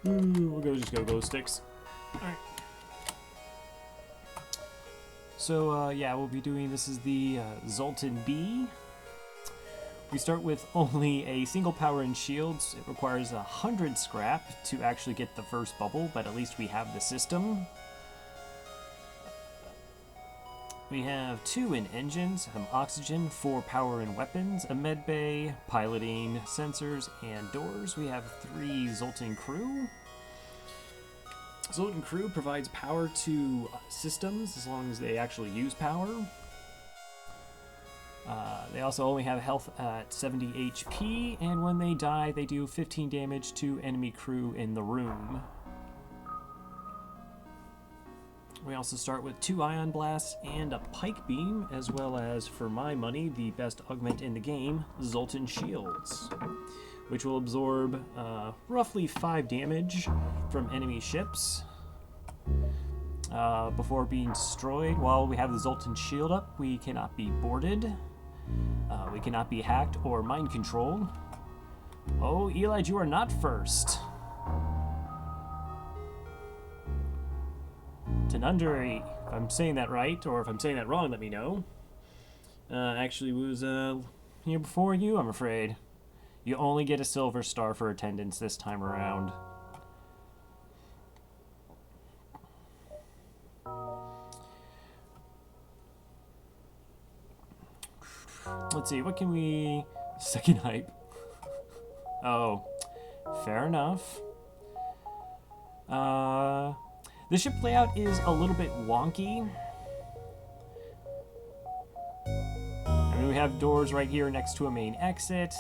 We'll just go glow sticks. Alright. So, yeah, we'll be doing, this is the Zoltan B. We start with only a single power and shields. It requires 100 scrap to actually get the first bubble, but at least we have the system. We have 2 in engines, some oxygen, 4 power and weapons, a med bay, piloting, sensors, and doors. We have 3 Zoltan crew. Zoltan crew provides power to systems as long as they actually use power. They also only have health at 70 HP, and when they die, they do 15 damage to enemy crew in the room. We also start with 2 ion blasts and a pike beam, as well as, for my money, the best augment in the game, Zoltan shields, which will absorb roughly 5 damage from enemy ships before being destroyed. While we have the Zoltan shield up, we cannot be boarded, we cannot be hacked or mind controlled. Oh, Eli, you are not first. Tanundri, if I'm saying that right, or if I'm saying that wrong, let me know. Actually was here before you, I'm afraid. You only get a silver star for attendance this time around. Let's see, what can we... Second hype. Oh, fair enough. The ship layout is a little bit wonky. I mean, we have doors right here next to a main exit.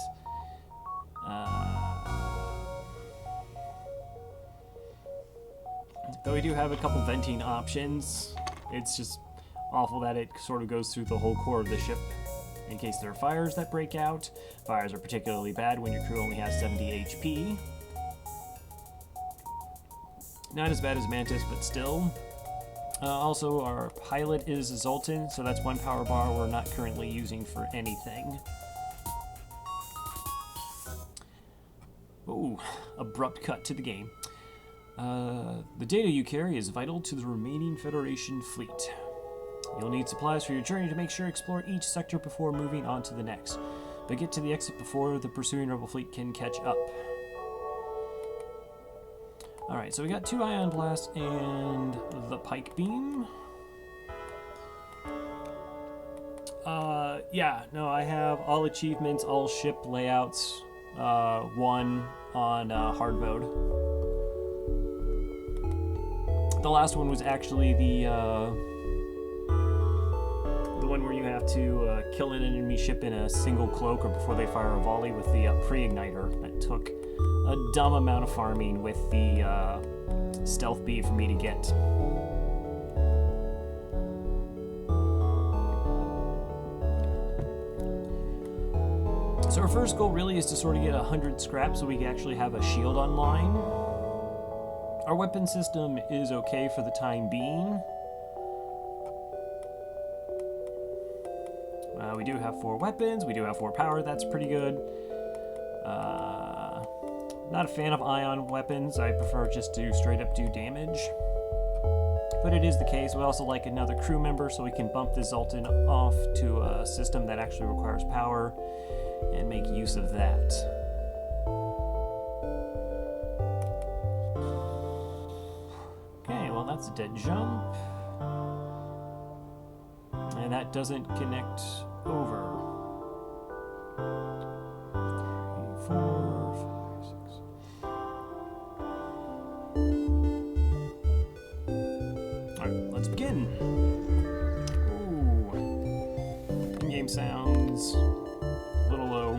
Though we do have a couple venting options, it's just awful that it sort of goes through the whole core of the ship in case there are fires that break out. Fires are particularly bad when your crew only has 70 HP. Not as bad as Mantis, but still. Also, our pilot is Zoltan, so that's 1 power bar we're not currently using for anything. Ooh, abrupt cut to the game. The data you carry is vital to the remaining Federation fleet. You'll need supplies for your journey to make sure to explore each sector before moving on to the next, but get to the exit before the pursuing rebel fleet can catch up. Alright, so we got 2 ion blasts and the pike beam. Yeah, no, I have all achievements, all ship layouts, 1 on hard mode. The last one was actually the one where you have to kill an enemy ship in a single cloak or before they fire a volley with the pre-igniter. That took a dumb amount of farming with the stealth bee for me to get. So our first goal really is to sort of get 100 scrap so we can actually have a shield online. Our weapon system is okay for the time being. We do have 4 weapons, we do have 4 power, that's pretty good. Not a fan of ion weapons, I prefer just to straight up do damage. But it is the case. We also like another crew member so we can bump the Zoltan off to a system that actually requires power and make use of that. Okay, well that's a dead jump. And that doesn't connect over. 3, 4, 5, 6. Alright, let's begin. Ooh. In-game sounds a little low.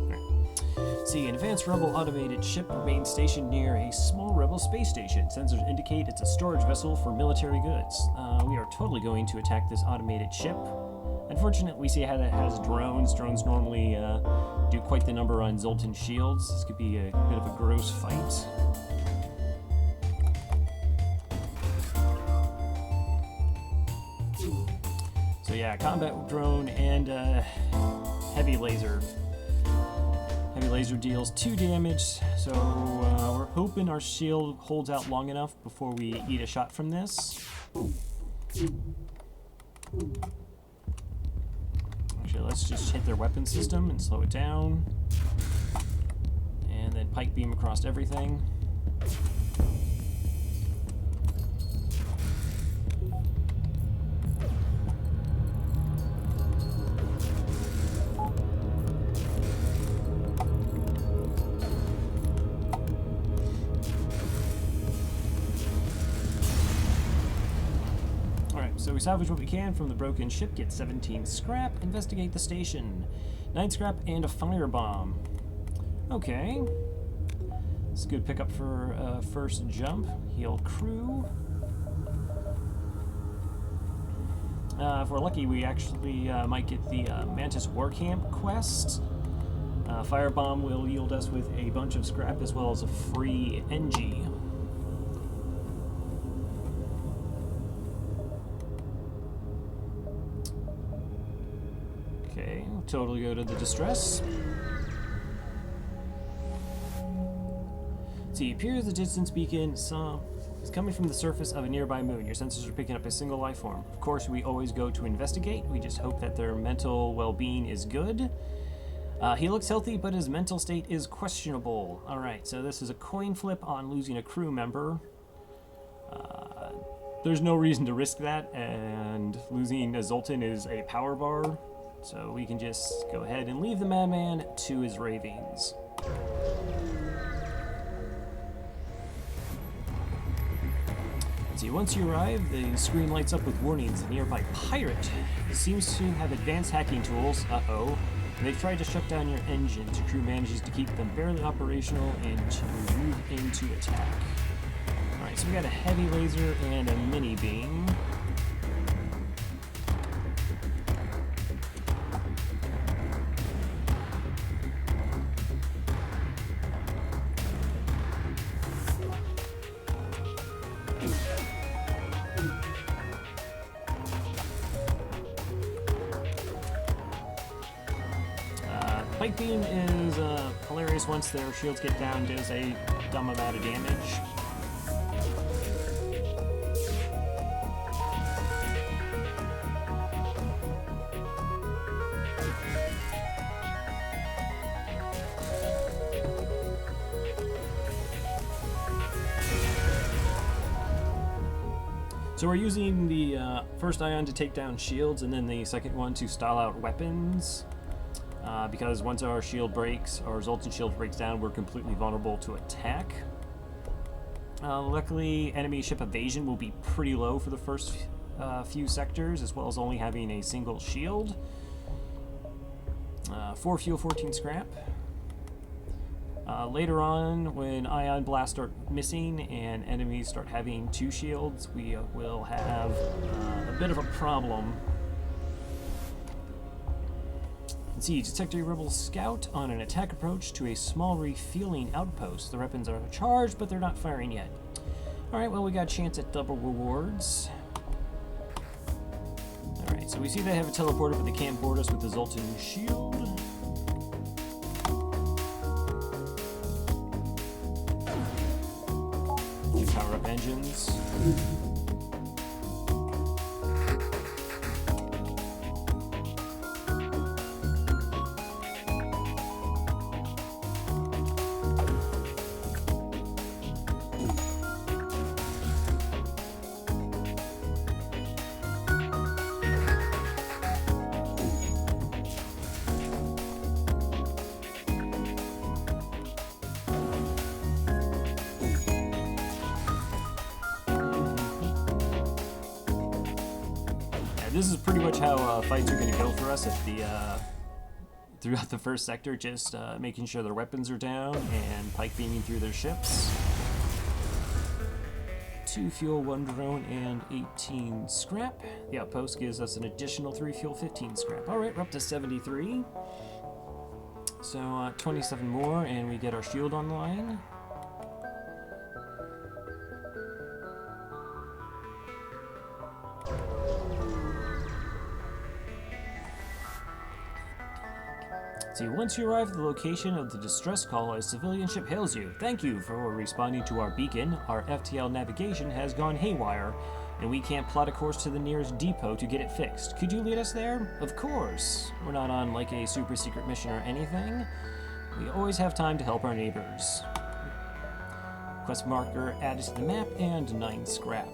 Alright. See, an advanced rebel automated ship remains stationed near a small rebel space station. Sensors indicate it's a storage vessel for military goods. We are totally going to attack this automated ship. Unfortunately, we see how it has drones. Drones normally do quite the number on Zoltan shields. This could be a bit of a gross fight. So yeah, combat drone and heavy laser laser deals 2 damage, so we're hoping our shield holds out long enough before we eat a shot from this. Actually, let's just hit their weapon system and slow it down. And then pike beam across everything. So we salvage what we can from the broken ship, get 17 scrap, investigate the station. 9 scrap and a firebomb. Okay. It's a good pickup for first jump. Heal crew. If we're lucky, we actually might get the Mantis War Camp quest. Firebomb will yield us with a bunch of scrap as well as a free NG. Okay, totally go to the distress. See, appears the distance beacon is coming from the surface of a nearby moon. Your sensors are picking up a single life form. Of course, we always go to investigate. We just hope that their mental well-being is good. He looks healthy, but his mental state is questionable. Alright, so this is a coin flip on losing a crew member. There's no reason to risk that, and losing a Zoltan is a power bar. So we can just go ahead and leave the madman to his ravings. See, once you arrive, the screen lights up with warnings. A nearby pirate seems to have advanced hacking tools. Uh-oh. They've tried to shut down your engines. Your crew manages to keep them barely operational and to move into attack. Alright, so we got a heavy laser and a mini beam. Pike beam is hilarious once their shields get down, does a dumb amount of damage. So we're using the first ion to take down shields and then the second one to stall out weapons. Because once our shield breaks, our Zoltan shield breaks down, we're completely vulnerable to attack. Luckily, enemy ship evasion will be pretty low for the first few sectors, as well as only having a single shield. 4 fuel, 14 scrap. Later on, when ion blasts start missing and enemies start having 2 shields, we will have a bit of a problem. See, detect a rebel scout on an attack approach to a small refueling outpost. The weapons are charged, but they're not firing yet. Alright, well, we got a chance at double rewards. Alright, so we see they have a teleporter, but they can't board us with the Zoltan shield. Power up engines. This is pretty much how fights are going to go for us at the throughout the first sector, just making sure their weapons are down and pike beaming through their ships. 2 fuel, 1 drone, and 18 scrap. The outpost gives us an additional 3 fuel, 15 scrap. Alright, we're up to 73. So 27 more, and we get our shield online. See, once you arrive at the location of the distress call, a civilian ship hails you. Thank you for responding to our beacon. Our FTL navigation has gone haywire, and we can't plot a course to the nearest depot to get it fixed. Could you lead us there? Of course. We're not on like a super secret mission or anything. We always have time to help our neighbors. Quest marker added to the map and 9 scrap.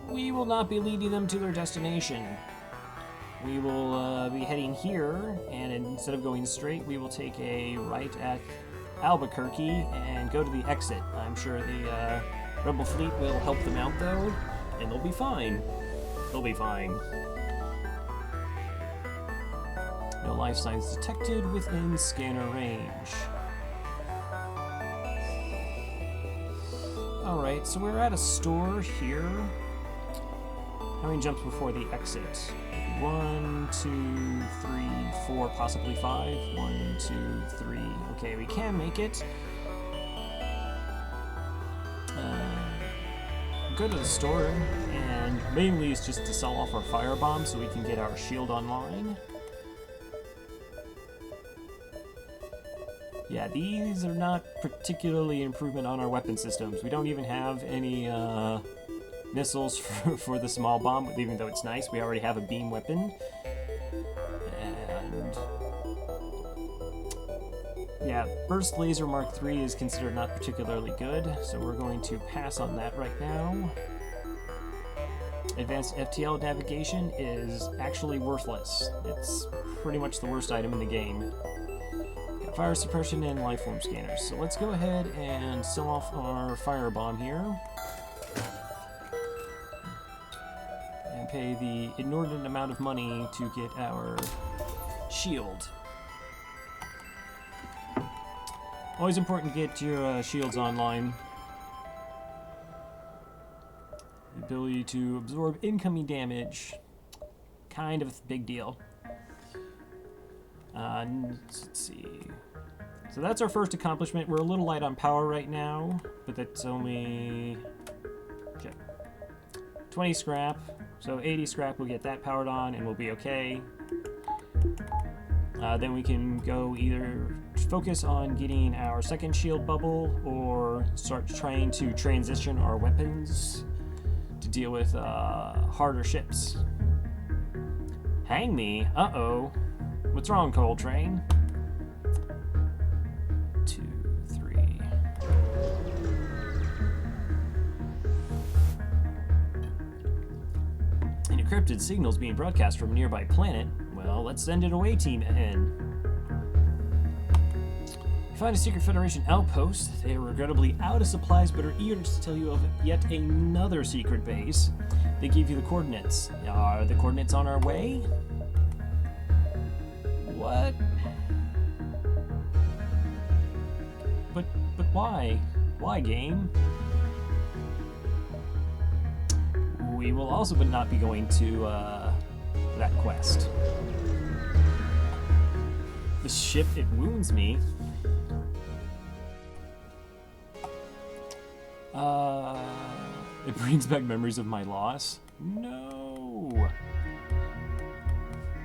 We will not be leading them to their destination. We will be heading here, and instead of going straight, we will take a right at Albuquerque and go to the exit. I'm sure the Rebel fleet will help them out, though, and they'll be fine. They'll be fine. No life signs detected within scanner range. Alright, so we're at a store here. How many jumps before the exit? 1, 2, 3, 4, possibly 5. 1, 2, 3. Okay, we can make it. Go to the store, and mainly it's just to sell off our firebomb so we can get our shield online. Yeah, these are not particularly improvement on our weapon systems. We don't even have any missiles for the small bomb, even though it's nice. We already have a beam weapon. And yeah, Burst Laser Mark III is considered not particularly good, so we're going to pass on that right now. Advanced FTL navigation is actually worthless. It's pretty much the worst item in the game. Got fire suppression and lifeform scanners. So let's go ahead and sell off our firebomb here. And pay the inordinate amount of money to get our shield. Always important to get your shields online. The ability to absorb incoming damage. Kind of a big deal. Let's see. So that's our first accomplishment. We're a little light on power right now, but that's only 20 scrap. So 80 scrap, we'll get that powered on and we'll be okay. Then we can go either focus on getting our second shield bubble or start trying to transition our weapons to deal with harder ships. Hang me? Uh-oh. What's wrong, Coltrane? 2, 3. An encrypted signal's being broadcast from a nearby planet. Well, let's send it away, Team N. You find a secret Federation outpost. They are regrettably out of supplies, but are eager to tell you of yet another secret base. They give you the coordinates. Are the coordinates on our way? What? But why? Why, game? We will also but not be going to that quest. The ship, it wounds me. It brings back memories of my loss. No.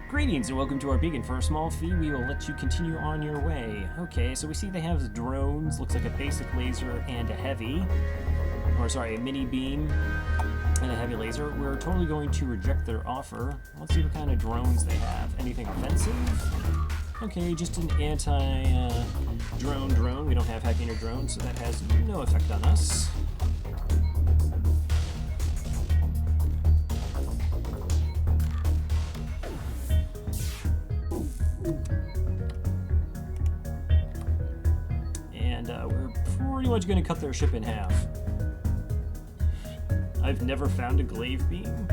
Greetings and welcome to our beacon. For a small fee, we will let you continue on your way. Okay, so we see they have drones. Looks like a basic laser and a heavy. Or sorry, a mini beam and a heavy laser. We're totally going to reject their offer. Let's see what kind of drones they have. Anything offensive? Okay, just an anti-drone. We don't have hacking or drones, so that has no effect on us. And we're pretty much going to cut their ship in half. I've never found a glaive beam.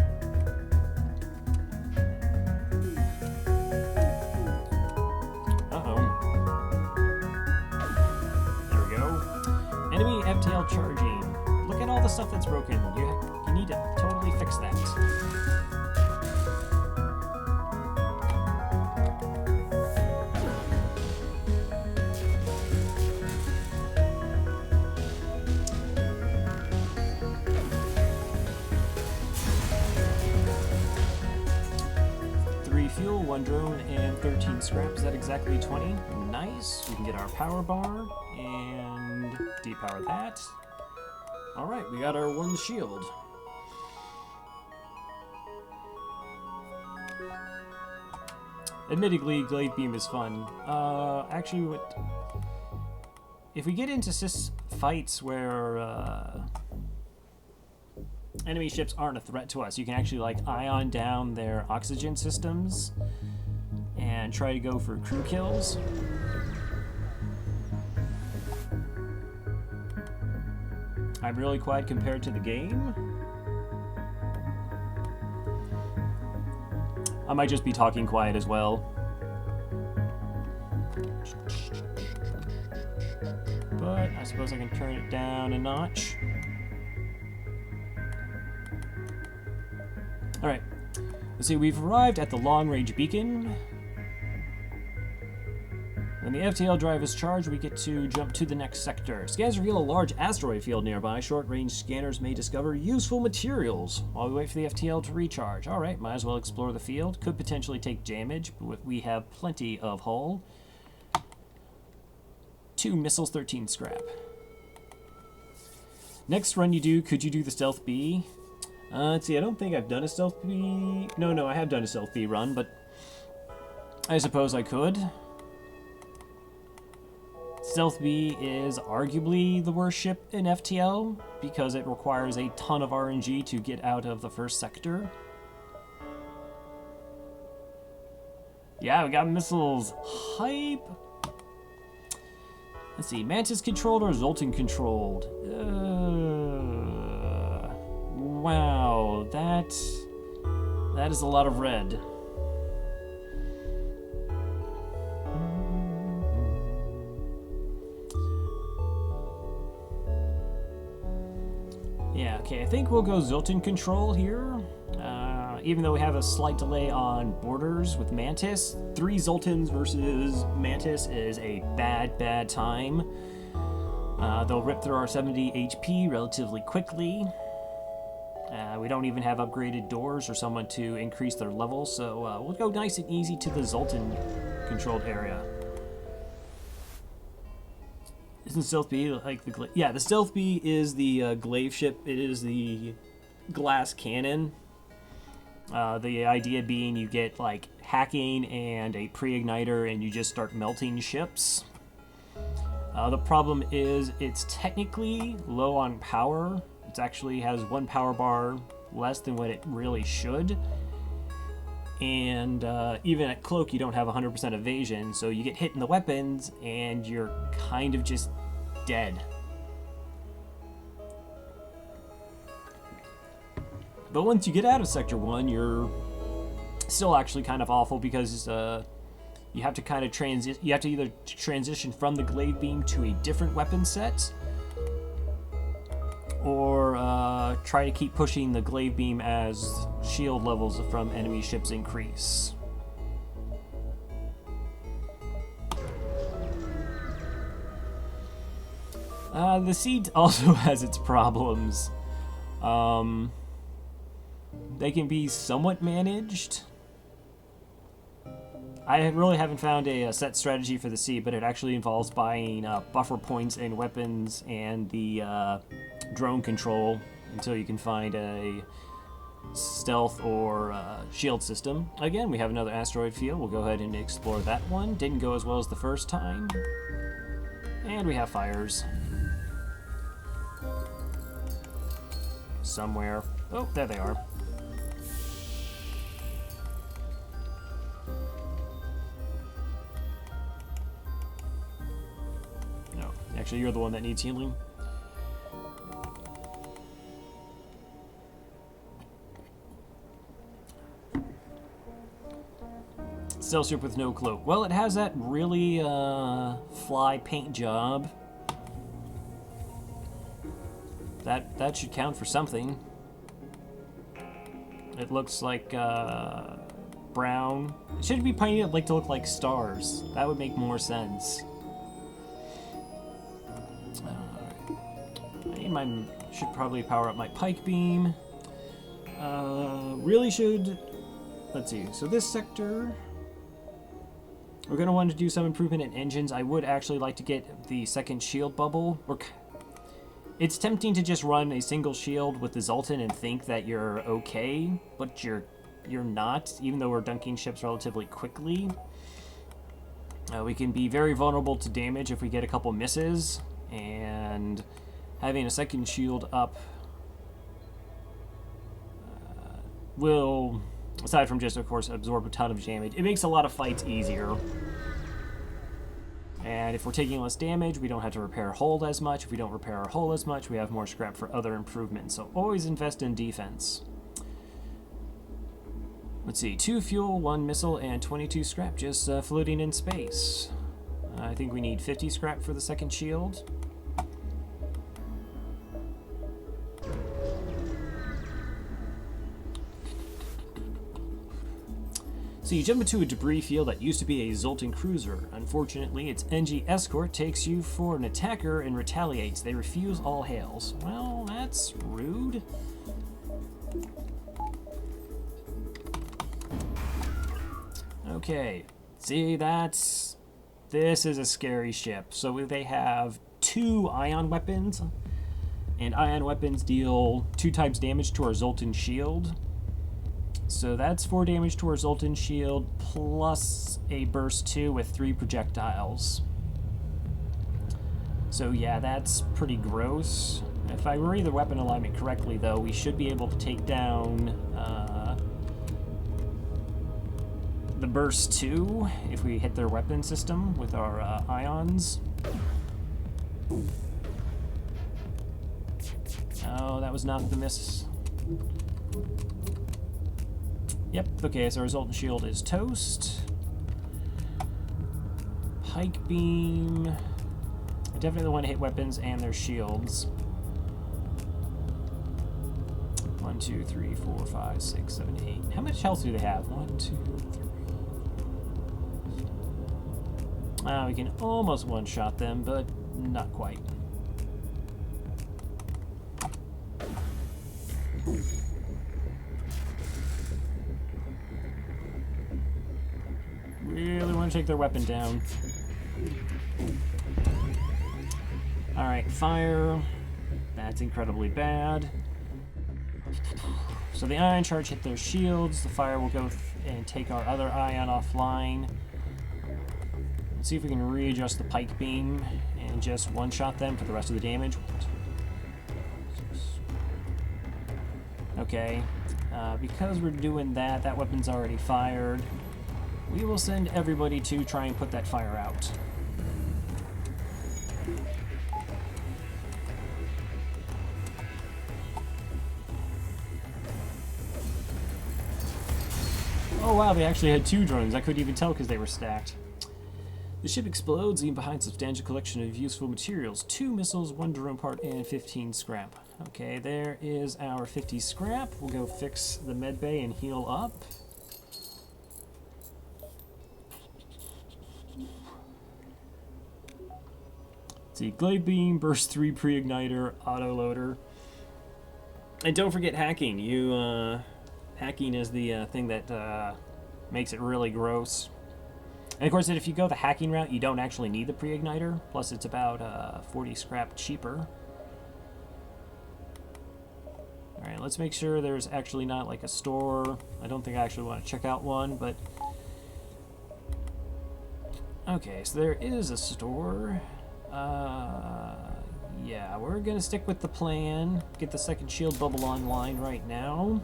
Enemy FTL charging. Look at all the stuff that's broken. You need to totally fix that. Fuel, 1 drone. exactly 20. Nice. We can get our power bar and depower that. Alright, we got our one shield. Admittedly, Glaive Beam is fun. Actually, if we get into fights where enemy ships aren't a threat to us, you can actually like ion down their oxygen systems and try to go for crew kills. I'm really quiet compared to the game. I might just be talking quiet as well. But I suppose I can turn it down a notch. Alright. Let's see, we've arrived at the long-range beacon. When the FTL drive is charged, we get to jump to the next sector. Scans reveal a large asteroid field nearby. Short-range scanners may discover useful materials while we wait for the FTL to recharge. Alright, might as well explore the field. Could potentially take damage, but we have plenty of hull. 2 missiles, 13 scrap. Next run you do, could you do the Stealth B? Let's see, I don't think I've done a Stealth B. No, I have done a Stealth B run, but I suppose I could. Stealth B is arguably the worst ship in FTL because it requires a ton of RNG to get out of the first sector. Yeah, we got missiles. Hype. Let's see, Mantis controlled or Zoltan controlled? Wow, that is a lot of red. Yeah, okay, I think we'll go Zoltan control here. Even though we have a slight delay on borders with Mantis, 3 Zoltans versus Mantis is a bad time. They'll rip through our 70 HP relatively quickly. We don't even have upgraded doors or someone to increase their level, so we'll go nice and easy to the Zoltan controlled area. Isn't Stealth B like the yeah, the Stealth B is the Glaive ship. It is the glass cannon. The idea being you get like hacking and a pre-igniter and you just start melting ships. The problem is it's technically low on power. It actually has 1 power bar less than what it really should. And even at cloak you don't have 100% evasion, so you get hit in the weapons and you're kind of just dead. But once you get out of Sector 1, you're still actually kind of awful because you have to kind of you have to either transition from the Glaive Beam to a different weapon set, or try to keep pushing the Glaive Beam as shield levels from enemy ships increase. The Seed also has its problems. They can be somewhat managed. I really haven't found a set strategy for the Sea, but it actually involves buying buffer points and weapons and the drone control until you can find a stealth or shield system. Again, we have another asteroid field. We'll go ahead and explore that one. Didn't go as well as the first time. And we have fires. Somewhere. Oh, there they are. No, actually you're the one that needs healing. Stealth ship with no cloak. Well, it has that really fly paint job. That should count for something. It looks like brown. It should be painted like to look like stars. That would make more sense. I should probably power up my pike beam. Really should. Let's see. So this sector. We're going to want to do some improvement in engines. I would actually like to get the second shield bubble. It's tempting to just run a single shield with the Zoltan and think that you're okay, but you're not, even though we're dunking ships relatively quickly. We can be very vulnerable to damage if we get a couple misses, and having a second shield up will, aside from just, of course, absorb a ton of damage, it makes a lot of fights easier. And if we're taking less damage, we don't have to repair hull as much. If we don't repair our hull as much, we have more scrap for other improvements. So always invest in defense. Let's see, 2 fuel, 1 missile, and 22 scrap just floating in space. I think we need 50 scrap for the second shield. So you jump into a debris field that used to be a Zoltan cruiser. Unfortunately, its NG escort takes you for an attacker and retaliates. They refuse all hails. Well, that's rude. Okay, see, this is a scary ship. So they have 2 ion weapons, and ion weapons deal 2 times damage to our Zoltan shield. So that's 4 damage to our Zoltan shield, plus a burst 2 with 3 projectiles. So yeah, that's pretty gross. If I read the weapon alignment correctly, though, we should be able to take down the burst 2 if we hit their weapon system with our ions. Oh, that was not the miss. Yep, okay, so our Zoltan shield is toast. Pike beam. I definitely want to hit weapons and their shields. 1, 2, 3, 4, 5, 6, 7, 8. How much health do they have? 1, 2, 3. We can almost one-shot them, but not quite. Really want to take their weapon down. Alright, fire. That's incredibly bad. So the ion charge hit their shields. The fire will go and take our other ion offline. Let's see if we can readjust the pike beam and just one-shot them for the rest of the damage. Okay, because we're doing that, that weapon's already fired. We will send everybody to try and put that fire out. Oh wow, they actually had 2 drones. I couldn't even tell because they were stacked. The ship explodes, leaving behind a substantial collection of useful materials. 2 missiles, 1 drone part, and 15 scrap. Okay, there is our 50 scrap. We'll go fix the med bay and heal up. Let's see, glade beam, burst 3 pre-igniter, auto loader. And don't forget hacking. Hacking is the thing that makes it really gross. And of course, if you go the hacking route, you don't actually need the pre-igniter. Plus, it's about 40 scrap cheaper. Alright, let's make sure there's actually not like a store. I don't think I actually want to check out one, but... Okay, so there is a store. Yeah, we're gonna stick with the plan. Get the second shield bubble online right now.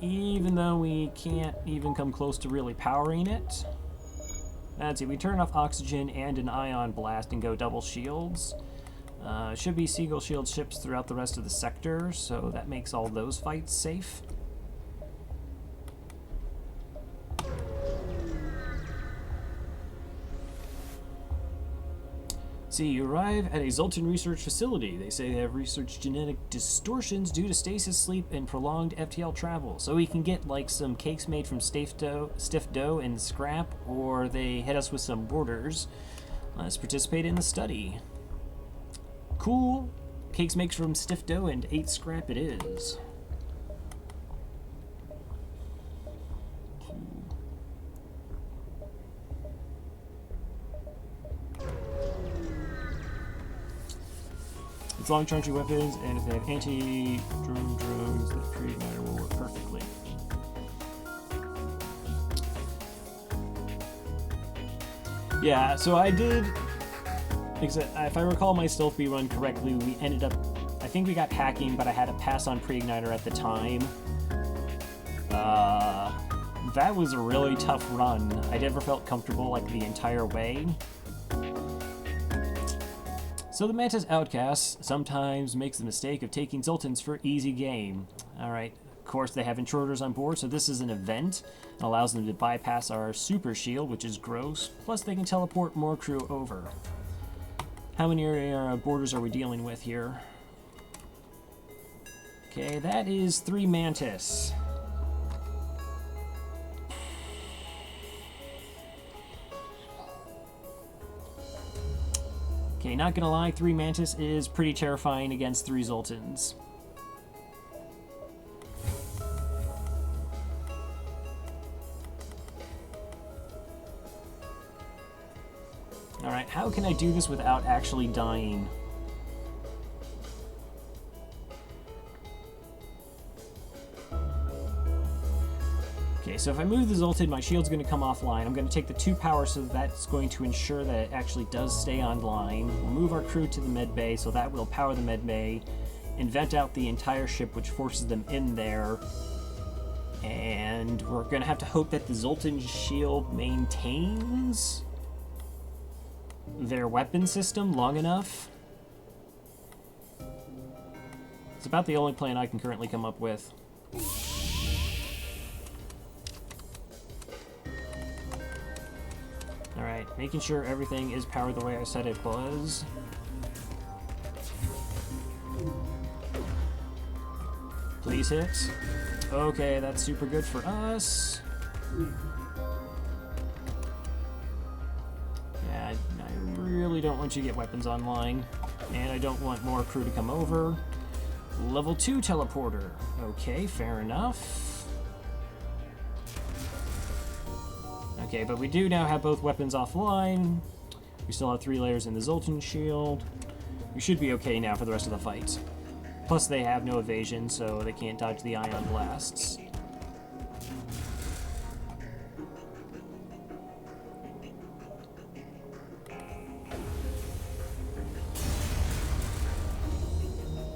Even though we can't even come close to really powering it. Let's see, we turn off oxygen and an ion blast and go double shields. Should be Seagull shield ships throughout the rest of the sector, so that makes all those fights safe. See, you arrive at a Zoltan research facility. They say they have researched genetic distortions due to stasis sleep and prolonged FTL travel. So we can get like some cakes made from stiff dough and scrap, or they hit us with some borders. Let's participate in the study. Cool. Cakes made from stiff dough and 8 scrap it is. long charging weapons, and if they have anti-drone drones, the pre-igniter will work perfectly. Yeah, so I did, if I recall my stealth B run correctly, we ended up, I think we got hacking, but I had to pass on pre-igniter at the time. That was a really tough run. I never felt comfortable like the entire way. So the Mantis Outcast sometimes makes the mistake of taking Zoltans for easy game. Alright, of course they have intruders on board, so this is an event. It allows them to bypass our super shield, which is gross, plus they can teleport more crew over. How many boarders are we dealing with here? Okay, that is 3 Mantis. Okay, not gonna lie, 3 Mantis is pretty terrifying against 3 Zoltans. Alright, how can I do this without actually dying? Okay, so if I move the Zoltan, my shield's going to come offline. I'm going to take the 2 power, so that's going to ensure that it actually does stay online. We'll move our crew to the med bay, so that will power the med bay and vent out the entire ship, which forces them in there. And we're going to have to hope that the Zoltan shield maintains their weapon system long enough. It's about the only plan I can currently come up with. Alright, making sure everything is powered the way I said it was. Please hit. Okay, that's super good for us. Yeah, I really don't want you to get weapons online. And I don't want more crew to come over. Level 2 teleporter. Okay, fair enough. Okay, but we do now have both weapons offline. We still have 3 layers in the Zoltan shield. We should be okay now for the rest of the fight. Plus they have no evasion, so they can't dodge the ion blasts.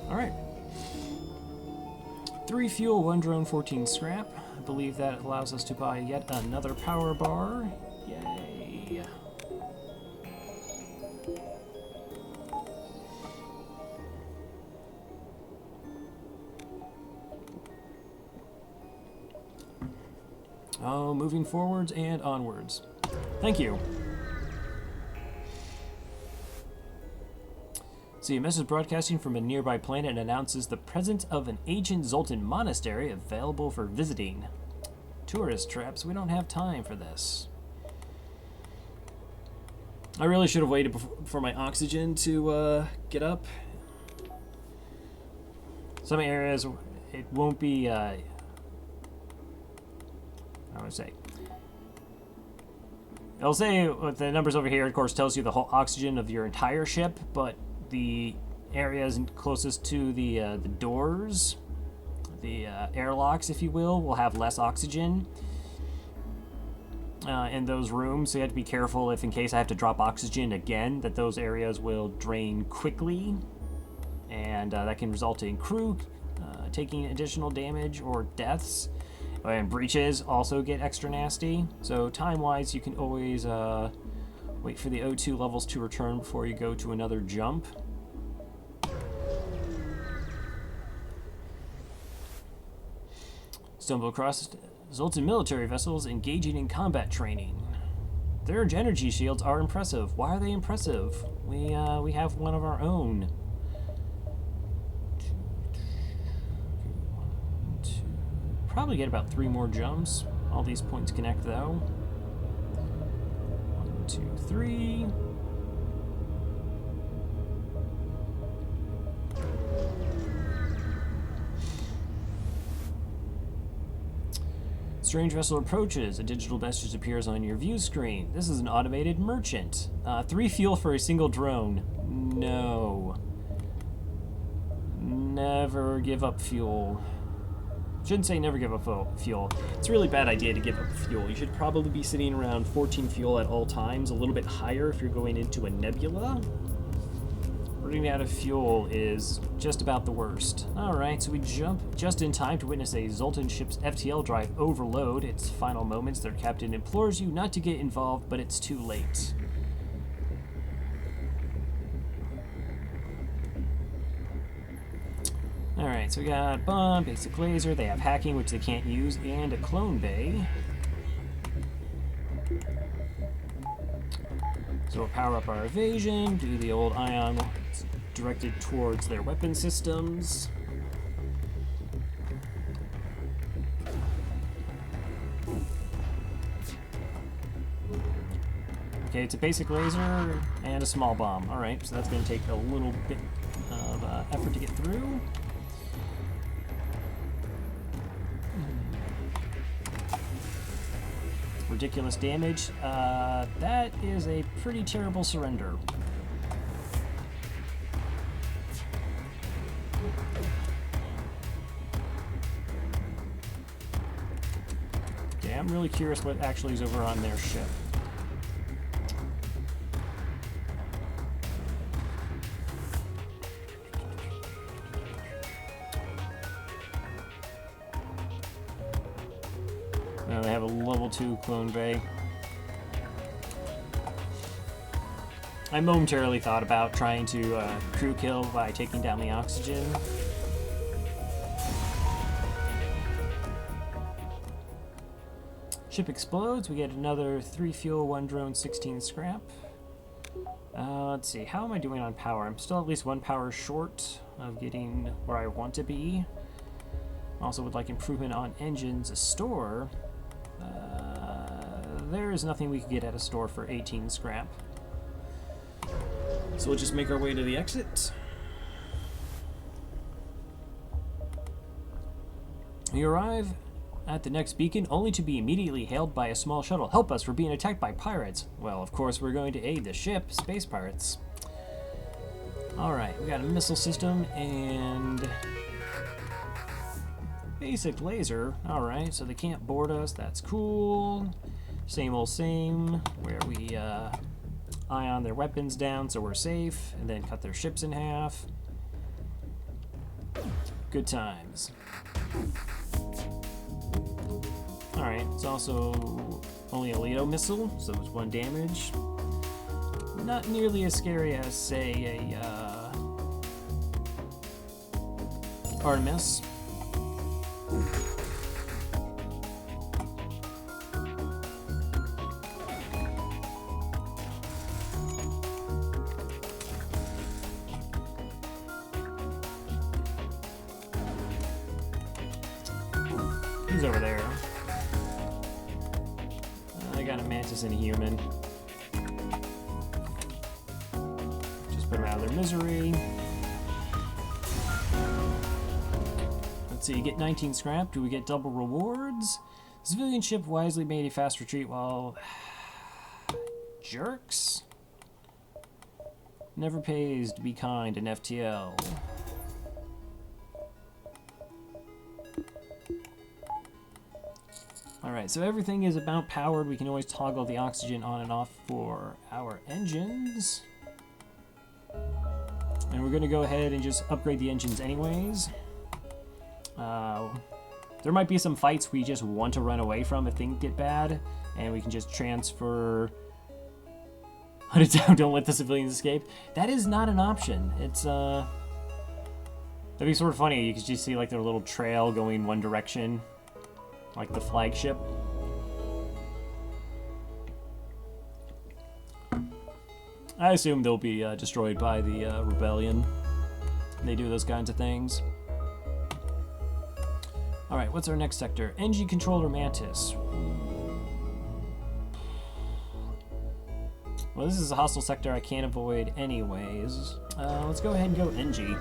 Alright. 3 fuel, 1 drone, 14 scrap. I believe that allows us to buy yet another power bar. Yay. Oh, moving forwards and onwards. Thank you. See, a message broadcasting from a nearby planet announces the presence of an ancient Zoltan monastery available for visiting. Tourist traps, we don't have time for this. I really should have waited for my oxygen to get up. Some areas, it won't be, I would say. It'll say, with the numbers over here, of course, tells you the whole oxygen of your entire ship, but the areas closest to the doors, the airlocks, if you will have less oxygen in those rooms. So you have to be careful if, in case I have to drop oxygen again, that those areas will drain quickly, and that can result in crew taking additional damage or deaths. And breaches also get extra nasty. So time-wise, you can always wait for the O2 levels to return before you go to another jump. Stumble across Zoltan military vessels engaging in combat training. Their energy shields are impressive. Why are they impressive? We have one of our own. Probably get about 3 more jumps. All these points connect though. 1, 2, 3. Strange vessel approaches. A digital message appears on your view screen. This is an automated merchant. 3 fuel for a single drone. No. Never give up fuel. Shouldn't say never give up fuel. It's a really bad idea to give up fuel. You should probably be sitting around 14 fuel at all times, a little bit higher if you're going into a nebula. Running out of fuel is just about the worst. Alright, so we jump just in time to witness a Zoltan ship's FTL drive overload. Its final moments, their captain implores you not to get involved, but it's too late. Alright, so we got bomb, basic laser, they have hacking, which they can't use, and a clone bay. So we'll power up our evasion, do the old ion directed towards their weapon systems. Okay, it's a basic laser and a small bomb. Alright, so that's going to take a little bit of effort to get through. Ridiculous damage. That is a pretty terrible surrender. Okay, I'm really curious what actually is over on their ship. They have a level 2 clone bay. I momentarily thought about trying to crew kill by taking down the oxygen. Ship explodes. We get another 3 fuel, 1 drone, 16 scrap. Let's see. How am I doing on power? I'm still at least 1 power short of getting where I want to be. Also would like improvement on engines. A store. There is nothing we could get at a store for 18 scrap. So we'll just make our way to the exit. We arrive at the next beacon, only to be immediately hailed by a small shuttle. Help us, we're being attacked by pirates. Well, of course, we're going to aid the ship, space pirates. Alright, we got a missile system and basic laser. Alright, so they can't board us, that's cool. Same old same, where we ion their weapons down so we're safe, and then cut their ships in half. Good times. Alright, it's also only a Leto missile, so it's 1 damage. Not nearly as scary as, say, a Artemis. He's over there. I got a mantis and a human. Just put them out of their misery. Let's see, you get 19 scrap. Do we get double rewards? Civilian ship wisely made a fast retreat while... Jerks? Never pays to be kind in FTL. Alright, so everything is about powered. We can always toggle the oxygen on and off for our engines. And we're going to go ahead and just upgrade the engines anyways. There might be some fights we just want to run away from if things get bad, and we can just transfer... Hunt it down, don't let the civilians escape. That is not an option. It's, that'd be sort of funny. You could just see, like, their little trail going one direction. Like the flagship. I assume they'll be destroyed by the rebellion. They do those kinds of things. Alright, what's our next sector? NG Controller Mantis. Well, this is a hostile sector I can't avoid anyways. Let's go ahead and go NG.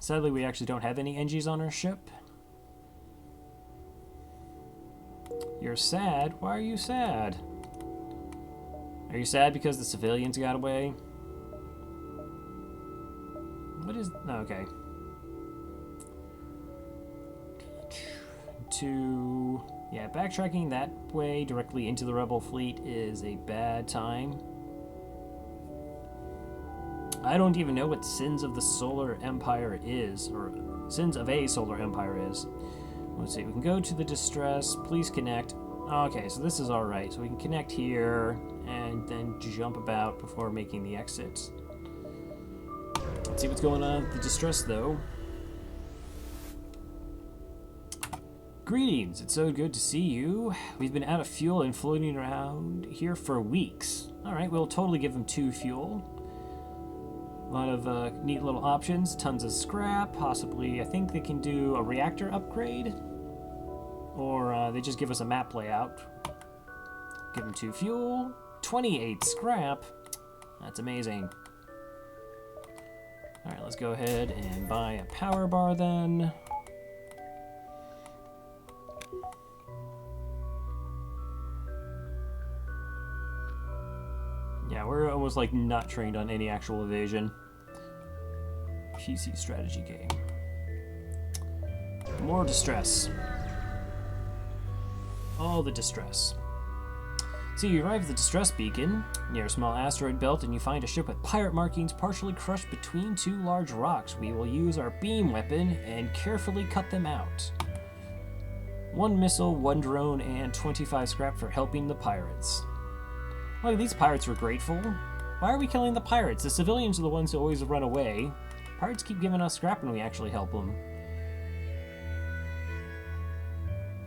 Sadly, we actually don't have any NGs on our ship. You're sad? Why are you sad? Are you sad because the civilians got away? What is... Oh, okay. To... Yeah, backtracking that way directly into the rebel fleet is a bad time. I don't even know what Sins of the Solar Empire is, or Sins of a Solar Empire is. Let's see, we can go to the distress, please connect. Okay, so this is alright, so we can connect here, and then jump about before making the exit. Let's see what's going on with the distress, though. Greetings, it's so good to see you. We've been out of fuel and floating around here for weeks. Alright, we'll totally give them 2 fuel. A lot of neat little options, tons of scrap, possibly, I think they can do a reactor upgrade. Or they just give us a map layout. Give them 2 fuel, 28 scrap. That's amazing. Alright, let's go ahead and buy a power bar then. Yeah, we're almost like not trained on any actual evasion. PC strategy game. More distress. All the distress. So you arrive at the distress beacon near a small asteroid belt and you find a ship with pirate markings partially crushed between 2 large rocks. We will use our beam weapon and carefully cut them out. 1 missile, 1 drone, and 25 scrap for helping the pirates. Well, these pirates were grateful. Why are we killing the pirates? The civilians are the ones who always run away. Pirates keep giving us scrap when we actually help them.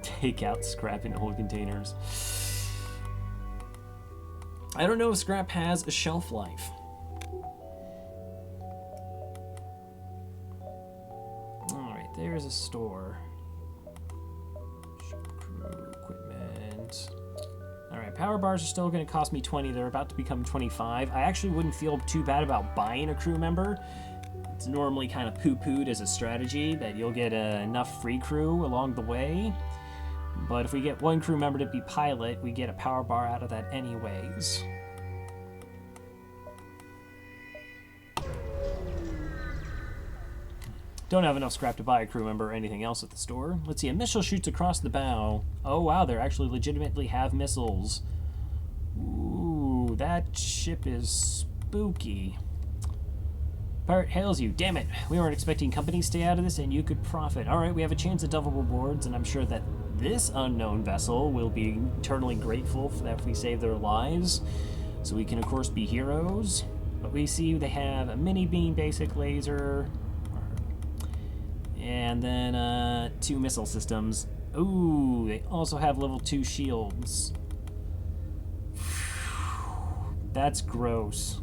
Take out scrap in old containers. I don't know if scrap has a shelf life. Alright, there's a store. Equipment. Alright, power bars are still going to cost me 20. They're about to become 25. I actually wouldn't feel too bad about buying a crew member. It's normally kind of poo-pooed as a strategy that you'll get enough free crew along the way. But if we get 1 crew member to be pilot, we get a power bar out of that anyways. Don't have enough scrap to buy a crew member or anything else at the store. Let's see, a missile shoots across the bow. Oh wow, they actually legitimately have missiles. Ooh, that ship is spooky. Pirate hails you. Damn it, we weren't expecting company to stay out of this and you could profit. Alright, we have a chance at double rewards and I'm sure that this unknown vessel will be eternally grateful for that if we save their lives. So we can of course be heroes. But we see they have a mini beam basic laser. And then 2 missile systems. Ooh, they also have level 2 shields. That's gross.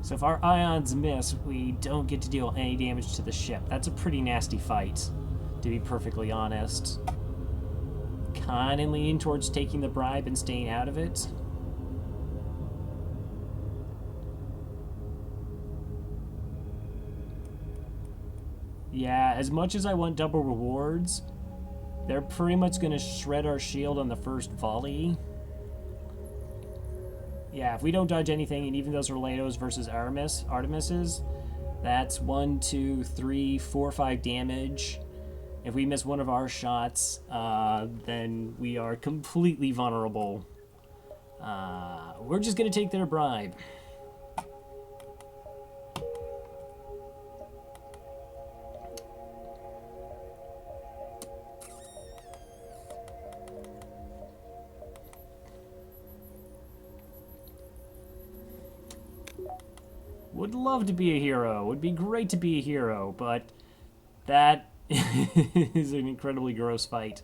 So if our ions miss, we don't get to deal any damage to the ship. That's a pretty nasty fight, to be perfectly honest. Kinda leaning towards taking the bribe and staying out of it. Yeah, as much as I want double rewards, they're pretty much going to shred our shield on the first volley. Yeah, if we don't dodge anything, and even those Orlados versus Artemises, that's 1, 2, 3, 4, 5 damage. If we miss one of our shots, then we are completely vulnerable. We're just going to take their bribe. Would love to be a hero. Would be great to be a hero, but that is an incredibly gross fight.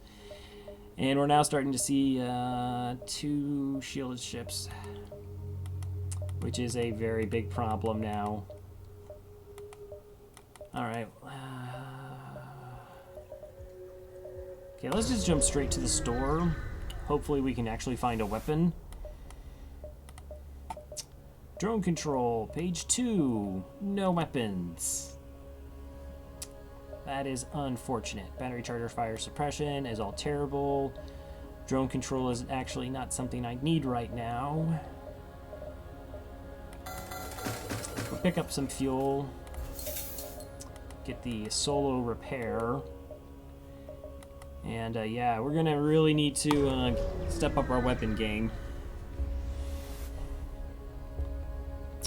And we're now starting to see 2 shielded ships, which is a very big problem now. Alright. Okay, let's just jump straight to the store. Hopefully we can actually find a weapon. Drone control, page 2. No weapons. That is unfortunate. Battery charger fire suppression is all terrible. Drone control is actually not something I need right now. pick up some fuel. Get the solo repair. And yeah, we're gonna really need to step up our weapon game.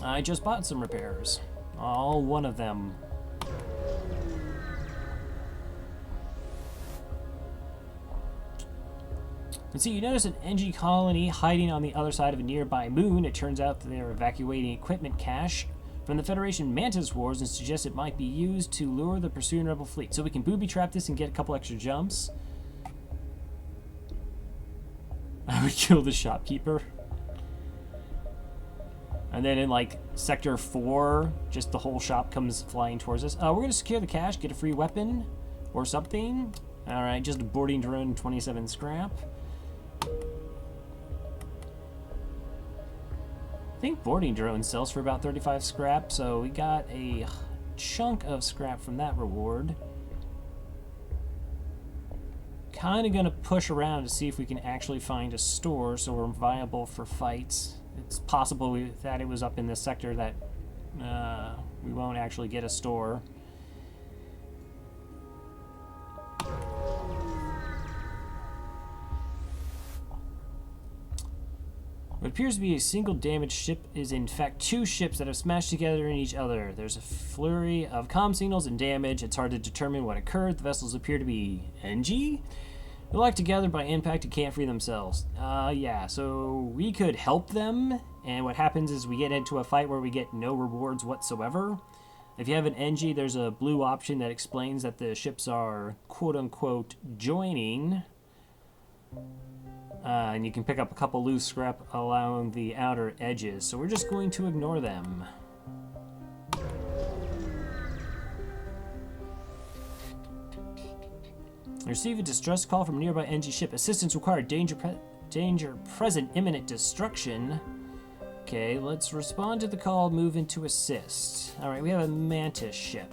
I just bought some repairs. All one of them. And see, you notice an NG colony hiding on the other side of a nearby moon. It turns out that they're evacuating equipment cache from the Federation Mantis Wars and suggests it might be used to lure the pursuing rebel fleet. So we can booby trap this and get a couple extra jumps. I would kill the shopkeeper. And then in like Sector 4, just the whole shop comes flying towards us. We're going to secure the cache, get a free weapon or something. Alright, just a boarding drone, 27 scrap. I think boarding drone sells for about 35 scrap, so we got a chunk of scrap from that reward. Kind of going to push around to see if we can actually find a store so we're viable for fights. It's possible that it was up in this sector that we won't actually get a store. What appears to be a single damaged ship is in fact two ships that have smashed together in each other. There's a flurry of comm signals and damage. It's hard to determine what occurred. The vessels appear to be NG. They're locked together by impact and can't free themselves. Yeah, so we could help them, and what happens is we get into a fight where we get no rewards whatsoever. If you have an NG, there's a blue option that explains that the ships are quote-unquote joining. And you can pick up a couple loose scrap along the outer edges, so we're just going to ignore them. Receive a distress call from a nearby NG ship. Assistance required. Danger present. Imminent destruction. Okay, let's respond to the call. Move in to assist. Alright, we have a Mantis ship.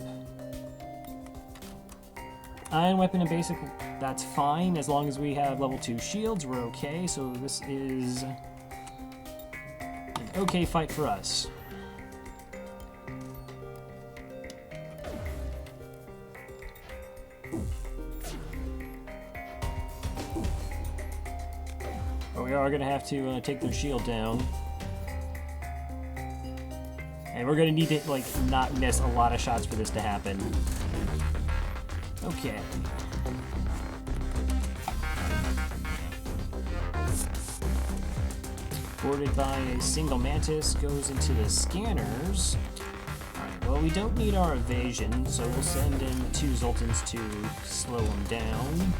Ion weapon and basic, that's fine. As long as we have level 2 shields, we're okay. So this is an okay fight for us. But we are going to have to take their shield down. And we're going to need to, like, not miss a lot of shots for this to happen. Okay. Boarded by a single Mantis, goes into the scanners. Alright, well, we don't need our evasion, so we'll send in 2 Zoltans to slow them down.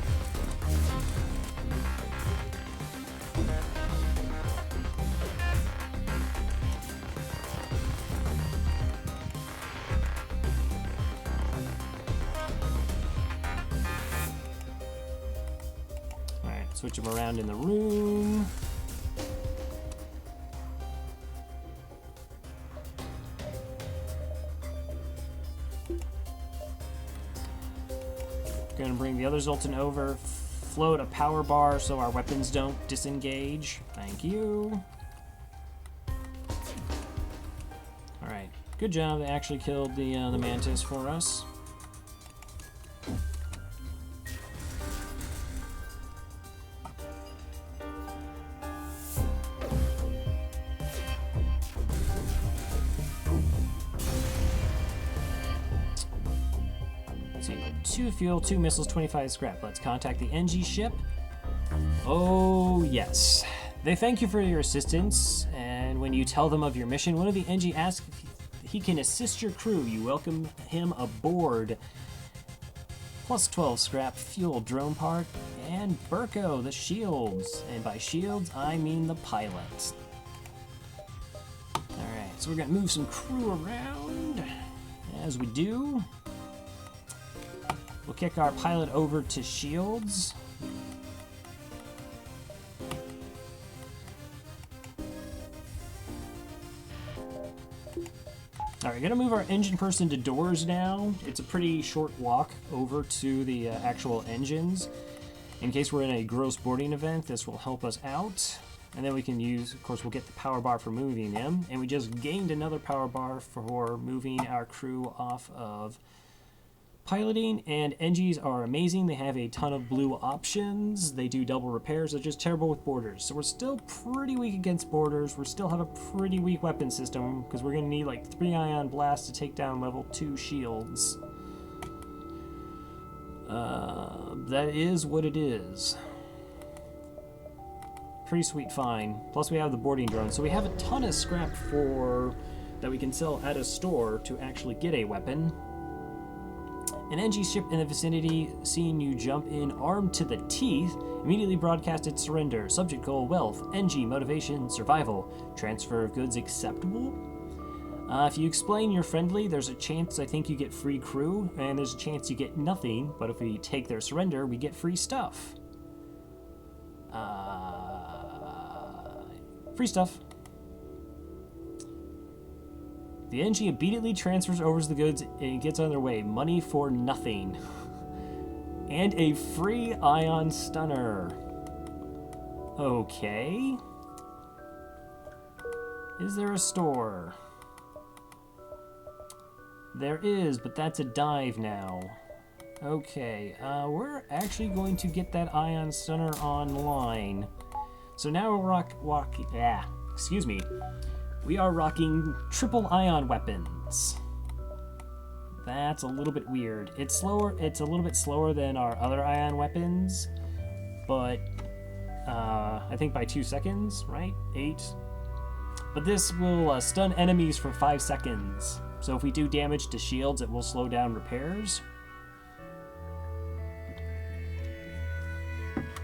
Switch them around in the room. Gonna bring the other Zoltan over, float a power bar so our weapons don't disengage. Thank you. Alright, good job. They actually killed the Mantis for us. Two fuel, 2 missiles, 25 scrap. Let's contact the NG ship. Oh, yes. They thank you for your assistance, and when you tell them of your mission, one of the NG asks if he can assist your crew. You welcome him aboard. Plus 12 scrap, fuel, drone part, and Burko, the shields. And by shields, I mean the pilot. Alright, so we're going to move some crew around. As we do, we'll kick our pilot over to shields. Alright, we're gonna move our engine person to doors now. It's a pretty short walk over to the actual engines. In case we're in a gross boarding event, this will help us out. And then we can use, of course, we'll get the power bar for moving them. And we just gained another power bar for moving our crew off of piloting. And NGs are amazing. They have a ton of blue options. They do double repairs. They're just terrible with borders. So we're still pretty weak against borders. We still have a pretty weak weapon system because we're going to need like 3 ion blasts to take down level 2 shields. That is what it is. Pretty sweet find. Plus we have the boarding drone, so we have a ton of scrap that we can sell at a store to actually get a weapon. An NG ship in the vicinity, seeing you jump in armed to the teeth, immediately broadcasted surrender. Subject goal: wealth, NG, motivation, survival. Transfer of goods acceptable? If you explain you're friendly, there's a chance I think you get free crew, and there's a chance you get nothing, but if we take their surrender, we get free stuff. Free stuff. The NG immediately transfers over the goods and gets on their way. Money for nothing. And a free ion stunner. Okay. Is there a store? There is, but that's a dive now. Okay, we're actually going to get that ion stunner online. So now we're we are rocking triple ion weapons. That's a little bit weird. It's slower. It's a little bit slower than our other ion weapons, but I think by 2 seconds, right? 8. But this will stun enemies for 5 seconds. So if we do damage to shields, it will slow down repairs.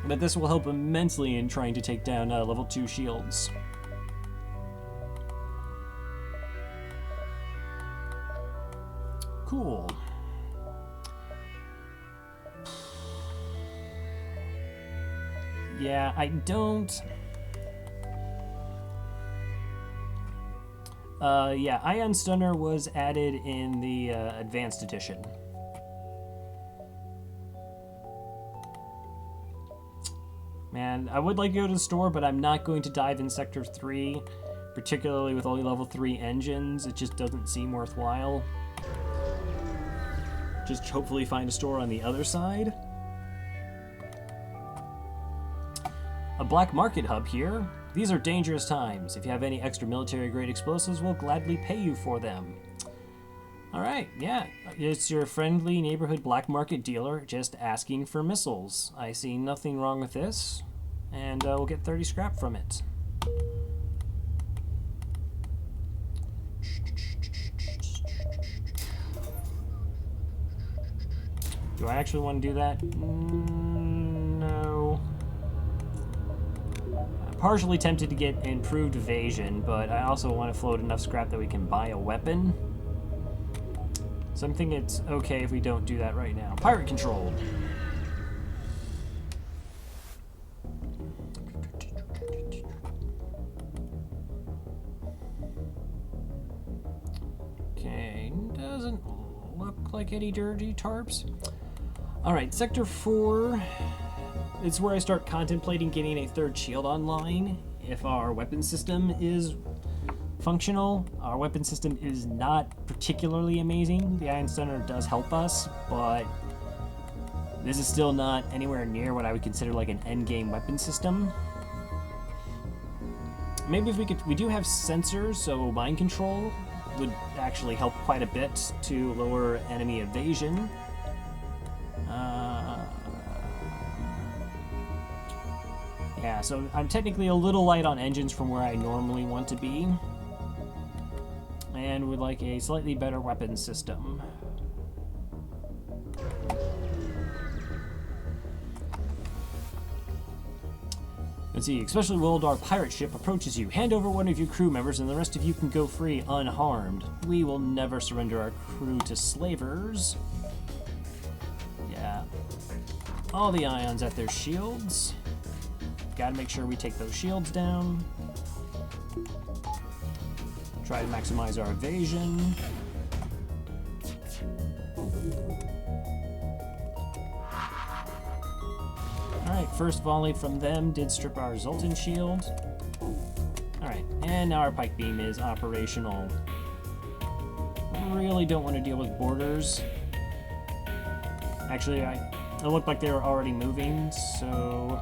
But this will help immensely in trying to take down level 2 shields. Cool. Yeah, I don't... yeah, Ion Stunner was added in the Advanced Edition. Man, I would like to go to the store, but I'm not going to dive in Sector 3, particularly with only level 3 engines. It just doesn't seem worthwhile. Just hopefully find a store on the other side. A black market hub here. These are dangerous times. If you have any extra military-grade explosives, we'll gladly pay you for them. Alright, yeah. It's your friendly neighborhood black market dealer just asking for missiles. I see nothing wrong with this. And we'll get 30 scrap from it. Do I actually want to do that? No. I'm partially tempted to get improved evasion, but I also want to float enough scrap that we can buy a weapon. So I'm thinking it's okay if we don't do that right now. Pirate controlled. Okay, doesn't look like any dirty tarps. Alright, Sector 4 is where I start contemplating getting a third shield online if our weapon system is functional. Our weapon system is not particularly amazing. The Ion Stunner does help us, but this is still not anywhere near what I would consider like an endgame weapon system. Maybe if we do have sensors, so mind control would actually help quite a bit to lower enemy evasion. Yeah, so I'm technically a little light on engines from where I normally want to be. And would like a slightly better weapon system. Let's see, especially Wildar pirate ship approaches you. Hand over one of your crew members and the rest of you can go free unharmed. We will never surrender our crew to slavers. Yeah. All the ions at their shields. Gotta make sure we take those shields down. Try to maximize our evasion. Alright, first volley from them did strip our Zoltan shield. Alright, and now our pike beam is operational. Really don't want to deal with borders. Actually, it looked like they were already moving, so...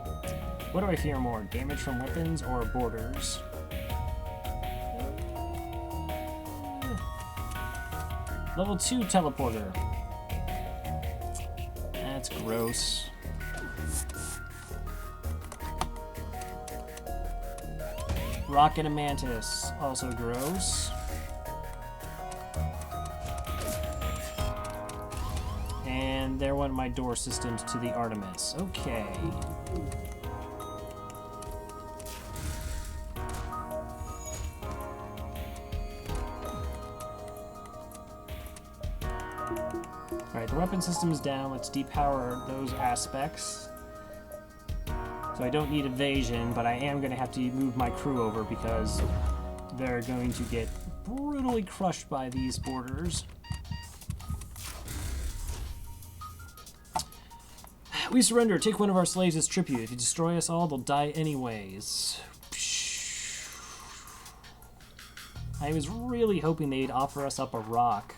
What do I fear more, damage from weapons or borders? Level 2 teleporter. That's gross. Rocket and Mantis, also gross. And they're one of my door systems to the Artemis. Okay. Alright, the weapon system is down. Let's depower those aspects. So I don't need evasion, but I am going to have to move my crew over because they're going to get brutally crushed by these borders. We surrender. Take one of our slaves as tribute. If you destroy us all, they'll die anyways. I was really hoping they'd offer us up a rock.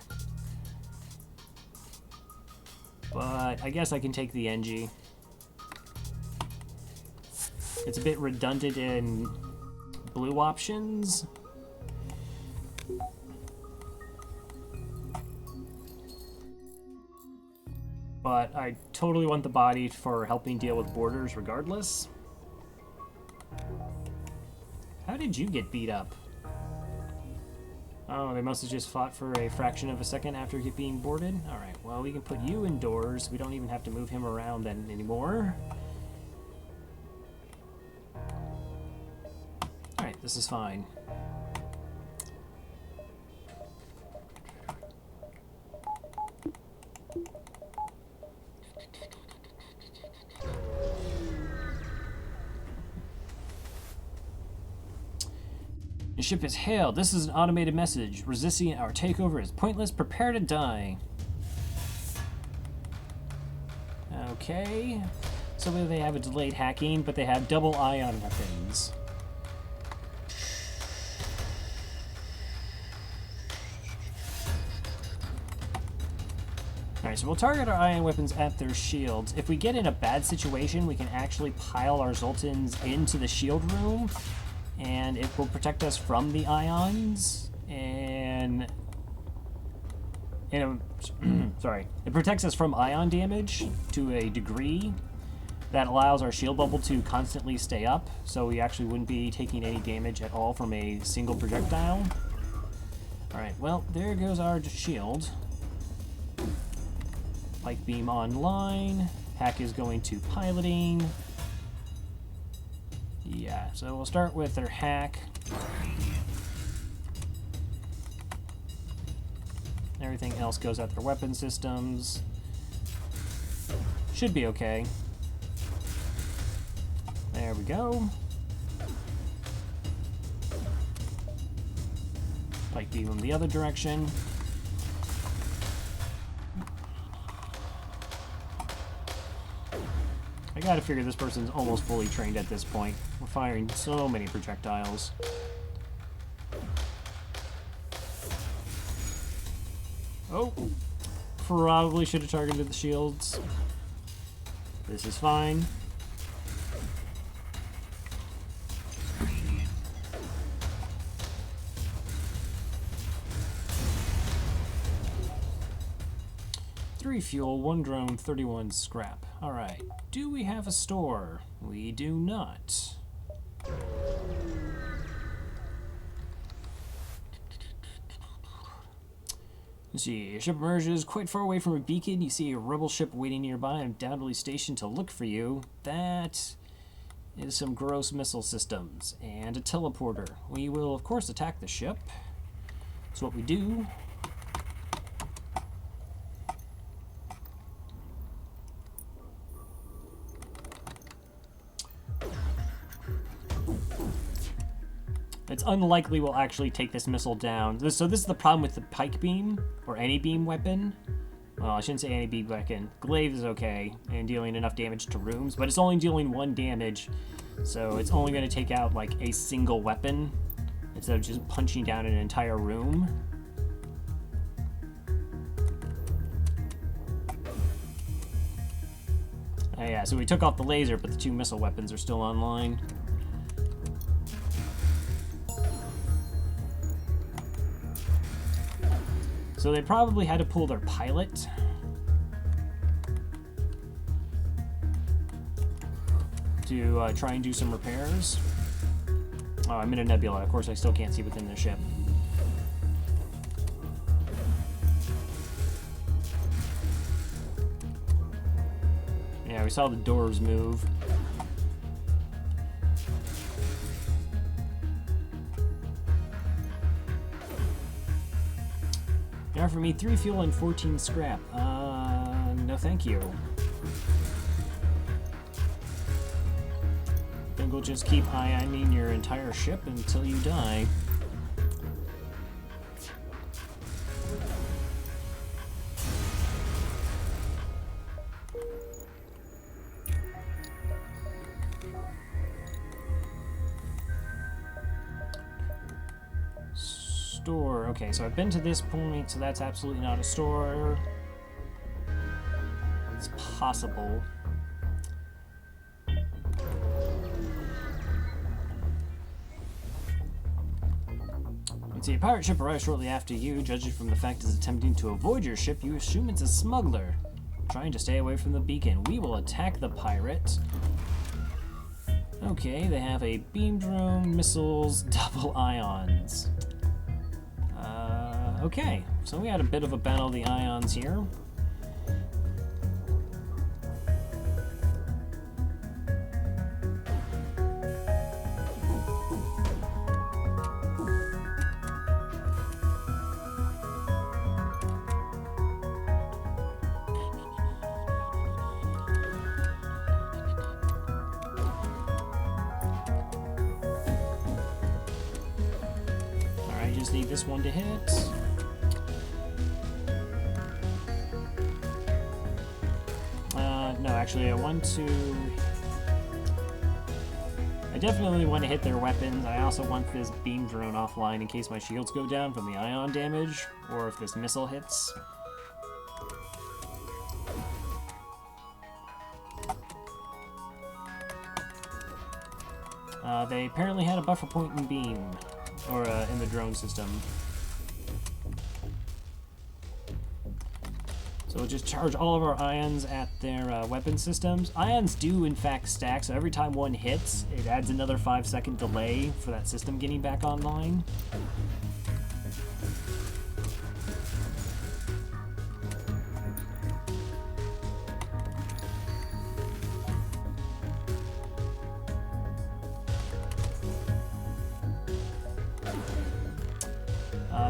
But I guess I can take the NG. It's a bit redundant in blue options. But I totally want the body for helping deal with borders regardless. How did you get beat up? Oh, they must have just fought for a fraction of a second after being boarded? Alright, well, we can put you indoors. We don't even have to move him around then anymore. Alright, this is fine. The ship is hailed. This is an automated message. Resisting our takeover is pointless. Prepare to die. Okay. So they have a delayed hacking, but they have double ion weapons. Alright, so we'll target our ion weapons at their shields. If we get in a bad situation, we can actually pile our Zoltans into the shield room, and it will protect us from the ions, and sorry, it protects us from ion damage to a degree that allows our shield bubble to constantly stay up, so we actually wouldn't be taking any damage at all from a single projectile. Alright, well, there goes our shield. Pike beam online. Hack is going to piloting. Yeah, so we'll start with their hack. Everything else goes at their weapon systems. Should be okay. There we go. Pike beam them the other direction. I gotta figure this person's almost fully trained at this point. We're firing so many projectiles. Oh! Probably should have targeted the shields. This is fine. Fuel, 1 drone, 31 scrap. Alright, do we have a store? We do not. Let's see, your ship emerges quite far away from a beacon. You see a rebel ship waiting nearby, undoubtedly stationed to look for you. That is some gross missile systems and a teleporter. We will, of course, attack the ship. That's what we do. It's unlikely we'll actually take this missile down. So this is the problem with the pike beam, or any beam weapon. Well, I shouldn't say anti-beam weapon. Glaive is okay, and dealing enough damage to rooms, but it's only dealing 1 damage, so it's only going to take out, like, a single weapon, instead of just punching down an entire room. Yeah, so we took off the laser, but the 2 missile weapons are still online. So they probably had to pull their pilot. To try and do some repairs. Oh, I'm in a nebula. Of course, I still can't see within the ship. Yeah, we saw the doors move. You offer me 3 fuel and 14 scrap. No thank you. Think we'll just keep ioning your entire ship until you die. Store. Okay, so I've been to this point, so that's absolutely not a store. It's possible. Let's see, a pirate ship arrives shortly after you. Judging from the fact it's attempting to avoid your ship, you assume it's a smuggler trying to stay away from the beacon. We will attack the pirate. Okay, they have a beam drone, missiles, double ions. Okay, so we had a bit of a battle of the ions here. Alright, just need this one to hit. No, actually, I definitely want to hit their weapons. I also want this beam drone offline in case my shields go down from the ion damage, or if this missile hits. They apparently had a buffer point in beam, or in the drone system. So we'll just charge all of our ions at their weapon systems. Ions do, in fact, stack, so every time one hits, it adds another 5-second delay for that system getting back online.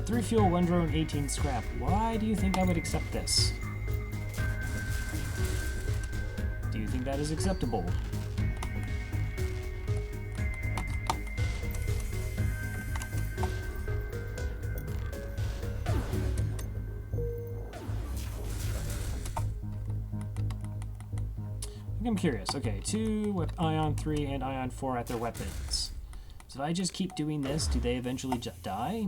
Three fuel, 1 drone, 18 scrap. Why do you think I would accept this? Do you think that is acceptable? I'm curious. Okay, 2, Ion 3, and Ion 4 at their weapons. So if I just keep doing this, do they eventually die?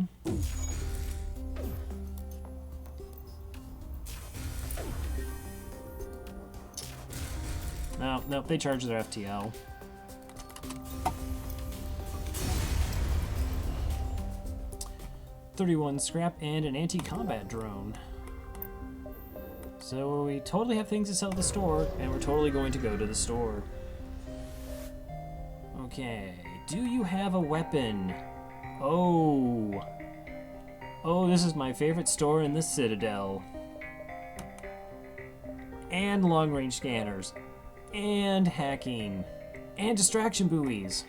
No, nope, they charge their FTL. $31 scrap and an anti-combat drone. So we totally have things to sell at the store, and we're totally going to go to the store. Okay, do you have a weapon? Oh. Oh, this is my favorite store in the Citadel. And long-range scanners. And hacking. And distraction buoys.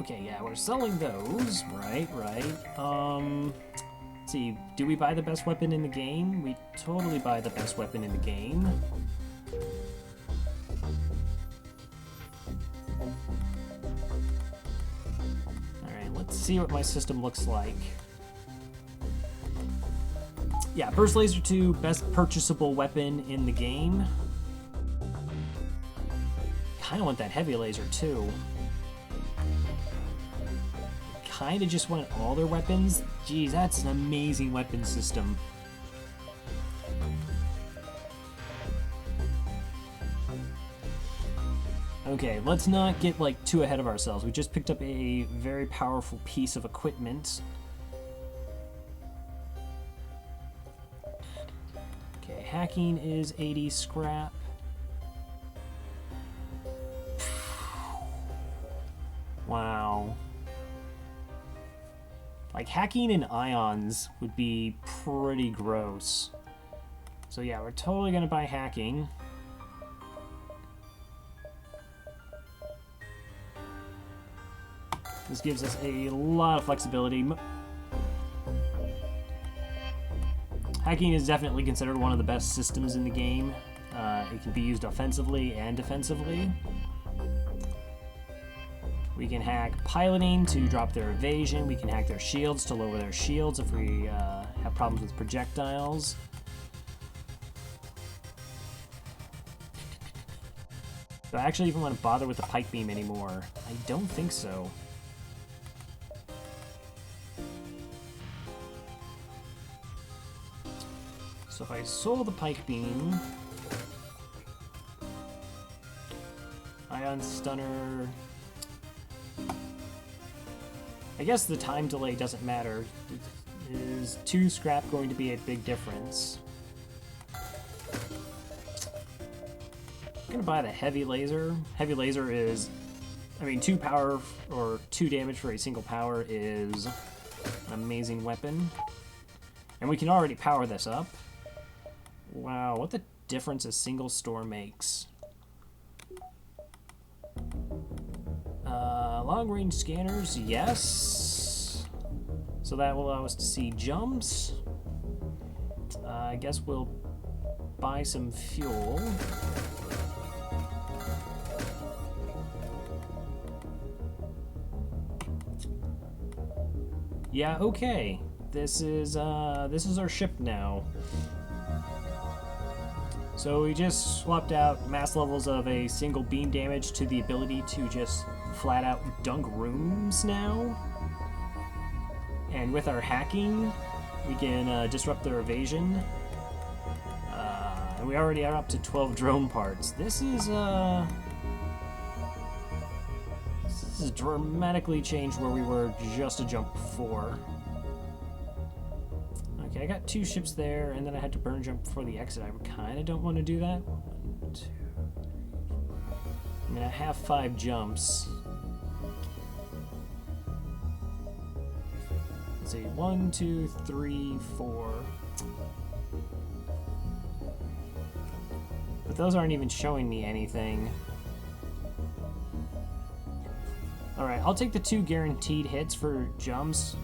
Okay, yeah, we're selling those. Right. Let's see, do we buy the best weapon in the game? We totally buy the best weapon in the game. Alright, let's see what my system looks like. Yeah, Burst Laser 2, best purchasable weapon in the game. Kind of want that Heavy Laser too. Kind of just want all their weapons. Geez, that's an amazing weapon system. Okay, let's not get like too ahead of ourselves. We just picked up a very powerful piece of equipment. Okay, hacking is 80 scrap. Wow. Like, hacking in ions would be pretty gross. So yeah, we're totally gonna buy hacking. This gives us a lot of flexibility. Hacking is definitely considered one of the best systems in the game. It can be used offensively and defensively. We can hack piloting to drop their evasion. We can hack their shields to lower their shields if we have problems with projectiles. Do I actually even want to bother with the pike beam anymore? I don't think so. So if I sold the pike beam, ion stunner, I guess the time delay doesn't matter. Is 2 scrap going to be a big difference? I'm gonna buy the heavy laser. Heavy laser is, I mean, 2 power or 2 damage for a single power is an amazing weapon. And we can already power this up. Wow, what the difference a single store makes. Long-range scanners, yes. So that will allow us to see jumps. I guess we'll buy some fuel. Yeah, okay. This is our ship now. So we just swapped out mass levels of a single beam damage to the ability to just flat out dunk rooms now. And with our hacking, we can disrupt their evasion. And we already are up to 12 drone parts. This is dramatically changed where we were just a jump before. Okay, I got 2 ships there, and then I had to burn jump before the exit. I kind of don't want to do that. 1, 2, 3, 4. I mean, I have 5 jumps. Let's see, 1, 2, 3, 4. But those aren't even showing me anything. Alright, I'll take the 2 guaranteed hits for jumps.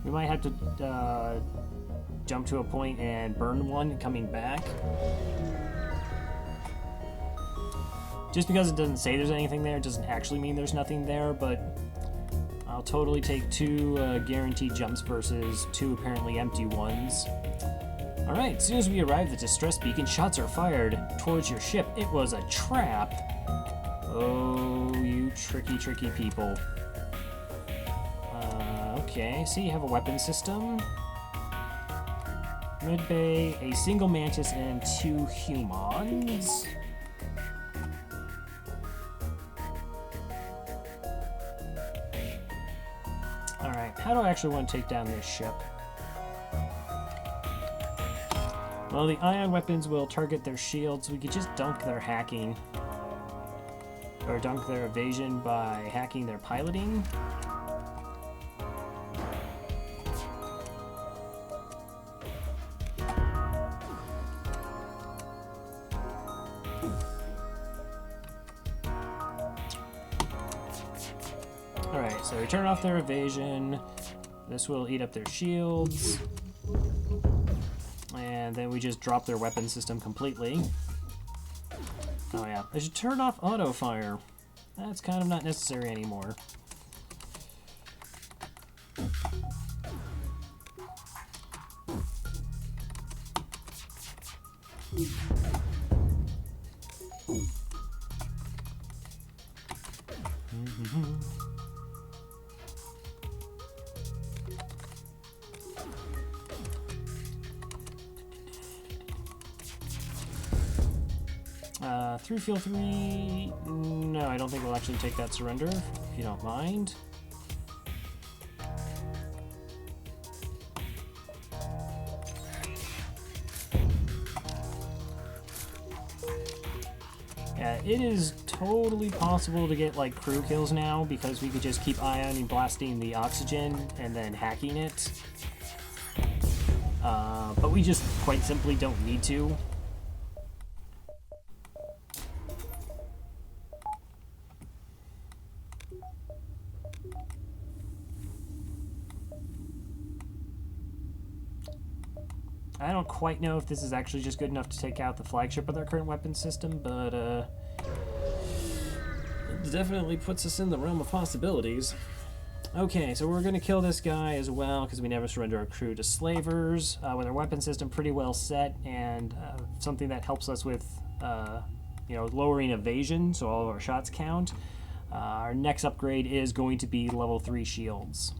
We might have to jump to a point and burn one coming back. Just because it doesn't say there's anything there, it doesn't actually mean there's nothing there, but I'll totally take 2 guaranteed jumps versus 2 apparently empty ones. Alright, as soon as we arrive at the distress beacon, shots are fired towards your ship. It was a trap. Oh, you tricky, tricky people. Okay, so you have a weapon system. Mid-bay, a single mantis, and 2 humans. Alright, how do I actually want to take down this ship? Well, the ion weapons will target their shields. We could just dunk their hacking. Or dunk their evasion by hacking their piloting. Alright, so we turn off their evasion. This will eat up their shields. And then we just drop their weapon system completely. Oh yeah, I should turn off auto fire. That's kind of not necessary anymore. Through field 3... No, I don't think we'll actually take that surrender, if you don't mind. Yeah, it is totally possible to get, like, crew kills now, because we could just keep ioning blasting the oxygen and then hacking it. But we just quite simply don't need to. I don't quite know if this is actually just good enough to take out the flagship with our current weapon system, but it definitely puts us in the realm of possibilities. Okay, so we're going to kill this guy as well, because we never surrender our crew to slavers, with our weapon system pretty well set, and something that helps us with, lowering evasion, so all of our shots count. Our next upgrade is going to be level 3 shields.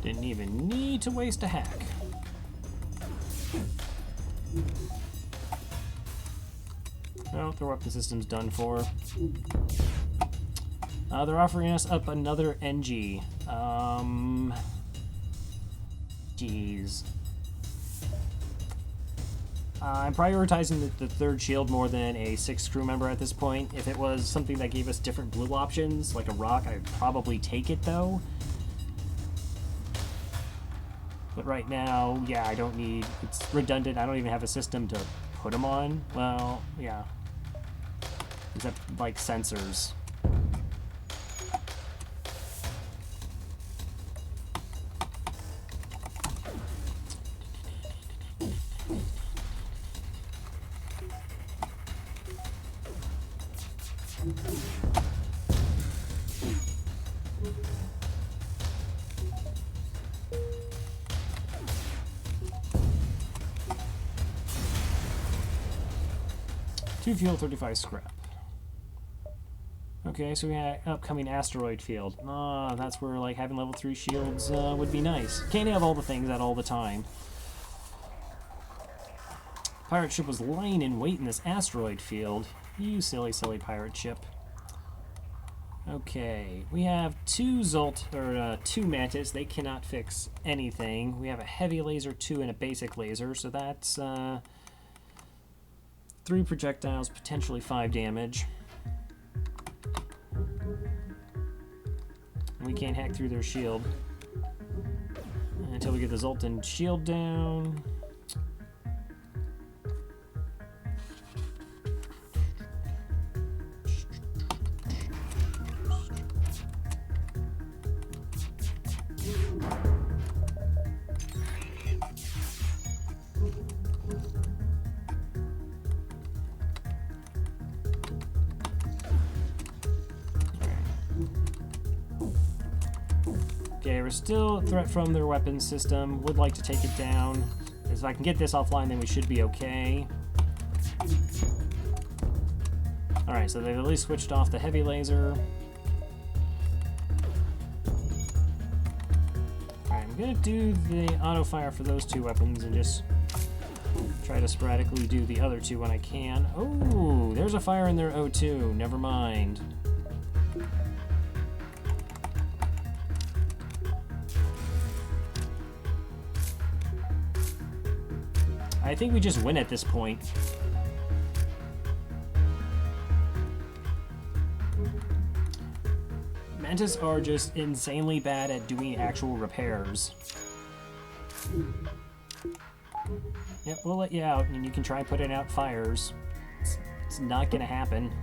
Didn't even need to waste a hack. Oh, their weapon system's done for. They're offering us up another NG. Jeez. I'm prioritizing the third shield more than a 6th crew member at this point. If it was something that gave us different blue options, like a rock, I'd probably take it though. But right now, yeah, I don't need... It's redundant. I don't even have a system to put them on. Well, yeah. Except, like, sensors. Two fuel, 35 scrap. Okay, so we have upcoming asteroid field. That's where, like, having level 3 shields would be nice. Can't have all the things out all the time. Pirate ship was lying in wait in this asteroid field. You silly, silly pirate ship. Okay, we have two two Mantis. They cannot fix anything. We have a heavy laser 2 and a basic laser, so that's 3 projectiles, potentially 5 damage. We can't hack through their shield until we get the Zoltan shield down. Okay, we're still a threat from their weapons system. Would like to take it down. If I can get this offline, then we should be okay. Alright, so they've at least switched off the heavy laser. Alright, I'm gonna do the auto fire for those 2 weapons and just try to sporadically do the other 2 when I can. Oh, there's a fire in their O2. Never mind. I think we just win at this point. Mantis are just insanely bad at doing actual repairs. Yep, we'll let you out, and you can try putting out fires. It's not gonna happen.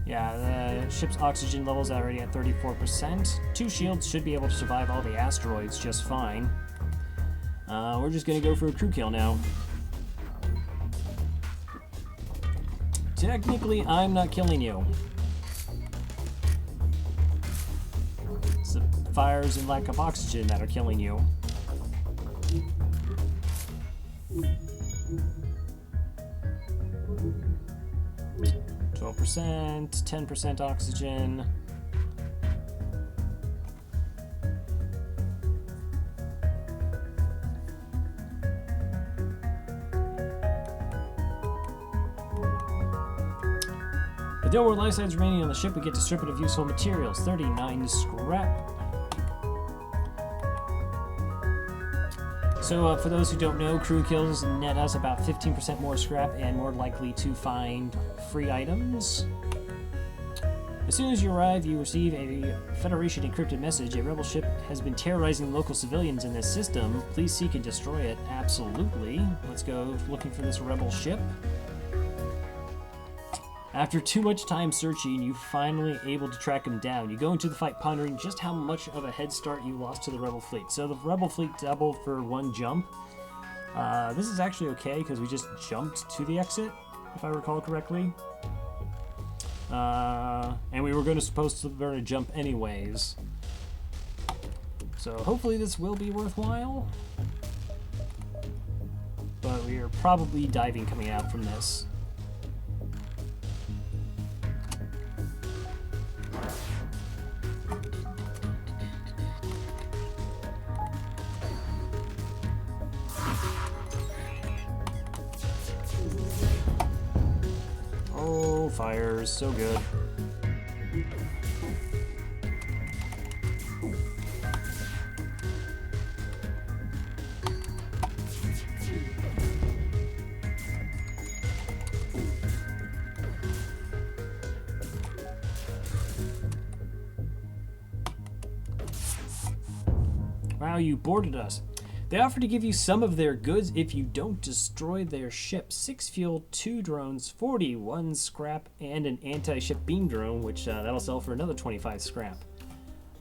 Yeah, the ship's oxygen level's already at 34%. 2 shields should be able to survive all the asteroids just fine. We're just gonna go for a crew kill now. Technically, I'm not killing you. It's the fires and lack of oxygen that are killing you. %, 10% oxygen. With no more life signs remaining on the ship, we get to strip it of useful materials. 39 scrap. So for those who don't know, crew kills net us about 15% more scrap and more likely to find free items. As soon as you arrive, you receive a Federation encrypted message. A rebel ship has been terrorizing local civilians in this system. Please seek and destroy it. Absolutely. Let's go looking for this rebel ship. After too much time searching, you're finally able to track him down. You go into the fight pondering just how much of a head start you lost to the rebel fleet. So the rebel fleet doubled for one jump. This is actually okay because we just jumped to the exit, if I recall correctly. And we were supposed to jump anyways. So hopefully this will be worthwhile. But we are probably diving coming out from this. Oh, fires, so good. Wow, you boarded us. They offer to give you some of their goods if you don't destroy their ship. 6 fuel, 2 drones, 41 scrap, and an anti-ship beam drone, which that'll sell for another 25 scrap.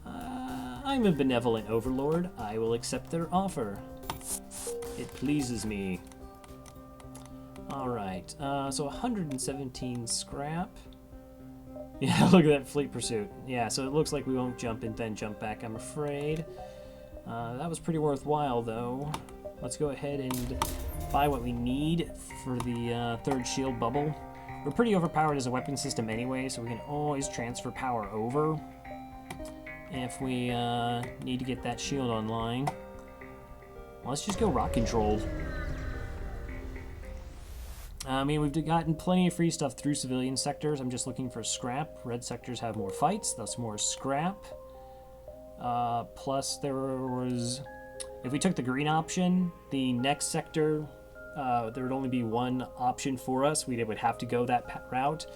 I'm a benevolent overlord. I will accept their offer. It pleases me. Alright, so 117 scrap. Yeah, look at that fleet pursuit. Yeah, so it looks like we won't jump and then jump back, I'm afraid. That was pretty worthwhile, though. Let's go ahead and buy what we need for the third shield bubble. We're pretty overpowered as a weapon system anyway, so we can always transfer power over if we need to get that shield online. Let's just go rock controlled. I mean, we've gotten plenty of free stuff through civilian sectors. I'm just looking for scrap. Red sectors have more fights, thus more scrap. Plus there was, if we took the green option, the next sector, there would only be one option for us. We would have to go that route.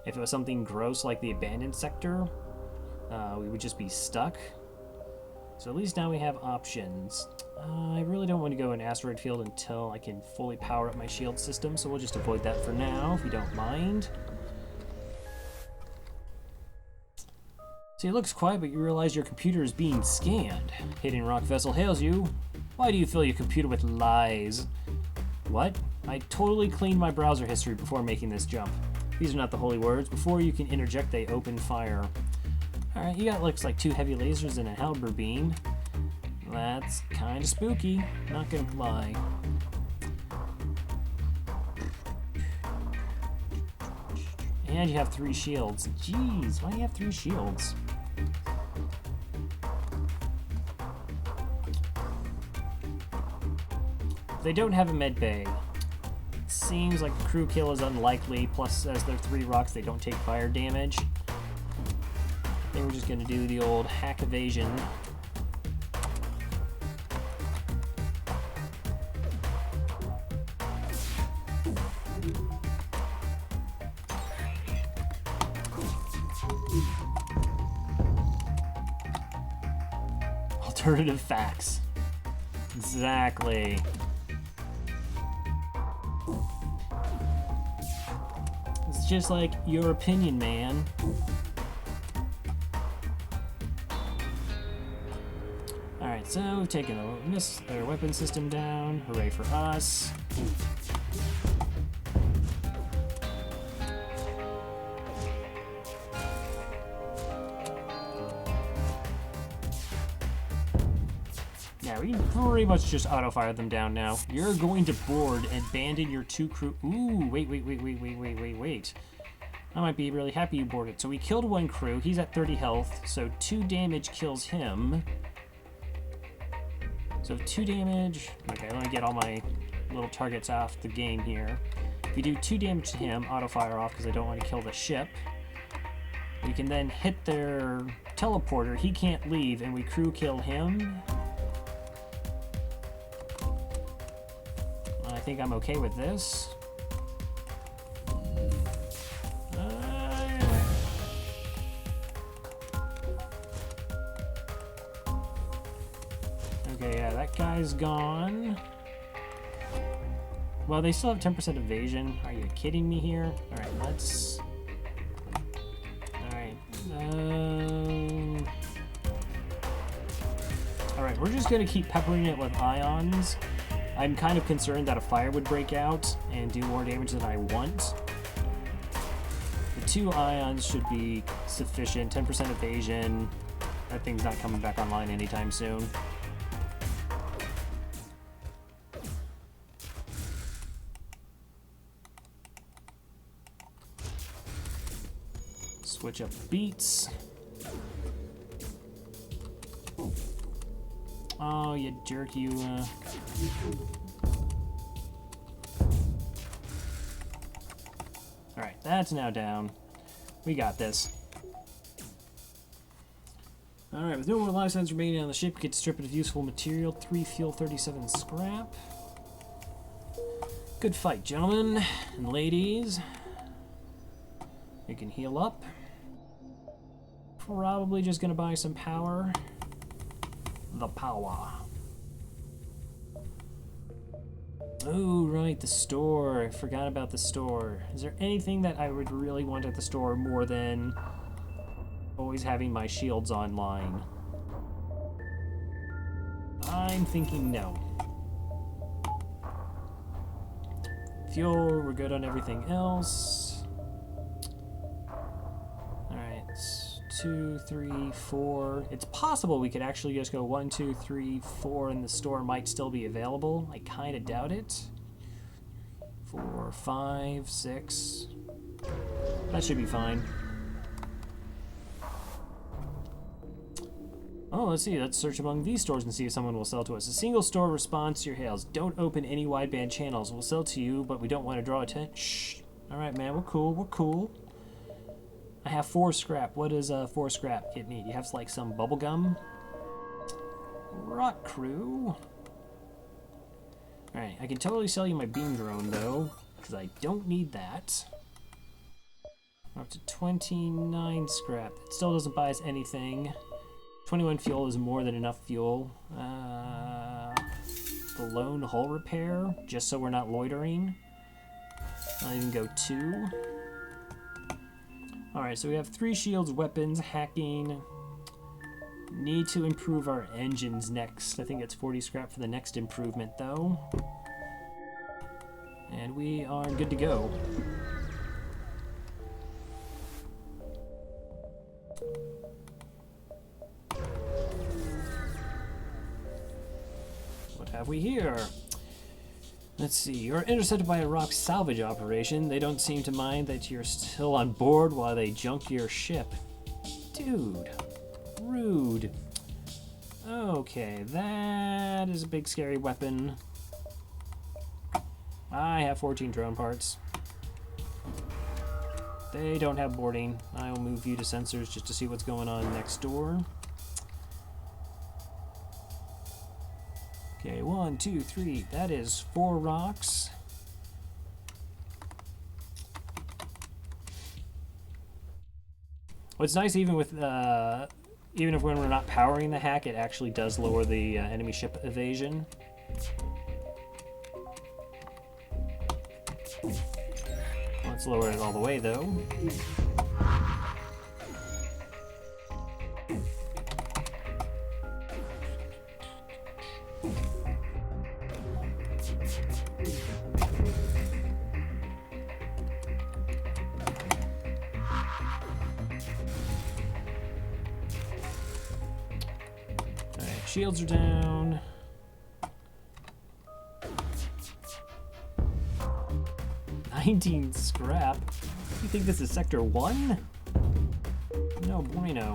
If it was something gross like the abandoned sector, we would just be stuck. So at least now we have options. I really don't want to go in asteroid field until I can fully power up my shield system, so we'll just avoid that for now, if you don't mind. See, it looks quiet, but you realize your computer is being scanned. Hidden rock vessel hails you. Why do you fill your computer with lies? What? I totally cleaned my browser history before making this jump. These are not the holy words. Before you can interject, they open fire. Alright, you got looks like 2 heavy lasers and a halberd beam. That's kind of spooky, not gonna lie. And you have 3 shields. Jeez, why do you have 3 shields? They don't have a med bay. Seems like the crew kill is unlikely, plus as they're 3 rocks, they don't take fire damage. I think we're just gonna do the old hack evasion. Alternative facts. Exactly. It's just like your opinion, man. Alright, so we've taken a weapon system down. Hooray for us. Yeah, we pretty much just auto-fire them down now. You're going to board and abandon your 2 crew. Ooh, wait. I might be really happy you boarded. So we killed 1 crew. He's at 30 health, so 2 damage kills him. So 2 damage. Okay, let me get all my little targets off the game here. If we do 2 damage to him, auto-fire off because I don't want to kill the ship. We can then hit their teleporter. He can't leave, and we crew kill him. I think I'm okay with this. Okay, yeah, that guy's gone. Well, they still have 10% evasion. Are you kidding me here? Alright, let's... Alright, we're just gonna keep peppering it with ions. I'm kind of concerned that a fire would break out and do more damage than I want. The 2 ions should be sufficient. 10% evasion. That thing's not coming back online anytime soon. Switch up beats. Oh, you jerk, you, Alright, that's now down. We got this. Alright, with no more life signs remaining on the ship, you get stripped of useful material. 3 fuel, 37 scrap. Good fight, gentlemen and ladies. You can heal up. Probably just gonna buy some power. The power. Oh, right, the store. I forgot about the store. Is there anything that I would really want at the store more than always having my shields online? I'm thinking no. Fuel, we're good on everything else. Alright, 2, 3, 4. It's possible we could actually just go 1, 2, 3, 4 and the store might still be available. I kind of doubt it. 4, 5, 6. That should be fine. Oh, let's see. Let's search among these stores and see if someone will sell to us. A single store responds to your hails. Don't open any wideband channels. We'll sell to you, but we don't want to draw attention. Shh. All right, man. We're cool. We're cool. I have 4 scrap. What does 4 scrap get me? Do you have like some bubble gum? Rock crew. All right. I can totally sell you my beam drone though, because I don't need that. We're up to 29 scrap. It still doesn't buy us anything. 21 fuel is more than enough fuel. The lone hull repair, just so we're not loitering. I'll even go 2. Alright, so we have 3 shields, weapons, hacking. Need to improve our engines next. I think it's 40 scrap for the next improvement, though. And we are good to go. What have we here? Let's see, you're intercepted by a rock salvage operation. They don't seem to mind that you're still on board while they junk your ship. Dude, rude. Okay, that is a big scary weapon. I have 14 drone parts. They don't have boarding. I will move you to sensors just to see what's going on next door. Okay, 1, 2, 3. That is 4 rocks. What's nice, even with even if when we're not powering the hack, it actually does lower the enemy ship evasion. Let's lower it all the way, though. Shields are down. 19 scrap. You think this is Sector 1? No bueno.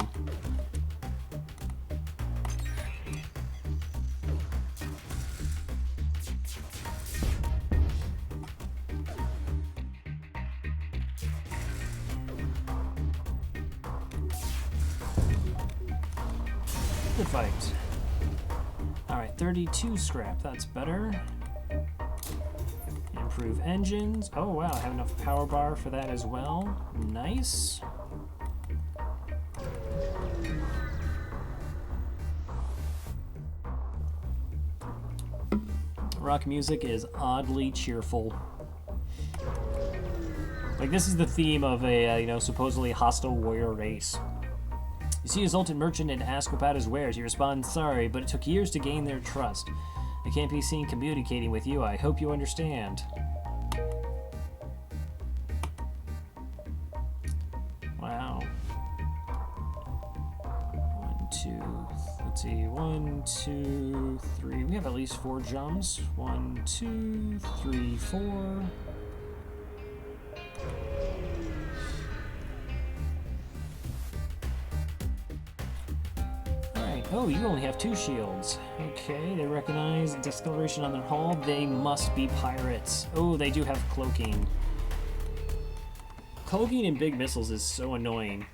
Good fight. Alright, 32 scrap, that's better. Improve engines. Oh wow, I have enough power bar for that as well. Nice. Rock music is oddly cheerful. Like, this is the theme of a, supposedly hostile warrior race. You see a Zoltan merchant and ask about his wares. He responds, sorry, but it took years to gain their trust. I can't be seen communicating with you. I hope you understand. Wow. 1, 2, let's see. 1, 2, 3. We have at least 4 jumps. 1, 2, 3, 4. Oh, you only have 2 shields. Okay, they recognize discoloration on their hull. They must be pirates. Oh, they do have cloaking. Cloaking in big missiles is so annoying.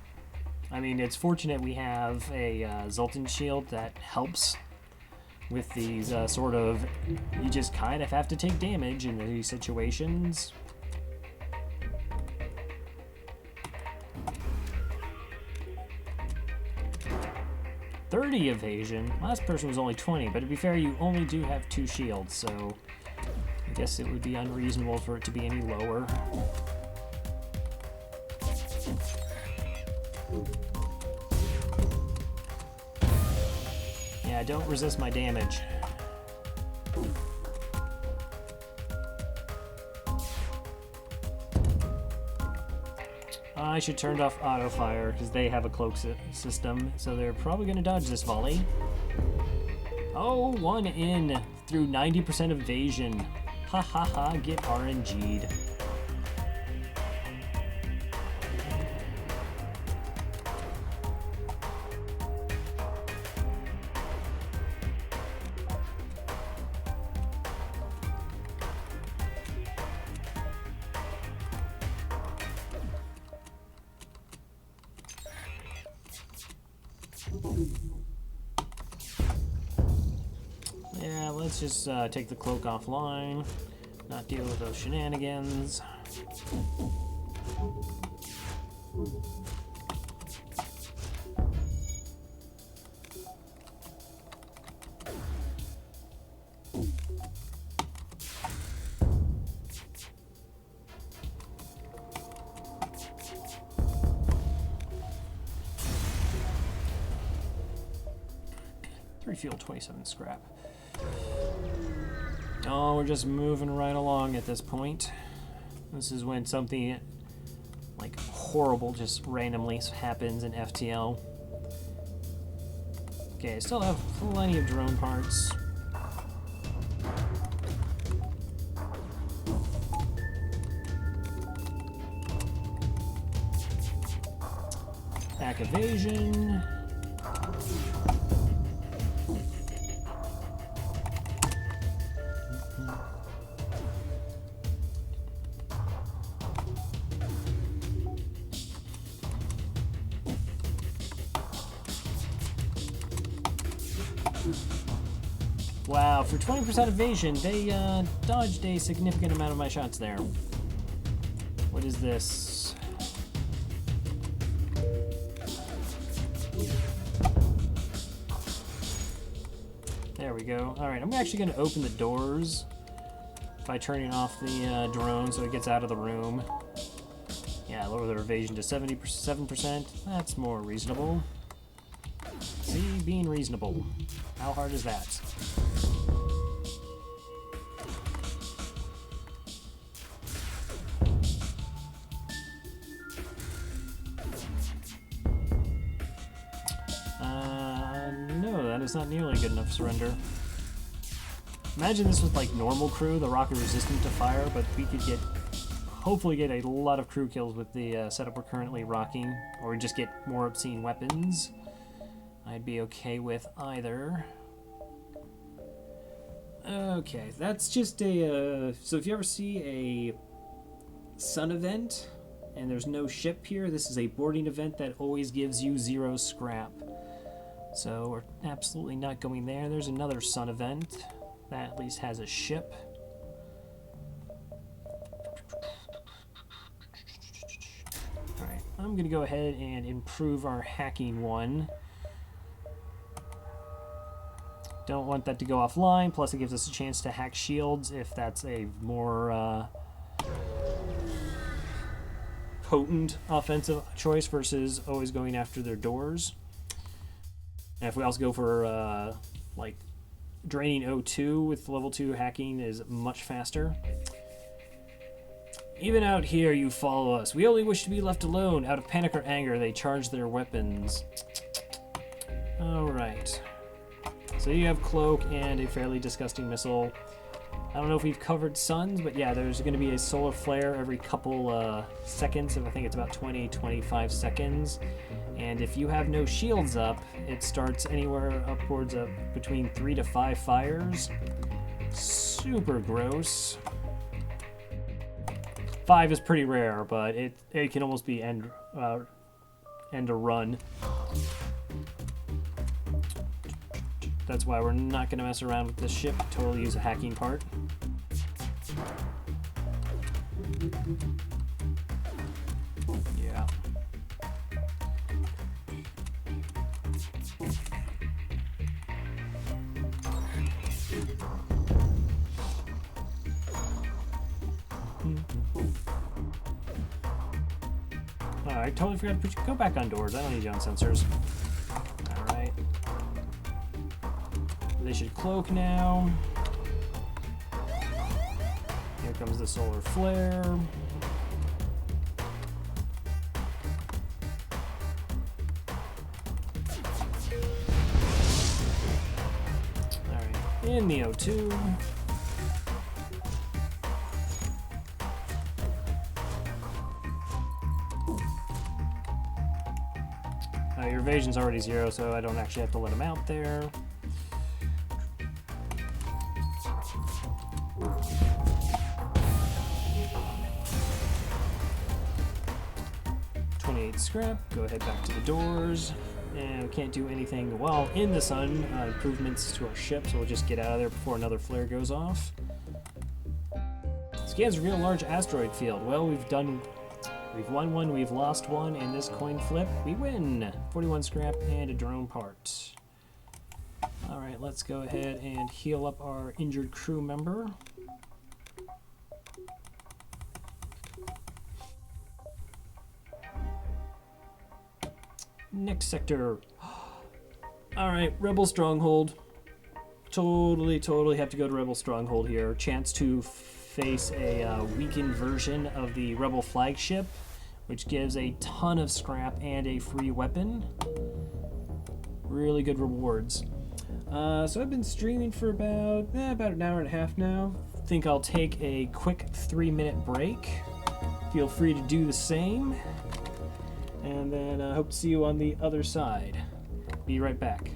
I mean, it's fortunate we have a Zoltan shield that helps with these you just kind of have to take damage in these situations. 30 evasion. Last person was only 20, but to be fair, you only do have 2 shields, so I guess it would be unreasonable for it to be any lower. Yeah, don't resist my damage. I should turn off auto fire because they have a cloak system, so they're probably going to dodge this volley. Oh, 1 in through 90% evasion. Ha ha ha, get RNG'd. Yeah, let's just take the cloak offline, not deal with those shenanigans. Fuel, 27 scrap. Oh, we're just moving right along at this point. This is when something like horrible just randomly happens in FTL. Okay, I still have plenty of drone parts. Back evasion. Wow, for 20% evasion, they dodged a significant amount of my shots there. What is this? There we go. Alright, I'm actually going to open the doors by turning off the drone so it gets out of the room. Yeah, lower their evasion to 77%. That's more reasonable. See, being reasonable. How hard is that? No, that is not nearly good enough surrender. Imagine this was like normal crew, the rocket resistant to fire, but we could get hopefully get a lot of crew kills with the setup we're currently rocking, or just get more obscene weapons. I'd be okay with either. Okay, that's just a... so if you ever see a sun event, and there's no ship here, this is a boarding event that always gives you 0 scrap. So we're absolutely not going there. There's another sun event that at least has a ship. Alright, I'm going to go ahead and improve our hacking one. Don't want that to go offline, plus it gives us a chance to hack shields if that's a more potent offensive choice versus always going after their doors. And if we also go for like draining O2 with level 2 hacking is much faster. Even out here you follow us. We only wish to be left alone. Out of panic or anger they charge their weapons. Alright. So you have Cloak and a fairly disgusting missile. I don't know if we've covered suns, but yeah, there's going to be a solar flare every couple seconds. I think it's about 20-25 seconds. And if you have no shields up, it starts anywhere upwards of between 3 to 5 fires. Super gross. 5 is pretty rare, but it can almost be end a run. That's why we're not going to mess around with this ship. Totally use a hacking part. Yeah. Alright, totally forgot to put you. Go back on doors. I don't need you on sensors. Alright. They should cloak now. Here comes the solar flare. Alright, in the O2. Your evasion's already 0, so I don't actually have to let him out there. Scrap. Go ahead back to the doors. And we can't do anything while in the sun. Improvements to our ship, so we'll just get out of there before another flare goes off. Scans reveal large asteroid field. Well, we've won one, we've lost one, and this coin flip, we win! 41 scrap and a drone part. Alright, let's go ahead and heal up our injured crew member. Next sector. Alright, Rebel Stronghold. Totally have to go to Rebel Stronghold here. Chance to face a weakened version of the Rebel flagship, which gives a ton of scrap and a free weapon. Really good rewards. So I've been streaming for about an hour and a half now. Think I'll take a quick 3-minute break. Feel free to do the same. And then I hope to see you on the other side. Be right back.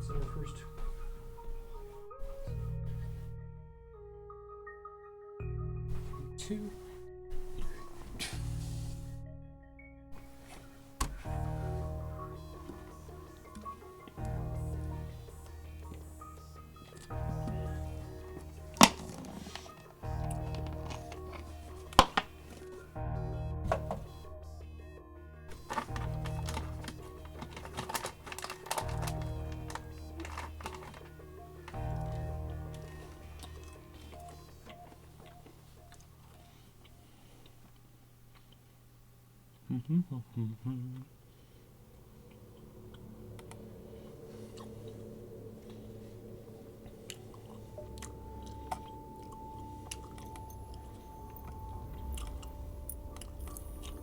So first. Two.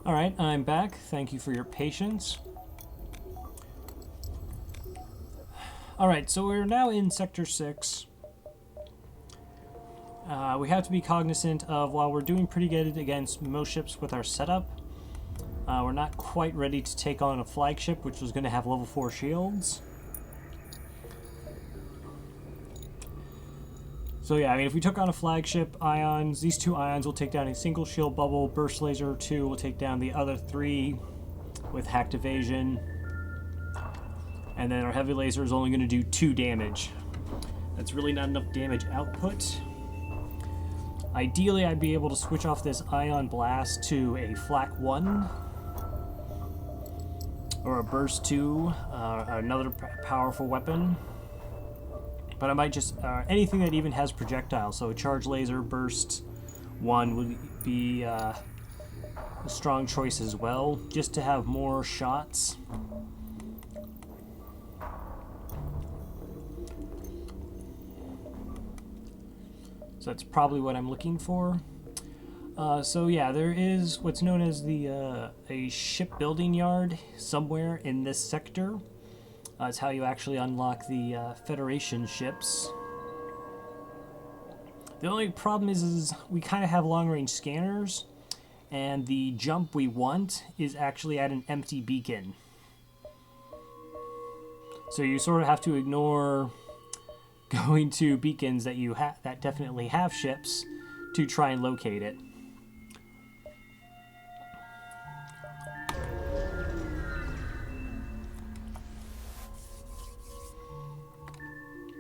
All right, I'm back. Thank you for your patience. All right, so we're now in Sector 6. We have to be cognizant of, while we're doing pretty good against most ships with our setup, we're not quite ready to take on a flagship, which was going to have level 4 shields. So yeah, I mean, if we took on a flagship, ions, these 2 ions will take down a single shield bubble, burst laser 2 will take down the other 3 with hacked evasion, and then our heavy laser is only going to do 2 damage. That's really not enough damage output. Ideally, I'd be able to switch off this ion blast to a flak 1, or a burst 2, another powerful weapon. But I might just, anything that even has projectiles, so a charge laser burst 1 would be a strong choice as well, just to have more shots. So that's probably what I'm looking for. So yeah, there is what's known as the a shipbuilding yard somewhere in this sector. It's how you actually unlock the Federation ships. The only problem is we kind of have long-range scanners, and the jump we want is actually at an empty beacon. So you sort of have to ignore going to beacons that that definitely have ships to try and locate it.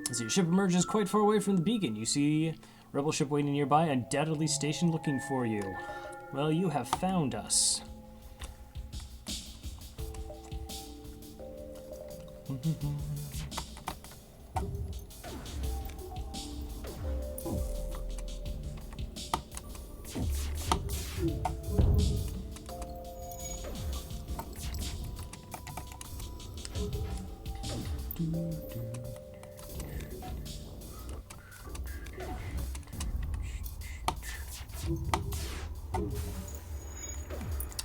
As your ship emerges quite far away from the beacon, you see a rebel ship waiting nearby, undoubtedly stationed looking for you. Well, you have found us.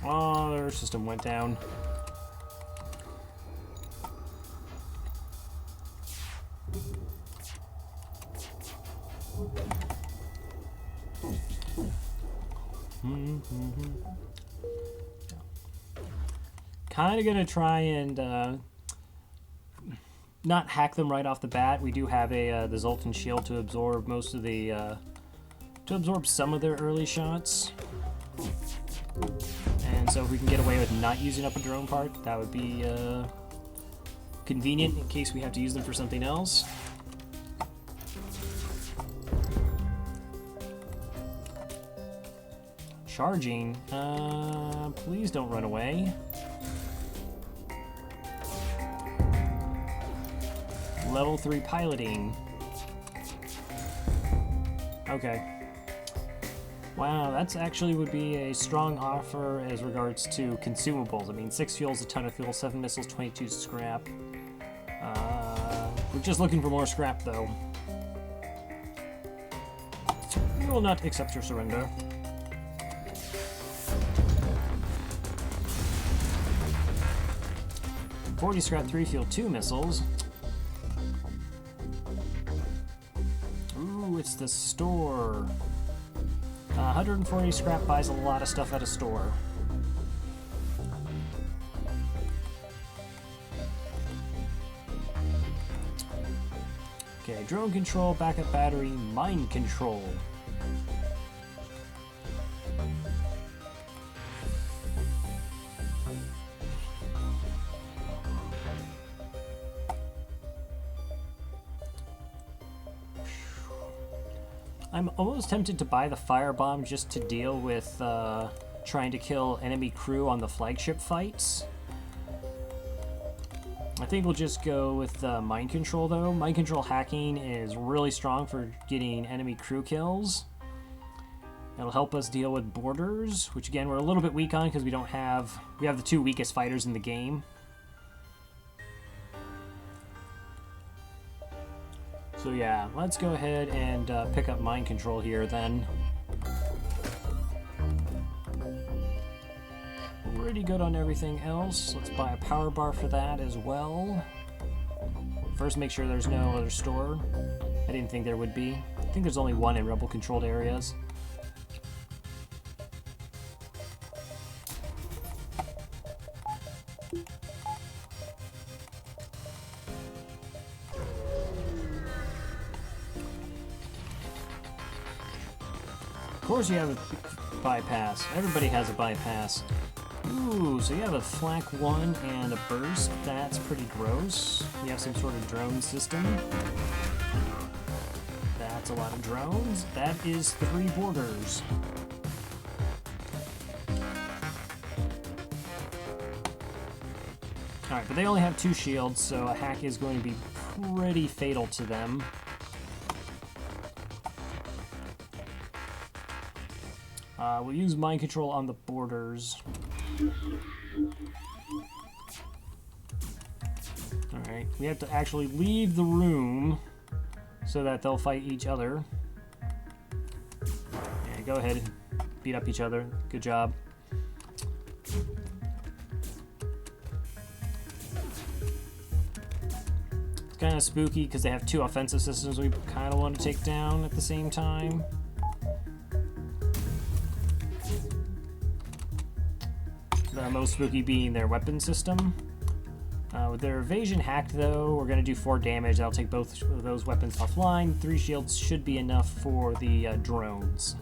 Oh, their system went down. Kind of gonna try and not hack them right off the bat. We do have the Zoltan shield to absorb most of the to absorb some of their early shots. And so if we can get away with not using up a drone part, that would be convenient in case we have to use them for something else. Charging. Please don't run away. Level 3 piloting. Okay. Wow, that's actually would be a strong offer as regards to consumables. I mean, 6 fuels, a ton of fuel, 7 missiles, 22 scrap. We're just looking for more scrap, though. We will not accept your surrender. 40 scrap 3 field 2 missiles. Ooh, it's the store. 140 scrap buys a lot of stuff at a store. Okay, drone control, backup battery, mind control. I'm almost tempted to buy the firebomb just to deal with trying to kill enemy crew on the flagship fights. I think we'll just go with mind control though. Mind control hacking is really strong for getting enemy crew kills. It'll help us deal with borders, which again we're a little bit weak on because we have the 2 weakest fighters in the game. So yeah, let's go ahead and pick up mind control here then. Pretty good on everything else. Let's buy a power bar for that as well. First, make sure there's no other store. I didn't think there would be. I think there's only one in rebel-controlled areas. Of course you have a bypass. Everybody has a bypass. Ooh, so you have a flak 1 and a burst. That's pretty gross. You have some sort of drone system. That's a lot of drones. That is 3 borders. Alright, but they only have 2 shields, so a hack is going to be pretty fatal to them. We'll use mind control on the borders. Alright, we have to actually leave the room so that they'll fight each other. Yeah, go ahead and beat up each other. Good job. It's kind of spooky because they have 2 offensive systems we kind of want to take down at the same time. The most spooky being their weapon system. With their evasion hacked though, we're going to do 4 damage. That'll take both of those weapons offline. 3 shields should be enough for the drones.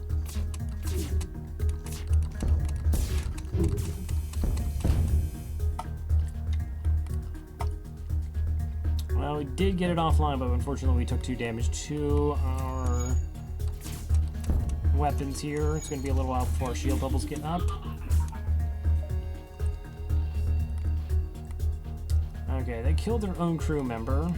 Well, we did get it offline, but unfortunately we took 2 damage to our weapons here. It's going to be a little while before our shield bubbles get up. Okay, they killed their own crew member.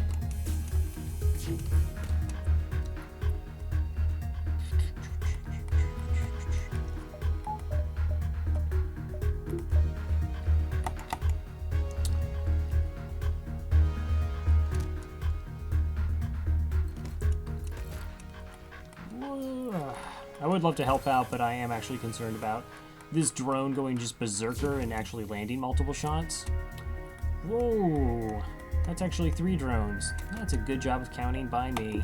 I would love to help out, but I am actually concerned about this drone going just berserker and actually landing multiple shots. Whoa, that's actually 3 drones. That's a good job of counting by me.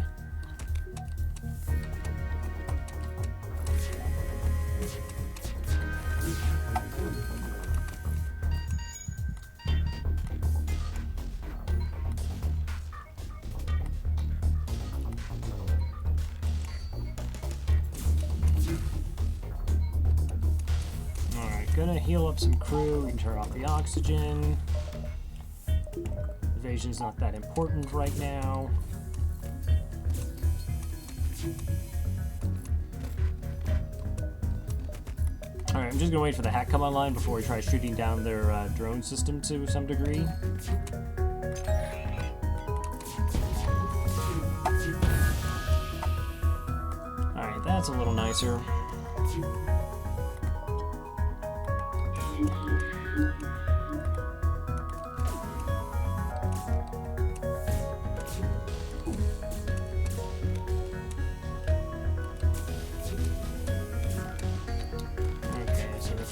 Alright, gonna heal up some crew. We can turn off the oxygen. Evasion's not that important right now. Alright, I'm just gonna wait for the hack come online before we try shooting down their drone system to some degree. Alright, that's a little nicer.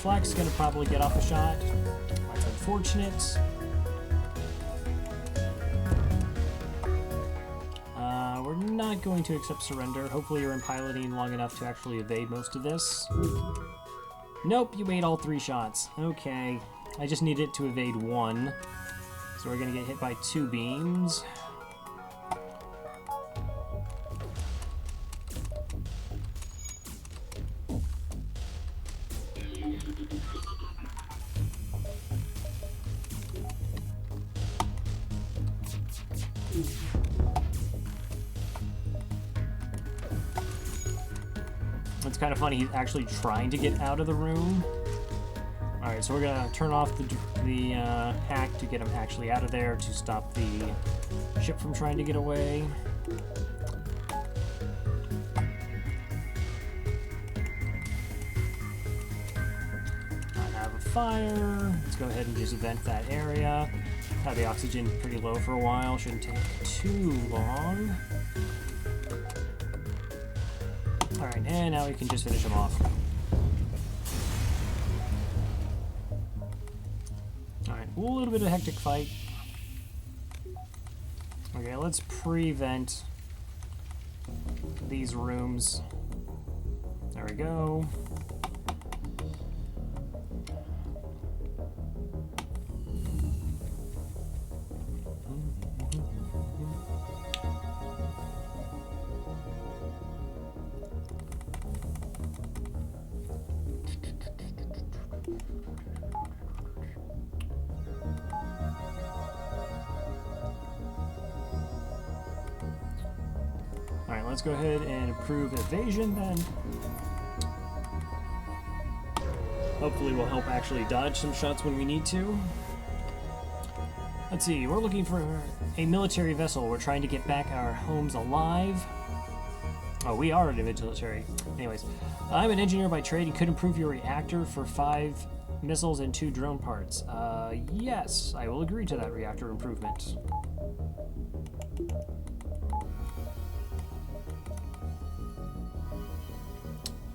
Flak's gonna probably get off a shot. That's unfortunate. going to accept surrender. Hopefully you're in piloting long enough to actually evade most of this. Nope, you made all 3 shots. Okay. I just need it to evade 1. So we're going to get hit by 2 beams. It's kind of funny, he's actually trying to get out of the room. Alright, so we're gonna turn off the hack to get him actually out of there to stop the ship from trying to get away. I have a fire. Let's go ahead and just vent that area. Have the oxygen pretty low for a while, shouldn't take too long. Alright, and now we can just finish him off. Alright, a little bit of a hectic fight. Okay, let's prevent these rooms. There we go. Alright, let's go ahead and approve evasion then. Hopefully we'll help actually dodge some shots when we need to. Let's see, we're looking for a military vessel. We're trying to get back our homes alive. Oh, we are in the military. Anyways, I'm an engineer by trade and could improve your reactor for 5 missiles and 2 drone parts. Yes, I will agree to that reactor improvement.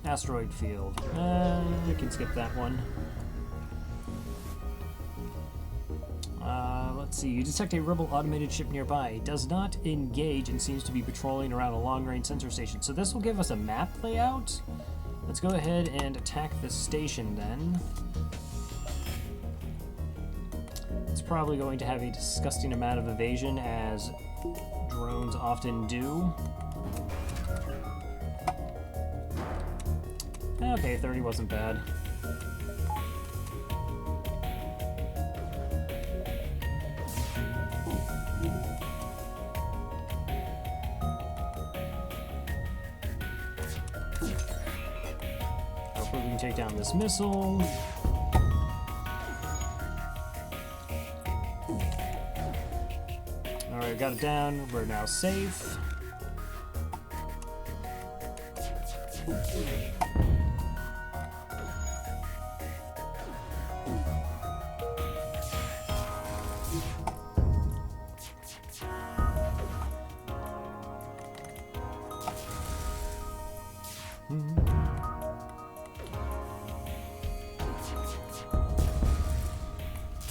Asteroid field. We can skip that one. Let's see. You detect a rebel automated ship nearby. It does not engage and seems to be patrolling around a long-range sensor station. So this will give us a map layout. Let's go ahead and attack the station then. It's probably going to have a disgusting amount of evasion, as drones often do. Okay, 30 wasn't bad. Hopefully we can take down this missile. Alright, got it down. We're now safe.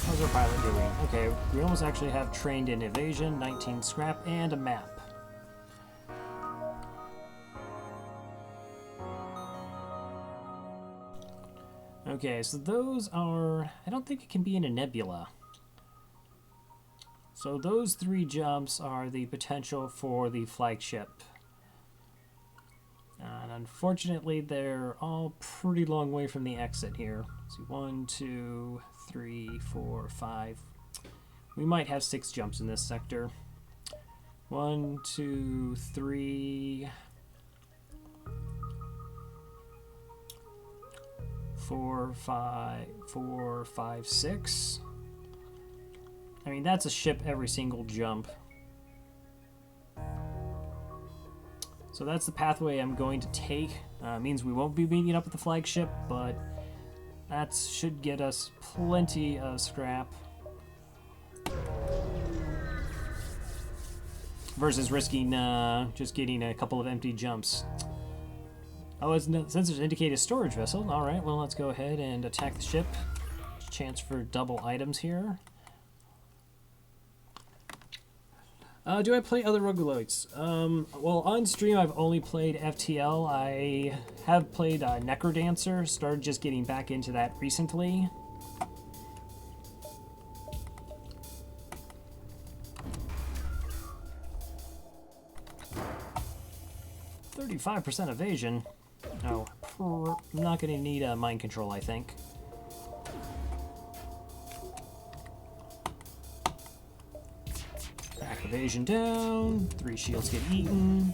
How's our pilot doing? Okay, we almost actually have trained in evasion, 19 scrap, and a map. Okay, so those are... I don't think it can be in a nebula. So those 3 jumps are the potential for the flagship. And unfortunately, they're all pretty long way from the exit here. Let's see, 1, 2, 3, 4, 5. We might have 6 jumps in this sector. 1, 2, 3, 4, 5, 6. I mean, that's a ship every single jump. So that's the pathway I'm going to take. Means we won't be meeting up with the flagship, but that should get us plenty of scrap. Versus risking just getting a couple of empty jumps. Oh, sensors indicate a storage vessel. Alright, well, let's go ahead and attack the ship. Chance for double items here. Do I play other roguelites? Well, on stream I've only played FTL. I have played Necrodancer, started just getting back into that recently. .35% evasion. Oh, I'm not going to need mind control, I think. Back evasion down. 3 shields get eaten.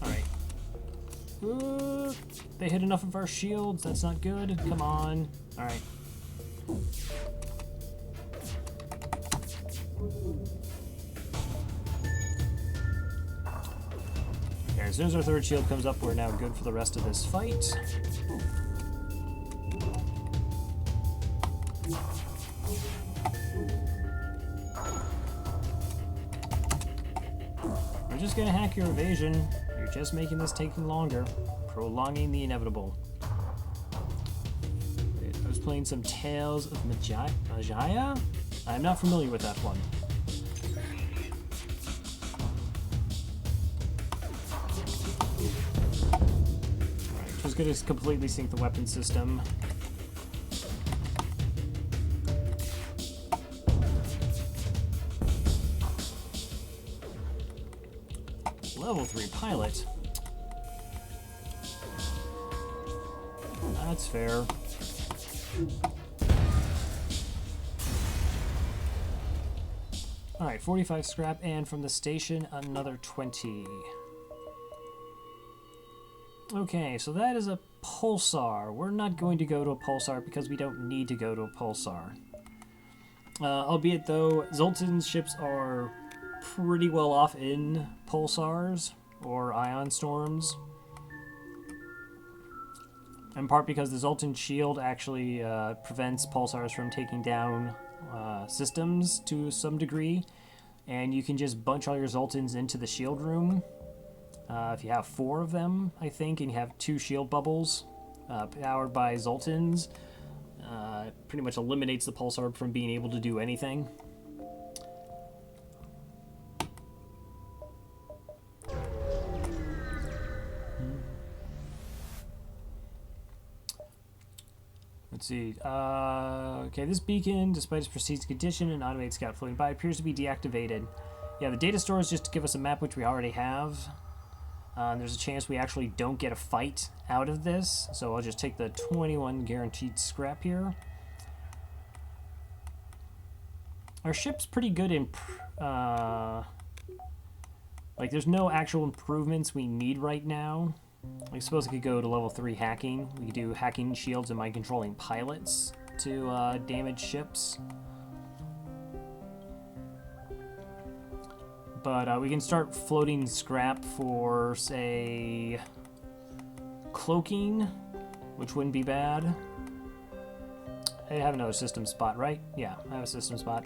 Alright. They hit enough of our shields. That's not good. Come on. Alright. Okay, as soon as our 3rd shield comes up, we're now good for the rest of this fight. We're just gonna hack your evasion. You're just making this taking longer, prolonging the inevitable. I was playing some Tales of Majaya? I'm not familiar with that one. Alright, just gonna completely sync the weapon system. Level 3 pilot. That's fair. Alright, 45 scrap, and from the station, another 20. Okay, so that is a pulsar. We're not going to go to a pulsar because we don't need to go to a pulsar. Albeit, though, Zoltan's ships are pretty well off in pulsars or ion storms. In part because the Zoltan shield actually prevents pulsars from taking down systems to some degree, and you can just bunch all your Zoltans into the shield room. If you have 4 of them, I think, and you have 2 shield bubbles powered by Zoltans, it pretty much eliminates the pulsar from being able to do anything. Let's see. Okay, this beacon, despite its pristine condition and automated scout floating by, appears to be deactivated. Yeah, the data store is just to give us a map, which we already have. There's a chance we actually don't get a fight out of this, so I'll just take the 21 guaranteed scrap here. Our ship's pretty good in... like, there's no actual improvements we need right now. I suppose I could go to level 3 hacking. We could do hacking shields and mind controlling pilots to damage ships. But we can start floating scrap for, say, cloaking, which wouldn't be bad. I have another system spot, right? Yeah, I have a system spot.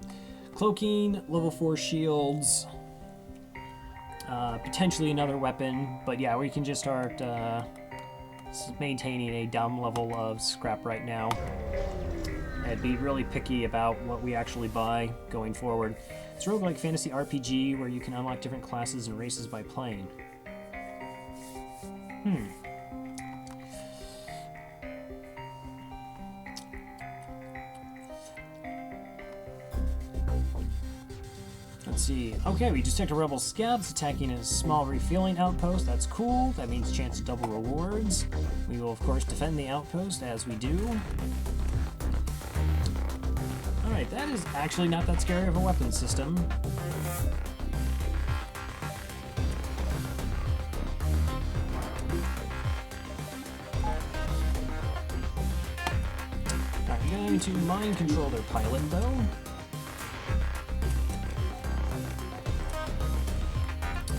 Cloaking, level 4 shields. Potentially another weapon, but yeah, we can just start maintaining a dumb level of scrap right now. And be really picky about what we actually buy going forward. It's a roguelike fantasy RPG where you can unlock different classes and races by playing. Let's see. Okay, we detect a rebel scout that's attacking a small refueling outpost. That's cool. That means chance to double rewards. We will, of course, defend the outpost as we do. Alright, that is actually not that scary of a weapon system. Alright, I'm going to mind control their pilot, though.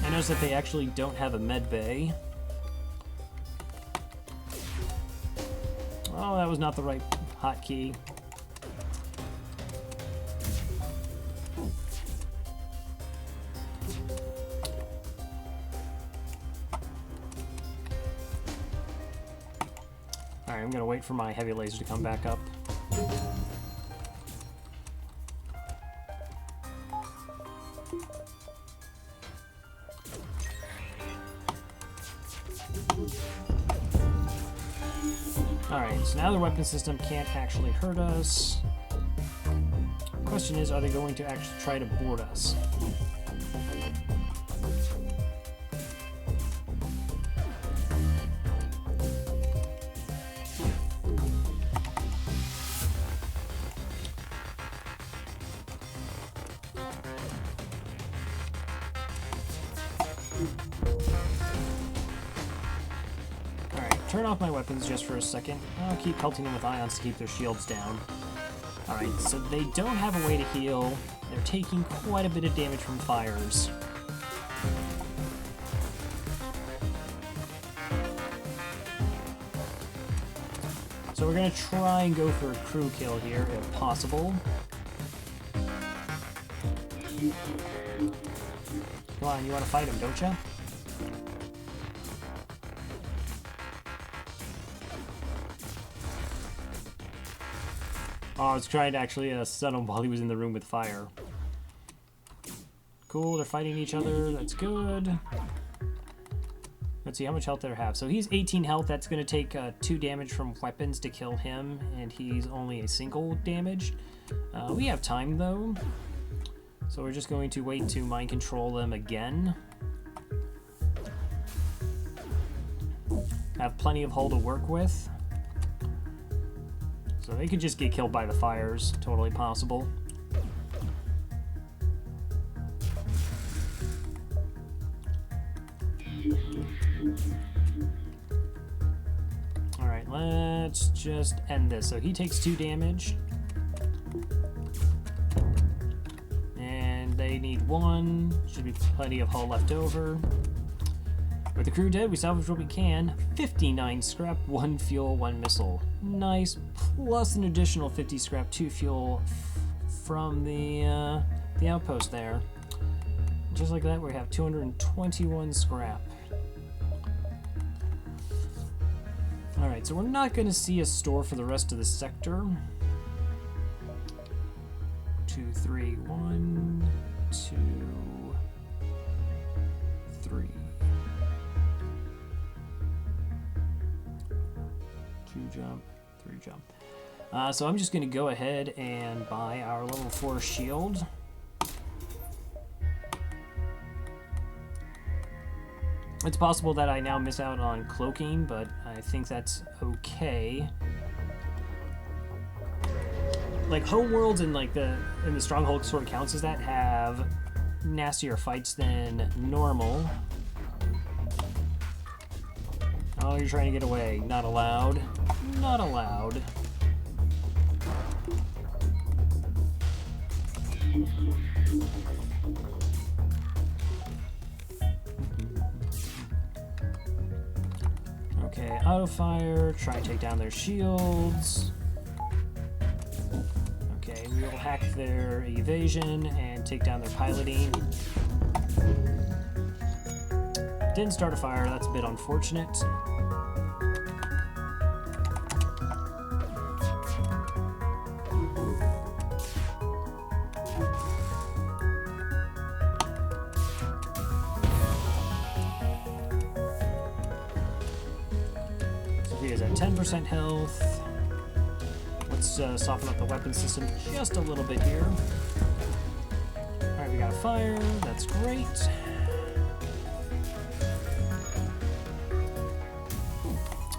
I notice that they actually don't have a med bay. Oh, that was not the right hotkey. Alright, I'm gonna wait for my heavy laser to come back up. Alright, so now the weapon system can't actually hurt us. Question is, are they going to actually try to board us? Turn off my weapons just for a second. I'll keep pelting them with ions to keep their shields down. Alright, so they don't have a way to heal. They're taking quite a bit of damage from fires. So we're going to try and go for a crew kill here, if possible. Come on, you want to fight him, don't you? Oh, I was trying to actually stun him while he was in the room with fire. Cool, they're fighting each other. That's good. Let's see how much health they have. So he's 18 health. That's going to take 2 damage from weapons to kill him, and he's only a single damage. We have time, though. So we're just going to wait to mind control them again. Have plenty of hull to work with. So they could just get killed by the fires. Totally possible. Alright, let's just end this. So he takes 2 damage. And they need 1. Should be plenty of hull left over. With the crew dead, we salvage what we can. 59 scrap, 1 fuel, 1 missile. Nice. Plus an additional 50 scrap, 2 fuel from the outpost there. Just like that, we have 221 scrap. Alright, so we're not going to see a store for the rest of the sector. 2, 3, 1, 2, 3. 2 jump, 3 jump. So I'm just going to go ahead and buy our level 4 shield. It's possible that I now miss out on cloaking, but I think that's okay. Like homeworlds and like the stronghold sort of counts as that have nastier fights than normal. Oh, you're trying to get away. Not allowed. Not allowed. Okay, auto fire. Try and take down their shields. Okay, we will hack their evasion and take down their piloting. Didn't start a fire. That's a bit unfortunate. Sophia's at 10% health. Let's soften up the weapon system just a little bit here. Alright, we got a fire. That's great.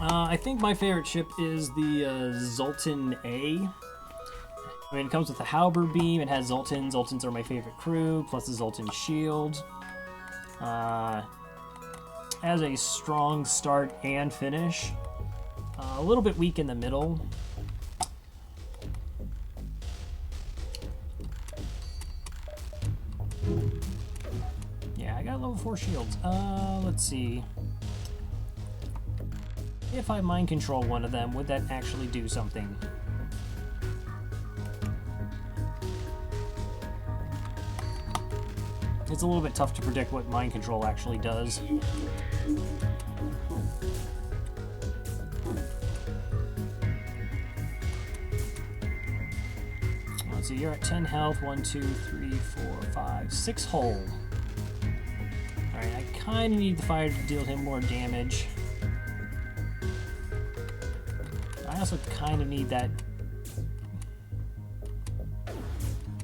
I think my favorite ship is the Zoltan A. I mean, it comes with a halberd beam. It has Zoltan. Zoltans are my favorite crew, plus the Zoltan shield. Has a strong start and finish. A little bit weak in the middle. Yeah, I got level 4 shields. Let's see. If I mind control one of them, would that actually do something? It's a little bit tough to predict what mind control actually does. Let's see, you're at 10 health. 1, 2, 3, 4, 5, 6 hull. Alright, I kind of need the fire to deal him more damage. I I also kind of need that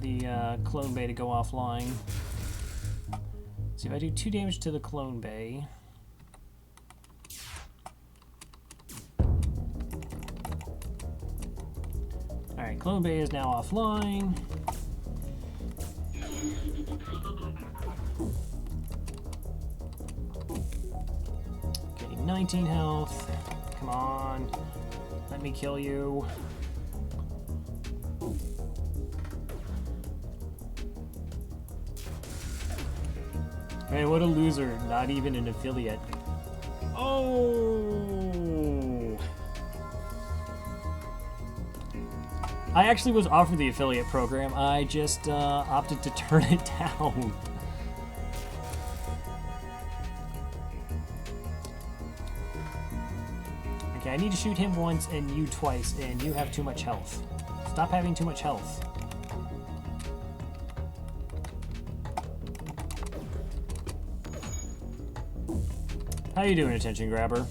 the clone bay to go offline. So if I do 2 damage to the clone bay. Alright, clone bay is now offline. Okay, 19 health. Come on. Let me kill you. Man, what a loser. Not even an affiliate. Oh! I actually was offered the affiliate program. I just opted to turn it down. Okay, I need to shoot him once and you twice, and you have too much health. Stop having too much health. How you doing, attention grabber?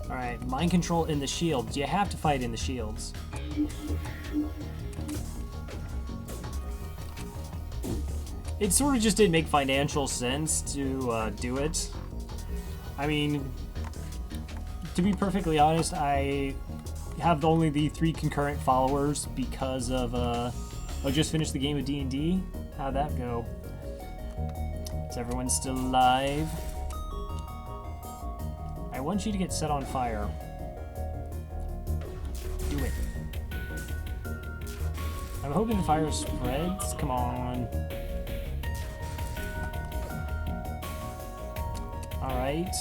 Alright, mind control in the shields. You have to fight in the shields. It sort of just didn't make financial sense to do it. I mean, to be perfectly honest, I have only the 3 concurrent followers because of, I just finished the game of D&D. How'd that go? Is everyone still alive? I want you to get set on fire. Do it. I'm hoping the fire spreads. Come on. Alright.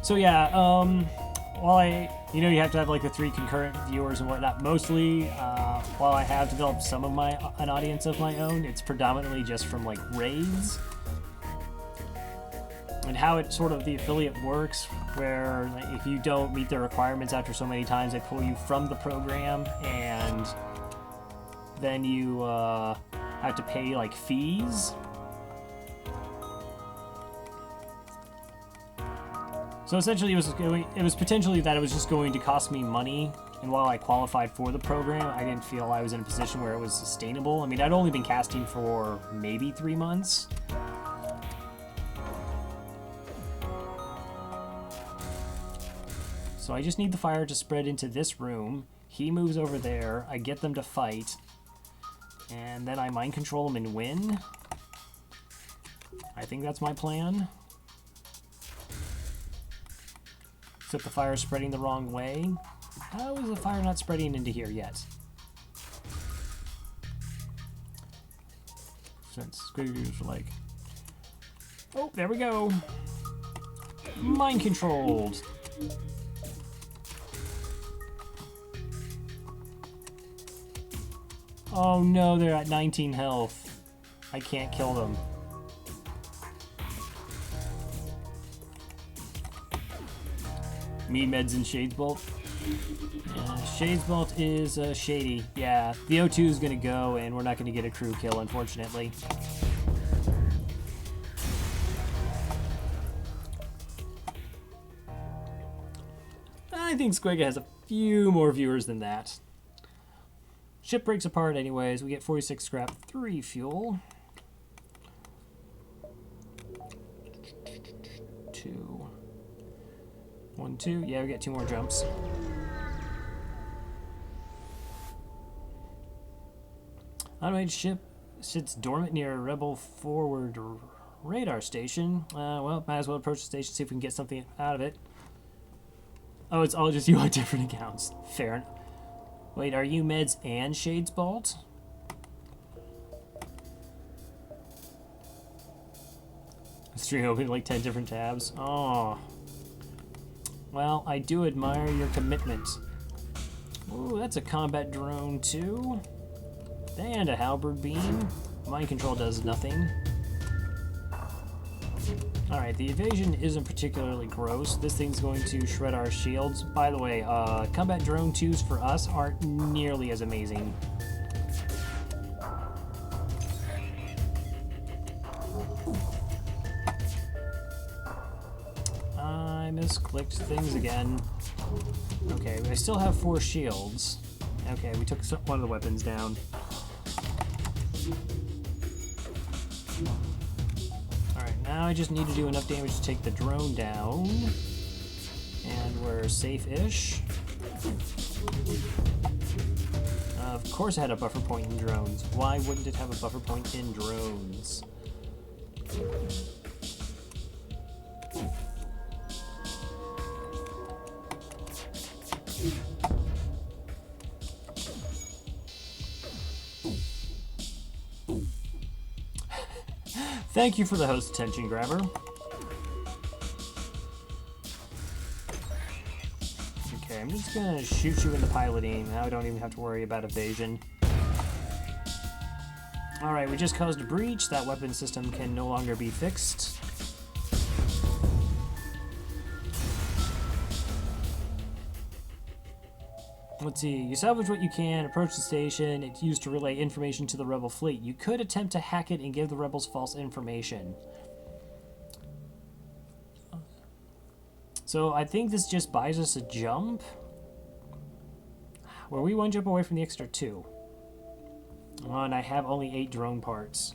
So yeah, while you have to have like the 3 concurrent viewers and whatnot, mostly, while I have developed some of an audience of my own, it's predominantly just from like raids. And how it sort of, the affiliate works, where like, if you don't meet the requirements after so many times, they pull you from the program, and then you have to pay like fees. So essentially, it was potentially that it was just going to cost me money, and while I qualified for the program, I didn't feel I was in a position where it was sustainable. I mean, I'd only been casting for maybe 3 months. So I just need the fire to spread into this room. He moves over there, I get them to fight, and then I mind control them and win. I think that's my plan. Except the fire is spreading the wrong way. How is the fire not spreading into here yet? Since squiggers are like... Oh, there we go. Mind controlled. Oh no, they're at 19 health. I can't kill them. Me, Meds, and Shades Bolt. Yeah, Shades Bolt is shady. Yeah, the O2 is gonna go, and we're not gonna get a crew kill, unfortunately. I think Squigga has a few more viewers than that. Ship breaks apart anyways. We get 46 scrap, 3 fuel. 2. 1, 2. Yeah, we get 2 more jumps. Automated ship sits dormant near a rebel forward radar station. Well, might as well approach the station, see if we can get something out of it. Oh, it's all just you on different accounts. Fair enough. Wait, are you Meds and Shades Bolt? Stream open like 10 different tabs. Oh. Well, I do admire your commitment. Ooh, that's a combat drone too. And a halberd beam. Mind control does nothing. Alright, the evasion isn't particularly gross. This thing's going to shred our shields. By the way, combat drone 2s for us aren't nearly as amazing. misclicked things again. Okay, I still have 4 shields. Okay, we took one of the weapons down. Alright, now I just need to do enough damage to take the drone down. And we're safe-ish. Of course it had a buffer point in drones. Why wouldn't it have a buffer point in drones? Thank you for the host attention grabber. Okay, I'm just gonna shoot you in the piloting. Now I don't even have to worry about evasion. Alright, we just caused a breach. That weapon system can no longer be fixed. Let's see. You salvage what you can, approach the station. It's used to relay information to the rebel fleet. You could attempt to hack it and give the rebels false information. So I think this just buys us a jump. Were we 1 jump away from the extra 2? Oh, and I have only 8 drone parts.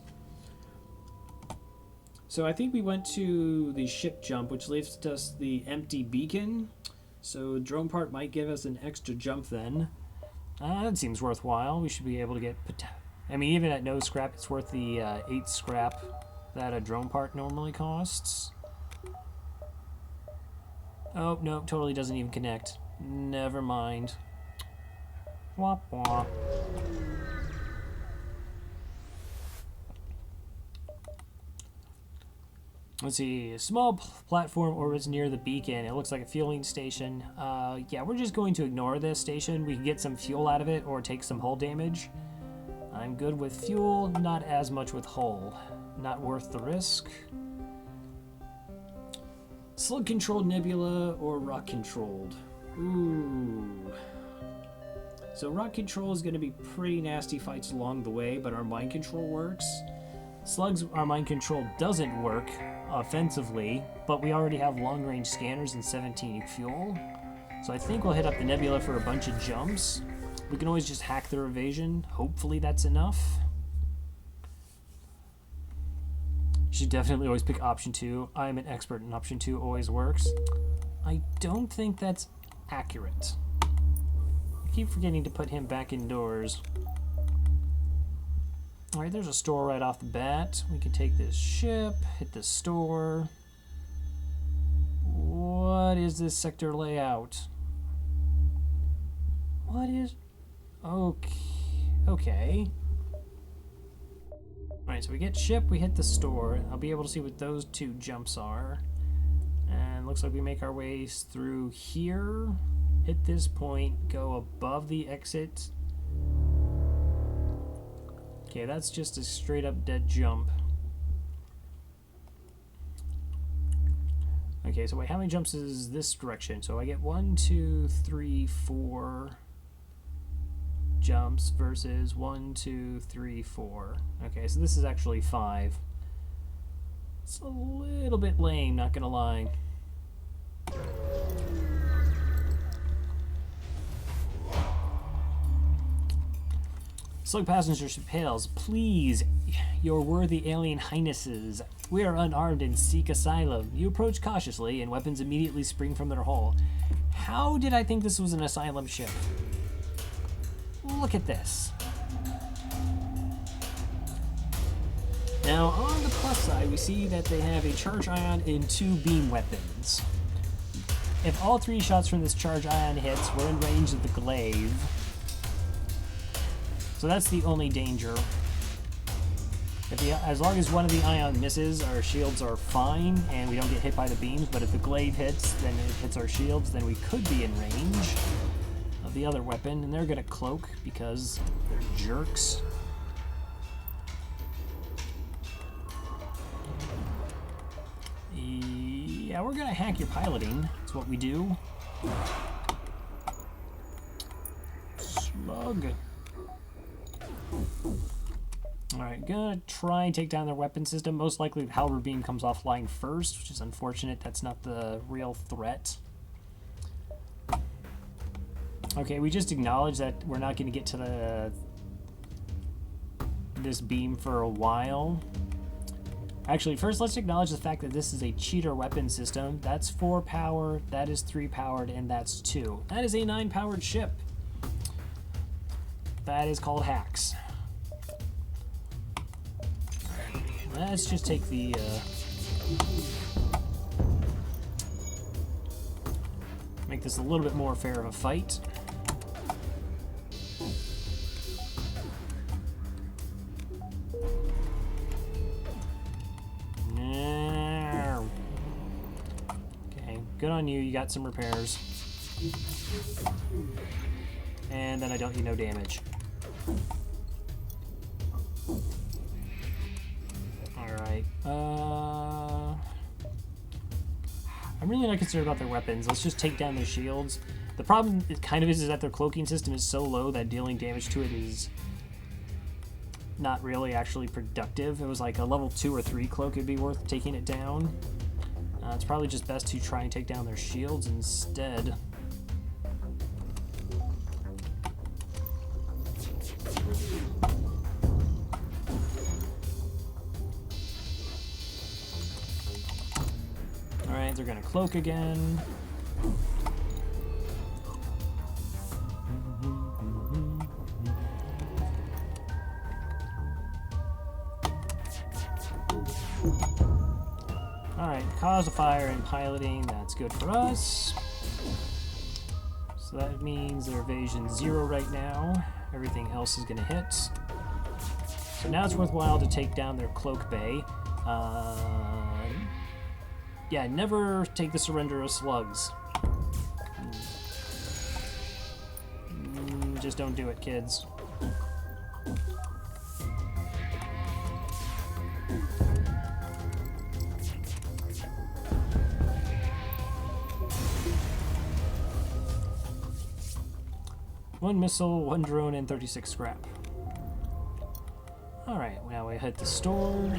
So I think we went to the ship jump, which leaves us the empty beacon. So drone part might give us an extra jump then. That seems worthwhile. We should be able to get... I mean, even at no scrap, it's worth the 8 scrap that a drone part normally costs. Oh, no, totally doesn't even connect. Never mind. Womp womp. Let's see, a small platform orbits near the beacon. It looks like a fueling station. Yeah, we're just going to ignore this station. We can get some fuel out of it or take some hull damage. I'm good with fuel, not as much with hull. Not worth the risk. Slug-controlled nebula or rock-controlled? Ooh. So rock control is going to be pretty nasty fights along the way, but our mind control works. Slugs, our mind control doesn't work offensively, but we already have long-range scanners and 17 fuel. So I think we'll hit up the nebula for a bunch of jumps. We can always just hack their evasion. Hopefully that's enough. You should definitely always pick option 2. I'm an expert in option 2, always works. I don't think that's accurate. I keep forgetting to put him back indoors. Alright, there's a store right off the bat. We can take this ship, hit the store. What is this sector layout? What is... Okay. Alright, so we get ship, we hit the store. I'll be able to see what those 2 jumps are. And looks like we make our way through here. Hit this point, go above the exit. Okay, that's just a straight up dead jump. Okay, so wait, how many jumps is this direction? So I get 1, 2, 3, 4 jumps versus 1, 2, 3, 4. Okay, so this is actually 5. It's a little bit lame, not gonna lie. Slug passenger ship hails, please, your worthy alien highnesses. We are unarmed and seek asylum. You approach cautiously, and weapons immediately spring from their hull. How did I think this was an asylum ship? Look at this. Now, on the plus side, we see that they have a charge ion and 2 beam weapons. If all 3 shots from this charge ion hits, we're in range of the glaive. So that's the only danger. As long as one of the ion misses, our shields are fine, and we don't get hit by the beams, but if the glaive hits, then it hits our shields, then we could be in range of the other weapon, and they're gonna cloak because they're jerks. Yeah, we're gonna hack your piloting. That's what we do. Slug. Alright, Alright, gonna try and take down their weapon system. Most likely the Halberd Beam comes offline first, which is unfortunate. That's not the real threat. Okay, we just acknowledged that we're not going to get to this beam for a while. Actually, first let's acknowledge the fact that this is a cheater weapon system. That's 4 power, that is 3 powered, and that's 2. That is a 9 powered ship. That is called hacks. Let's just take the make this a little bit more fair of a fight. Okay, good on you. You got some repairs. And then I dealt you no damage. Alright. I'm really not concerned about their weapons. Let's just take down their shields. The problem is that their cloaking system is so low that dealing damage to it is not really actually productive. It was like a level 2 or 3 cloak would be worth taking it down. It's probably just best to try and take down their shields instead. Alright, they're gonna cloak again. Alright, cause a fire and piloting, that's good for us. So that means their evasion's 0 right now. Everything else is gonna hit. So now it's worthwhile to take down their cloak bay. Yeah, never take the surrender of slugs. Just don't do it, kids. One missile, 1 drone, and 36 scrap. Alright, now we hit the store.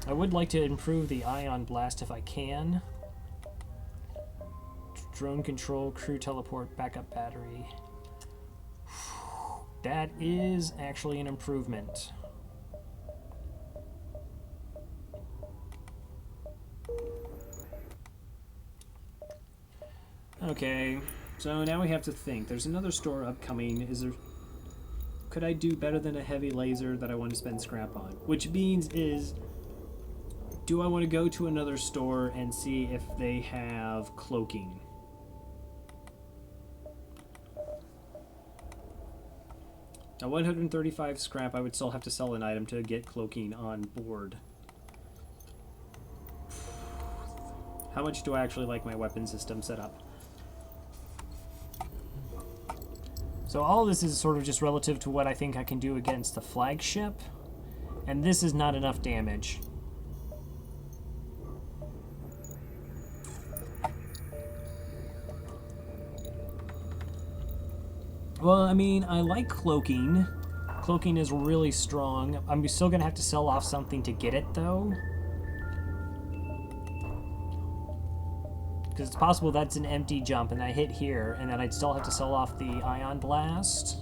I would like to improve the ion blast if I can. Drone control, crew teleport, backup battery. That is actually an improvement. Okay, so now we have to think. There's another store upcoming. Could I do better than a heavy laser that I want to spend scrap on? Which means is, do I want to go to another store and see if they have cloaking? Now 135 scrap, I would still have to sell an item to get cloaking on board. How much do I actually like my weapon system set up? So all this is sort of just relative to what I think I can do against the flagship, and this is not enough damage. Well, I mean, I like cloaking. Cloaking is really strong. I'm still going to have to sell off something to get it, though. Because it's possible that's an empty jump, and I hit here, and then I'd still have to sell off the ion blast.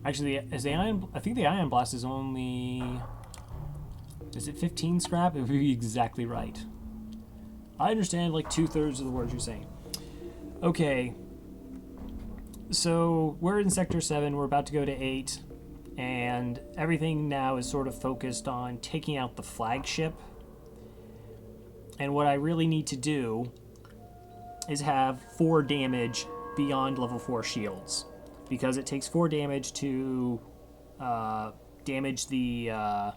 Actually, I think the ion blast is only... Is it 15 scrap? It would be exactly right. I understand like 2/3 of the words you're saying. Okay. So we're in Sector 7. We're about to go to 8. And everything now is sort of focused on taking out the flagship. And what I really need to do is have 4 damage beyond level 4 shields. Because it takes 4 damage to damage the...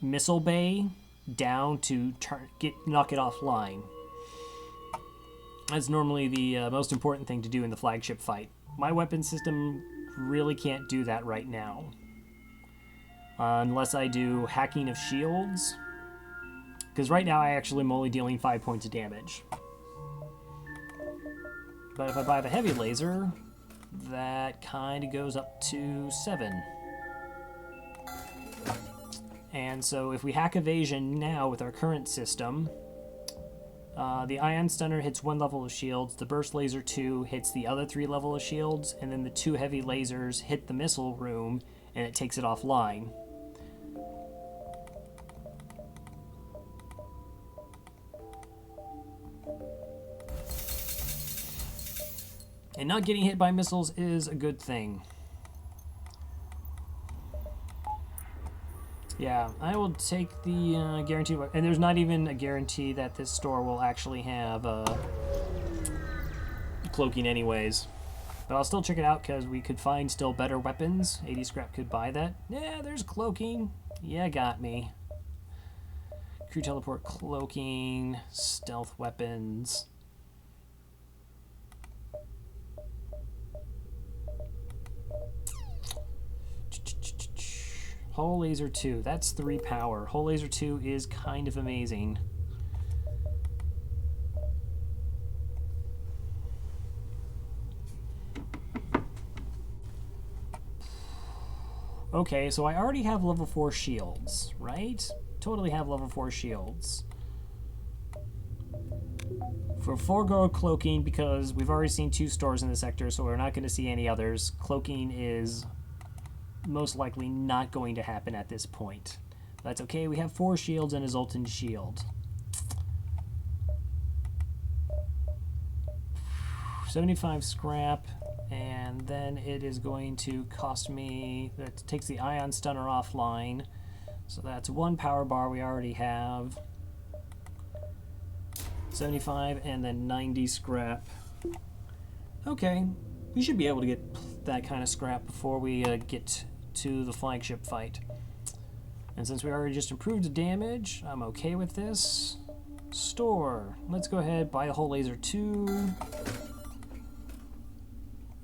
missile bay down to knock it offline. That's normally the most important thing to do in the flagship fight. My weapon system really can't do that right now. Unless I do hacking of shields. Because right now I actually am only dealing 5 points of damage. But if I buy the heavy laser, that kind of goes up to 7. And so if we hack evasion now with our current system, the ion stunner hits 1 level of shields, the burst laser 2 hits the other 3 level of shields, and then the 2 heavy lasers hit the missile room and it takes it offline. And not getting hit by missiles is a good thing. Yeah, I will take the guarantee, and there's not even a guarantee that this store will actually have cloaking anyways. But I'll still check it out because we could find still better weapons. 80 scrap could buy that. Yeah, there's cloaking. Yeah, got me. Crew teleport, cloaking, stealth weapons. Hull laser 2, that's 3 power. Hull laser 2 is kind of amazing. Okay, so I already have level 4 shields, right? Totally have level 4 shields. For forego cloaking, because we've already seen 2 stores in the sector, so we're not going to see any others. Cloaking is most likely not going to happen at this point. That's okay, we have 4 shields and a Zoltan shield. 75 scrap, and then it is going to cost me, that takes the ion stunner offline, so that's 1 power bar we already have. 75 and then 90 scrap. Okay, we should be able to get that kind of scrap before we get to the flagship fight. And since we already just improved the damage, I'm okay with this. Store. Let's go ahead, buy a hull laser 2.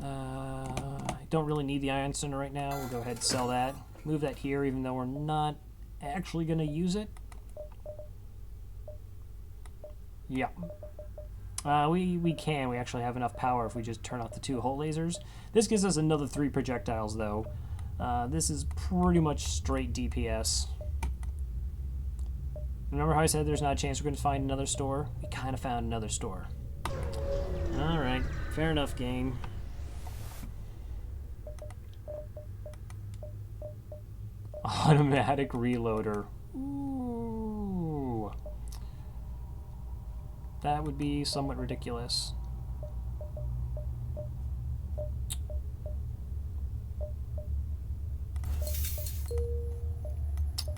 I don't really need the ion center right now. We'll go ahead and sell that. Move that here, even though we're not actually going to use it. Yeah. We can. We actually have enough power if we just turn off the 2 hull lasers. This gives us another 3 projectiles, though. This is pretty much straight DPS. Remember how I said there's not a chance we're going to find another store? We kind of found another store. Alright, fair enough, game. Automatic reloader. Ooh. That would be somewhat ridiculous.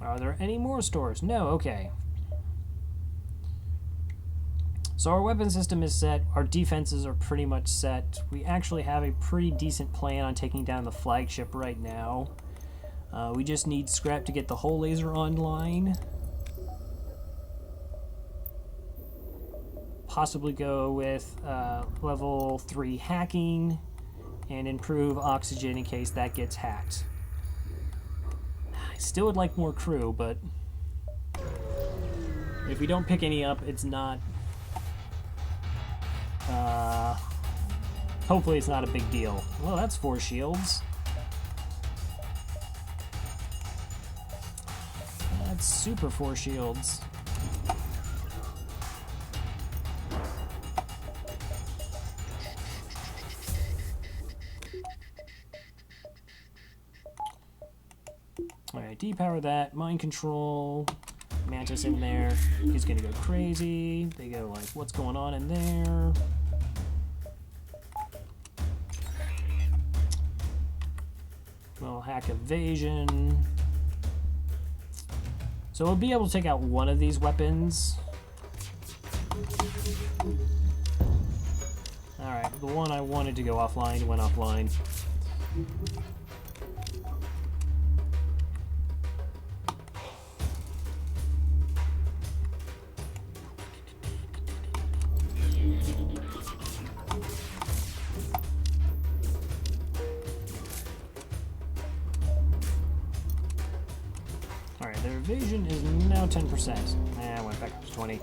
Are there any more stores? No, okay. So our weapon system is set, our defenses are pretty much set. We actually have a pretty decent plan on taking down the flagship right now. We just need scrap to get the hull laser online. Possibly go with level 3 hacking and improve oxygen in case that gets hacked. I still would like more crew, but if we don't pick any up, it's not... hopefully it's not a big deal. Well, that's 4 shields. That's super 4 shields. Alright, depower that. Mind control. Mantis in there. He's gonna go crazy. They go like, what's going on in there? Well, hack evasion. So we'll be able to take out one of these weapons. Alright, the one I wanted to go offline went offline. Alright, their evasion is now 10%. I went back up to 20.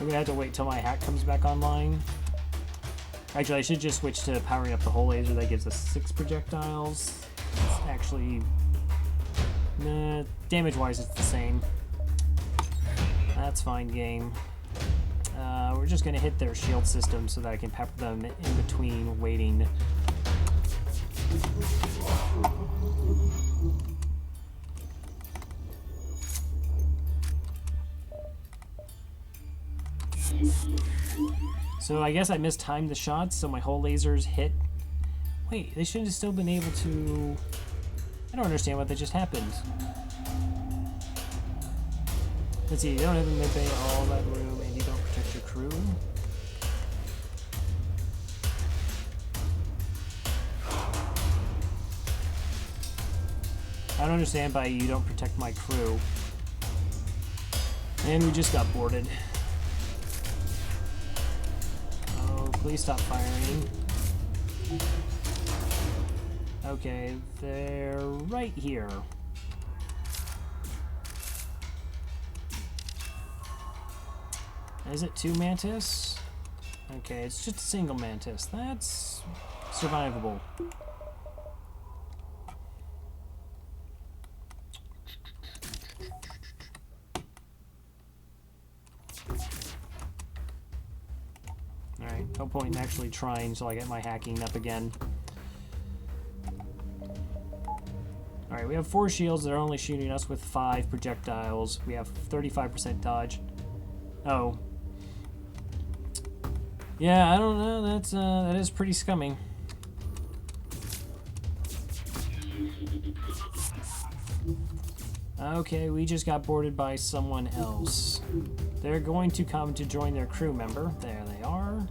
We're gonna have to wait till my hack comes back online. Actually, I should just switch to powering up the whole laser. That gives us 6 projectiles. It's actually... Nah, damage-wise, it's the same. That's fine, game. We're just gonna hit their shield system so that I can pepper them in between waiting. So I guess I mistimed the shots, so my whole lasers hit. Wait, they should have still been able to... I don't understand what that just happened. Let's see, you don't have a mid-bay, all that room, and you don't protect your crew. I don't understand by you don't protect my crew. And we just got boarded. Oh, please stop firing. Okay, they're right here. Is it 2 mantis? Okay, it's just a single mantis. That's survivable. Alright, no point in actually trying until I get my hacking up again. Alright, we have 4 shields. They're only shooting us with 5 projectiles. We have 35% dodge. Oh. Yeah, I don't know. That is pretty scummy. Okay, we just got boarded by someone else. They're going to come to join their crew member. There they are.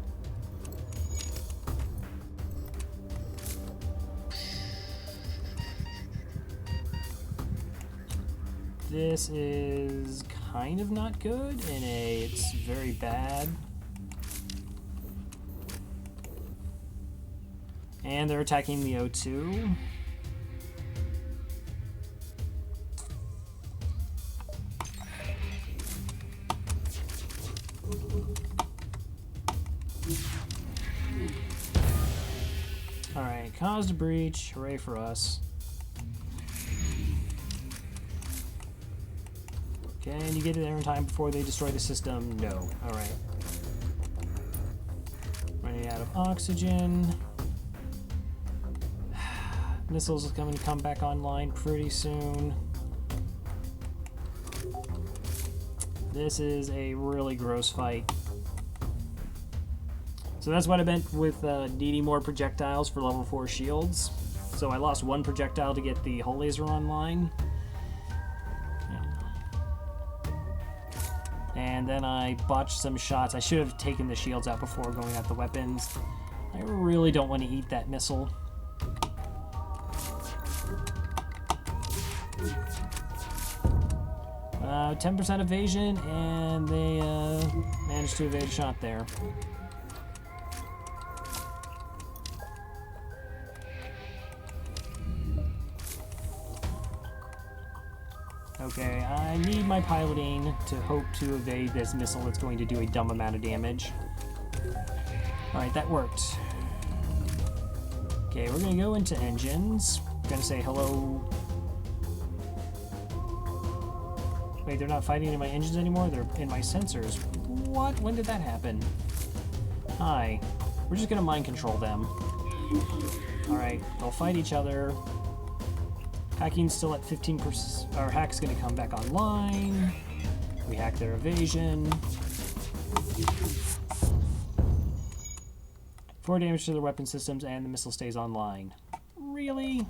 This is kind of not good, and it's very bad. And they're attacking the O2. Alright, caused a breach. Hooray for us. Can you get there in time before they destroy the system? No. Alright. Running out of oxygen. Missiles is going to come back online pretty soon. This is a really gross fight. So that's what I meant with needing more projectiles for level 4 shields. So I lost 1 projectile to get the hull laser online. And then I botched some shots. I should have taken the shields out before going at the weapons. I really don't want to eat that missile. 10% evasion, and they managed to evade a shot there. Okay, I need my piloting to hope to evade this missile that's going to do a dumb amount of damage. Alright, that worked. Okay, we're going to go into engines. We're going to say hello. Wait, they're not fighting in my engines anymore? They're in my sensors. What? When did that happen? Hi. We're just going to mind control them. Alright, they'll fight each other. Hacking's still at 15%. Our hack's going to come back online. We hack their evasion. 4 damage to their weapon systems, and the missile stays online. Really?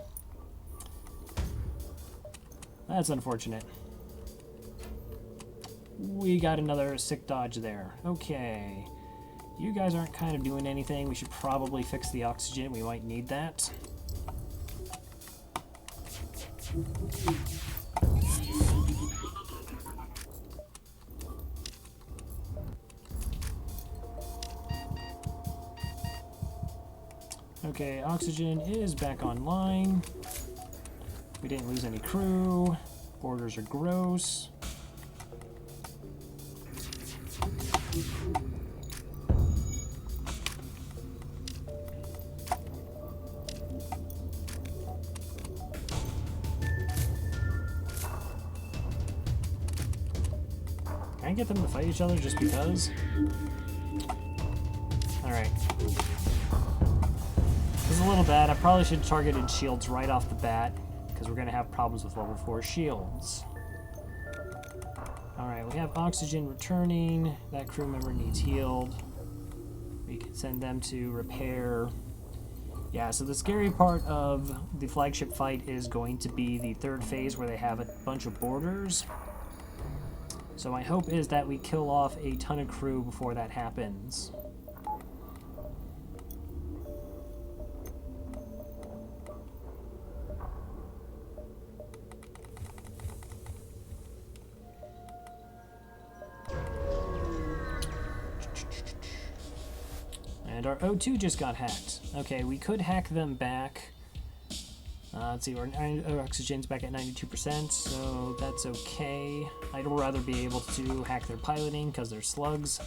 That's unfortunate. We got another sick dodge there. Okay. You guys aren't kind of doing anything. We should probably fix the oxygen. We might need that. Okay, oxygen is back online. We didn't lose any crew. Orders are gross. I get them to fight each other just because? Alright. This is a little bad. I probably should have targeted shields right off the bat, because we're going to have problems with level 4 shields. Alright, we have oxygen returning. That crew member needs healed. We can send them to repair. Yeah, so the scary part of the flagship fight is going to be the third phase where they have a bunch of boarders. So my hope is that we kill off a ton of crew before that happens. And our O2 just got hacked. Okay, we could hack them back. Let's see, our oxygen's back at 92%, so that's okay. I'd rather be able to hack their piloting because they're slugs.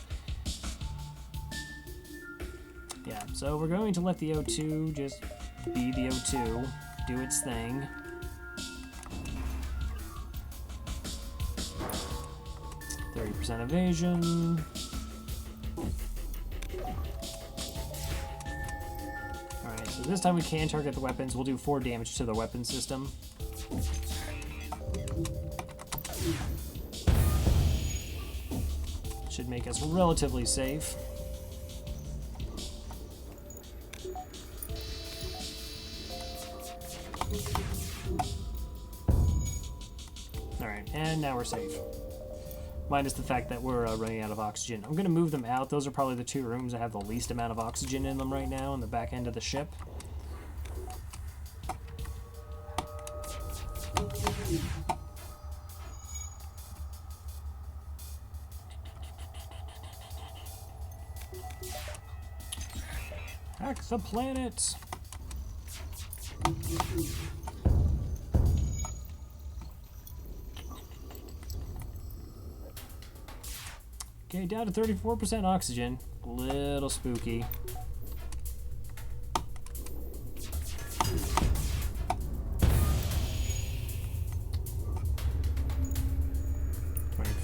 Yeah, so we're going to let the O2 just be the O2, do its thing. %, evasion. Alright, so this time we can target the weapons. We'll do 4 damage to the weapon system. Should make us relatively safe. Alright, and now we're safe. Minus the fact that we're running out of oxygen. I'm going to move them out. Those are probably the 2 rooms that have the least amount of oxygen in them right now in the back end of the ship. Hack the planet! Okay, down to 34% oxygen. A little spooky.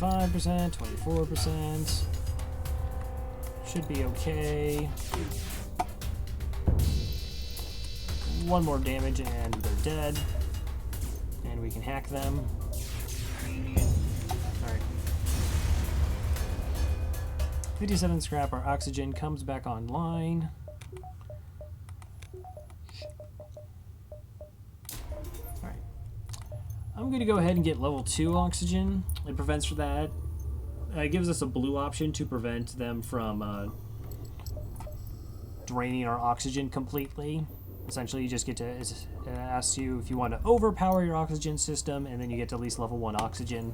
%, 24%. Should be okay. 1 more damage and they're dead. And we can hack them. Alright. 57 scrap, our oxygen comes back online. Alright. I'm going to go ahead and get level 2 oxygen. It prevents for that. It gives us a blue option to prevent them from draining our oxygen completely. Essentially, you just get to, it asks you if you want to overpower your oxygen system, and then you get to at least level 1 oxygen.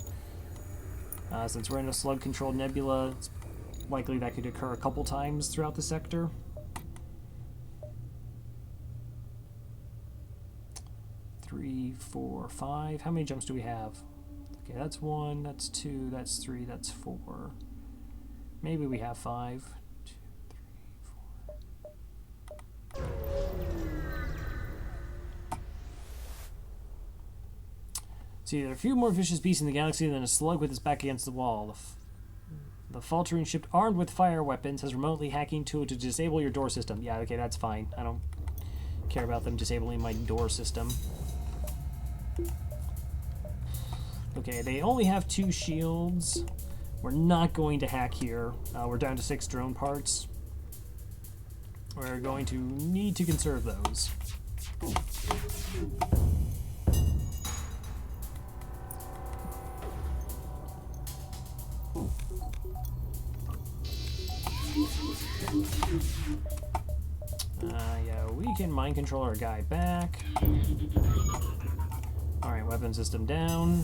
Since we're in a slug-controlled nebula, it's likely that could occur a couple times throughout the sector. Three, 4, 5. How many jumps do we have? Okay, that's 1, that's 2, that's 3, that's 4. Maybe we have 5. 2, 3, 4. See, there are a few more vicious beasts in the galaxy than a slug with its back against the wall. The faltering ship, armed with fire weapons, has remotely hacking tool to disable your door system. Yeah, okay, that's fine. I don't care about them disabling my door system. Okay, they only have 2 shields. We're not going to hack here. We're down to 6 drone parts. We're going to need to conserve those. Yeah, we can mind control our guy back. Alright, weapon system down.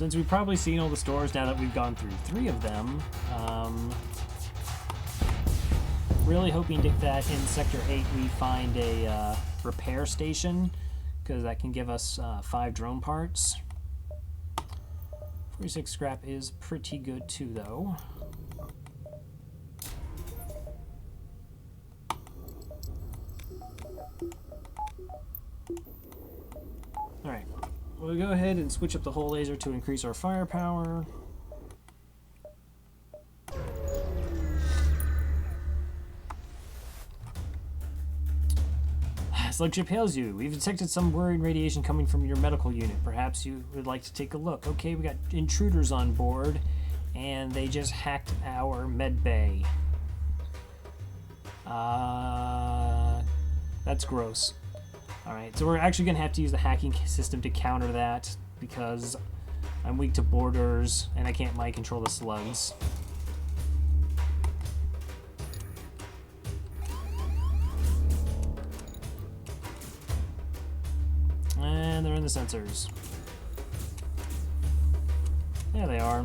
Since we've probably seen all the stores now that we've gone through 3 of them, Really hoping that in Sector 8 we find a repair station, because that can give us 5 drone parts. 46 scrap is pretty good too, though. Alright, we'll go ahead and switch up the hull laser to increase our firepower. Slugship hails you. We've detected some worrying radiation coming from your medical unit. Perhaps you would like to take a look. Okay, we got intruders on board, and they just hacked our med bay. That's gross. Alright, so we're actually going to have to use the hacking system to counter that, because I'm weak to boarders, and I can't mind control the slugs. And they're in the sensors. There they are.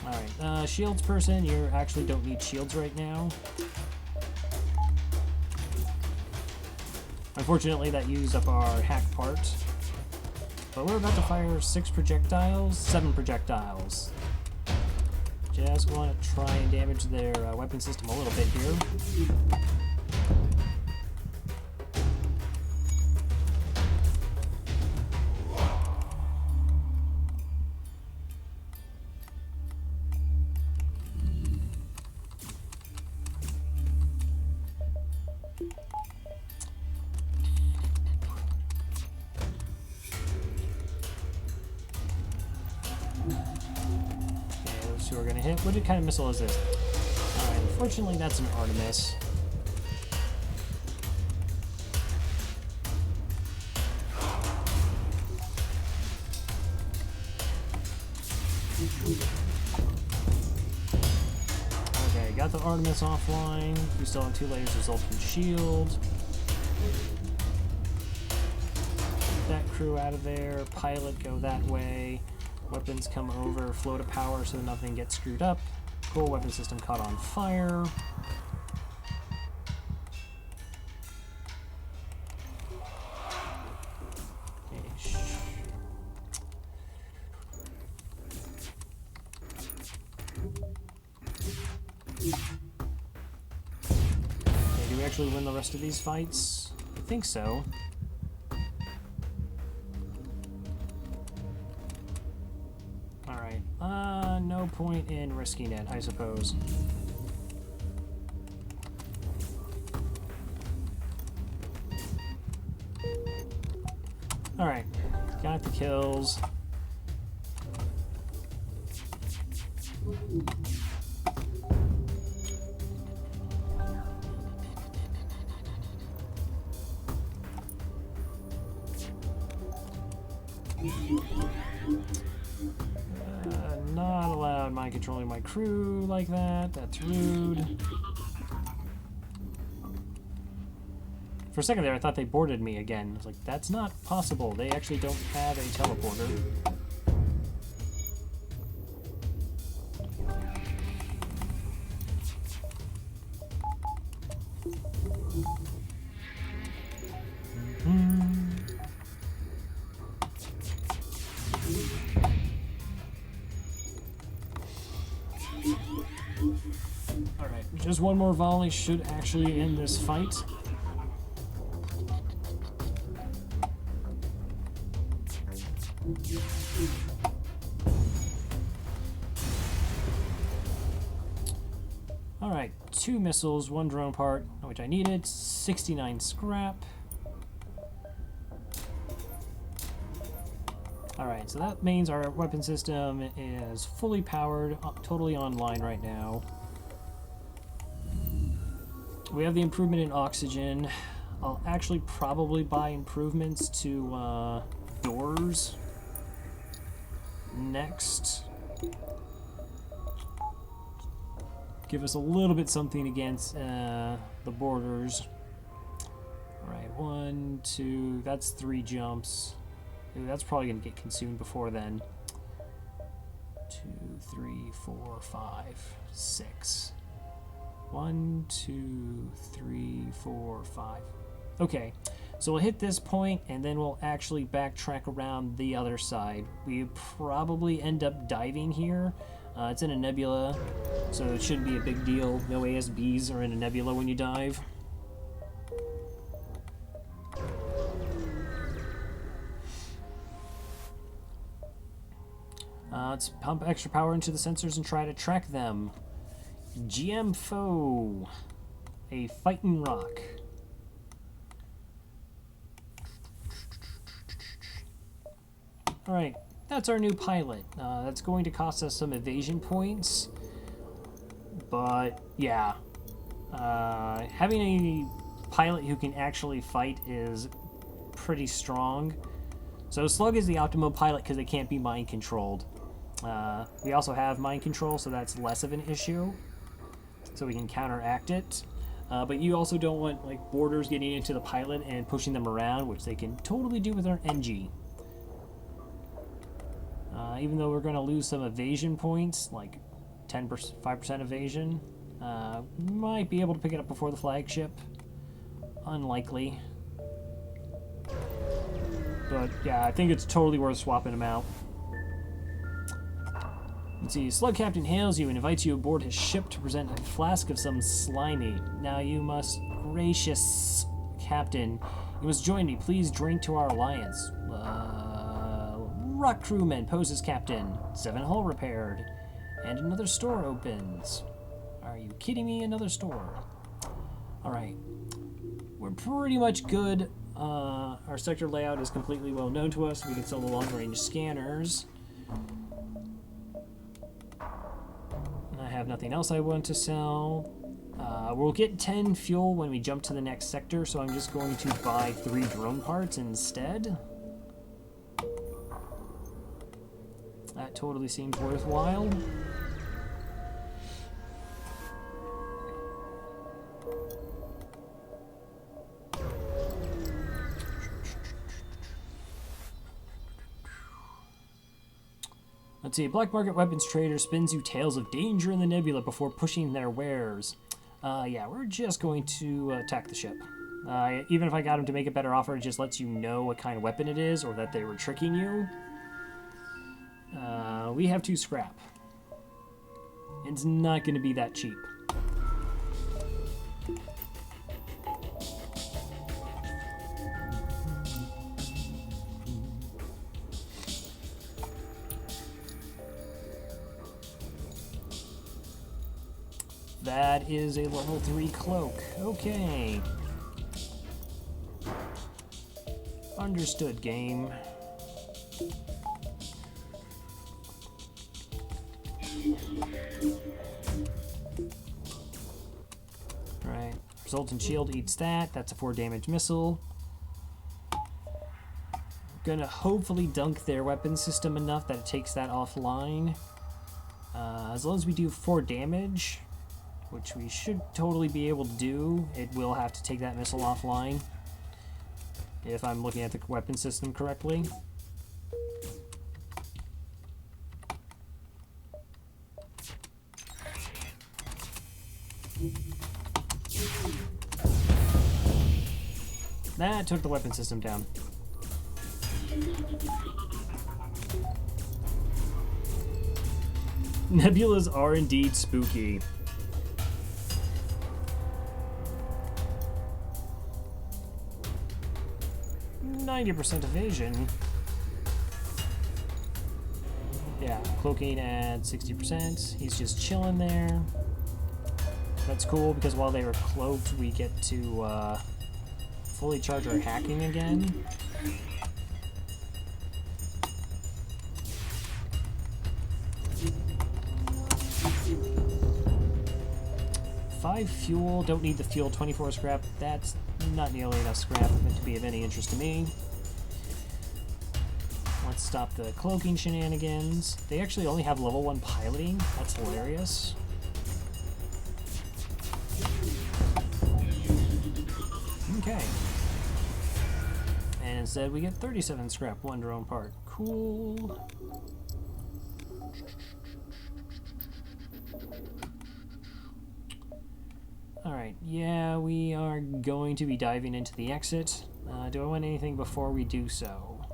Alright, shields person, you actually don't need shields right now. Unfortunately, that used up our hack part. But we're about to fire 7 projectiles. Just want to try and damage their weapon system a little bit here. We're gonna hit. What kind of missile is this? Alright, unfortunately that's an Artemis. Okay, got the Artemis offline. We still have 2 layers of Zoltan shield. That crew out of there. Pilot go that way. Weapons come over, flow to power so that nothing gets screwed up. Cool, weapon system caught on fire. Okay. Okay, do we actually win the rest of these fights? I think so. No point in risking it, I suppose. Alright, got the kills. Not allowed mind controlling my crew like that. That's rude. For a second there, I thought they boarded me again. I was like, that's not possible. They actually don't have a teleporter. Alright, just one more volley should actually end this fight. Alright, 2 missiles, 1 drone part, which I needed, 69 scrap. Alright, so that means our weapon system is fully powered, totally online right now. We have the improvement in oxygen. I'll actually probably buy improvements to doors next. Give us a little bit something against the borders. Alright, 1, 2, that's 3 jumps. Ooh, that's probably going to get consumed before then. 2, 3, 4, 5, 6. 1, 2, 3, 4, 5. Okay, so we'll hit this point and then we'll actually backtrack around the other side. We probably end up diving here. It's in a nebula, so it shouldn't be a big deal. No ASBs are in a nebula when you dive. Let's pump extra power into the sensors and try to track them. GM foe. A fighting rock. Alright, that's our new pilot. That's going to cost us some evasion points. But, yeah. Having a pilot who can actually fight is pretty strong. So Slug is the optimal pilot because they can't be mind controlled. We also have mind control, so that's less of an issue. So we can counteract it. But you also don't want like boarders getting into the pilot and pushing them around, which they can totally do with our NG. Even though we're going to lose some evasion points, like 5% evasion, might be able to pick it up before the flagship. Unlikely. But yeah, I think it's totally worth swapping them out. Let's see, Slug Captain hails you and invites you aboard his ship to present a flask of some slimy. Now you must, gracious Captain, you must join me. Please drink to our alliance. Rock crewman poses Captain. 7 hull repaired. And another store opens. Are you kidding me? Another store. Alright. We're pretty much good. Our sector layout is completely well known to us. We can sell the long-range scanners. I have nothing else I want to sell. We'll get 10 fuel when we jump to the next sector, so I'm just going to buy 3 drone parts instead. That totally seems worthwhile. Let's see, black market weapons trader spins you tales of danger in the nebula before pushing their wares. Yeah, we're just going to attack the ship. Even if I got him to make a better offer, it just lets you know what kind of weapon it is or that they were tricking you. We have 2 scrap. It's not going to be that cheap. That is a level 3 cloak. Okay. Understood, game. Alright. Zoltan shield eats that. That's a 4 damage missile. Gonna hopefully dunk their weapon system enough that it takes that offline. As long as we do 4 damage, which we should totally be able to do, it will have to take that missile offline, if I'm looking at the weapon system correctly. That took the weapon system down. Nebulas are indeed spooky. %, evasion. Yeah, cloaking at 60%. He's just chilling there. That's cool because while they were cloaked, we get to fully charge our hacking again. Five fuel, don't need the fuel, 24 scrap. That's not nearly enough scrap to be of any interest to me. Let's stop the cloaking shenanigans. They actually only have level 1 piloting. That's hilarious. Okay. And instead we get 37 scrap, 1 drone part. Cool. Alright, yeah, we are going to be diving into the exit. Do I want anything before we do so?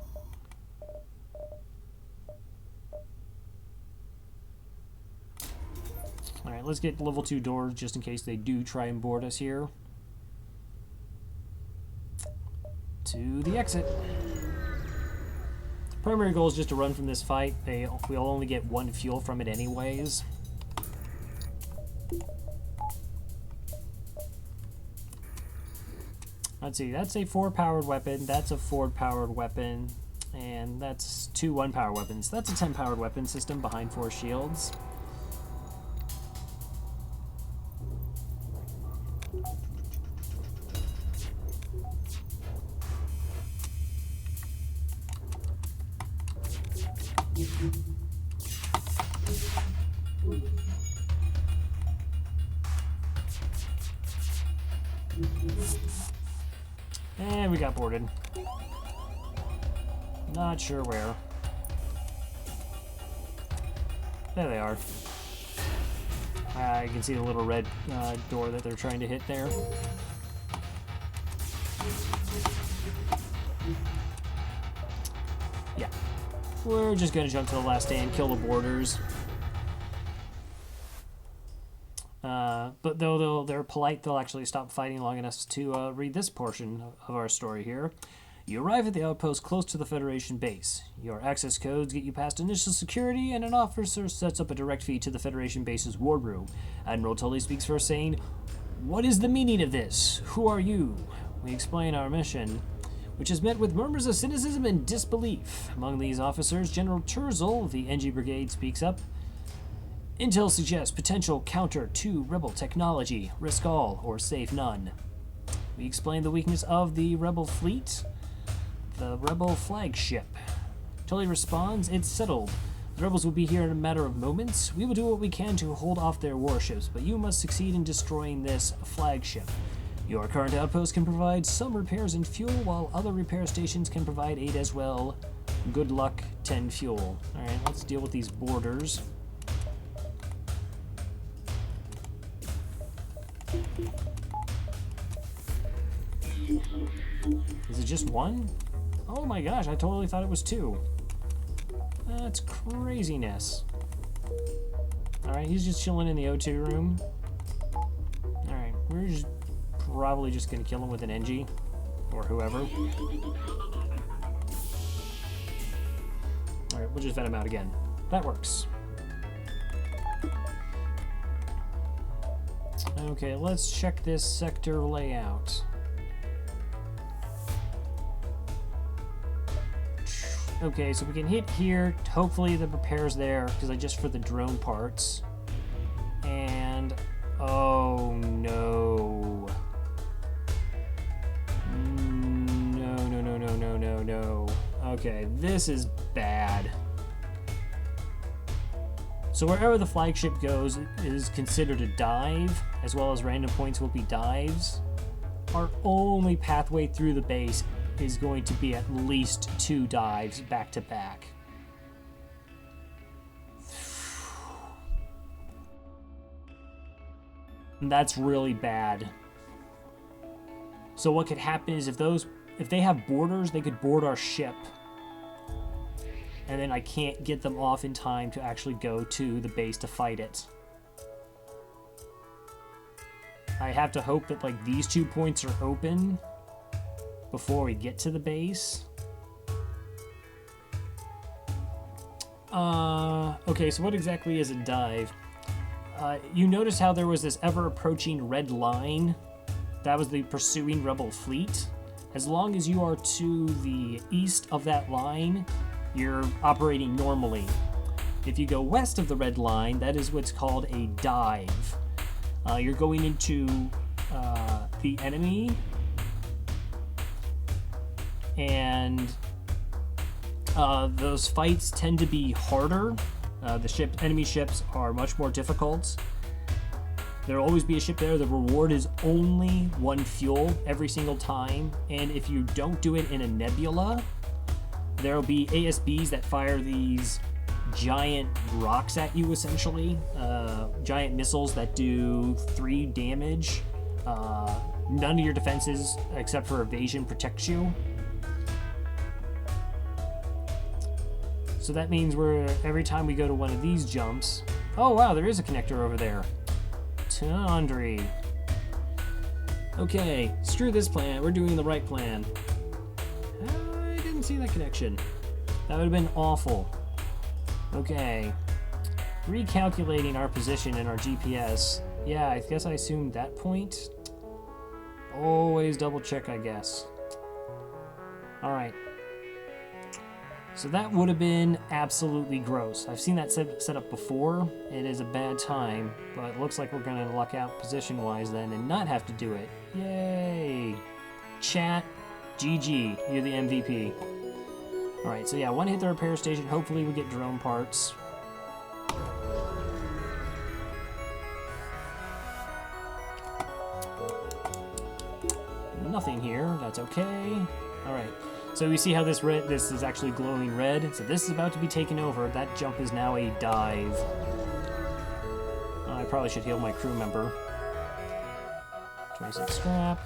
Alright, let's get level 2 doors just in case they do try and board us here. To the exit. Primary goal is just to run from this fight. We'll only get 1 fuel from it anyways. Let's see, that's a 4-powered weapon, that's a 4-powered weapon, and that's 2 1-power weapons. That's a 10-powered weapon system behind 4 shields. And we got boarded. Not sure where. There they are. You can see the little red door that they're trying to hit there. Yeah. We're just gonna jump to the last stand, kill the boarders. But though they're polite, they'll actually stop fighting long enough to read this portion of our story here. You arrive at the outpost close to the Federation base. Your access codes get you past initial security, and an officer sets up a direct feed to the Federation base's wardroom. Admiral Tully speaks first, saying, "What is the meaning of this? Who are you?" We explain our mission, which is met with murmurs of cynicism and disbelief. Among these officers, General Terzel, the NG Brigade, speaks up. Intel suggests potential counter to rebel technology. Risk all or save none. We explain the weakness of the rebel fleet, the rebel flagship. Tully responds, "It's settled. The rebels will be here in a matter of moments. We will do what we can to hold off their warships, but you must succeed in destroying this flagship. Your current outpost can provide some repairs and fuel, while other repair stations can provide aid as well. Good luck, 10 fuel." Alright, let's deal with these boarders. Is it just 1? Oh my gosh, I totally thought it was 2. That's craziness. Alright, he's just chilling in the O2 room. Alright, we're just probably just gonna kill him with an NG. Or whoever. Alright, we'll just vet him out again. That works. Okay, let's check this sector layout. Okay, so we can hit here. Hopefully the repair's there, because I just for the drone parts. And oh no. No. Okay, this is bad. So wherever the flagship goes is considered a dive, as well as random points will be dives. Our only pathway through the base is going to be at least 2 dives back to back. And that's really bad. So what could happen is if they have boarders, they could board our ship. And then I can't get them off in time to actually go to the base to fight it. I have to hope that like these 2 points are open before we get to the base. Okay, so what exactly is a dive? You notice how there was this ever-approaching red line? That was the pursuing rebel fleet. As long as you are to the east of that line, you're operating normally. If you go west of the red line, that is what's called a dive. You're going into the enemy, and those fights tend to be harder. The enemy ships are much more difficult. There'll always be a ship there. The reward is only 1 fuel every single time, and if you don't do it in a nebula, there'll be ASBs that fire these giant rocks at you, essentially. Giant missiles that do 3 damage None of your defenses, except for evasion, protects you. So that means every time we go to one of these jumps... Oh, wow, there is a connector over there. Tundry. Okay, screw this plan. We're doing the right plan. I didn't see that connection. That would have been awful. Okay. Recalculating our position in our GPS. Yeah, I guess I assumed that point. Always double check, I guess. Alright. So that would have been absolutely gross. I've seen that set up before. It is a bad time, but it looks like we're going to luck out position-wise then and not have to do it. Yay! Chat, GG, you're the MVP. Alright, so yeah, one hit the repair station. Hopefully we get drone parts. Nothing here, that's okay. Alright. So we see how this is actually glowing red. So this is about to be taken over. That jump is now a dive. I probably should heal my crew member. 26 scrap.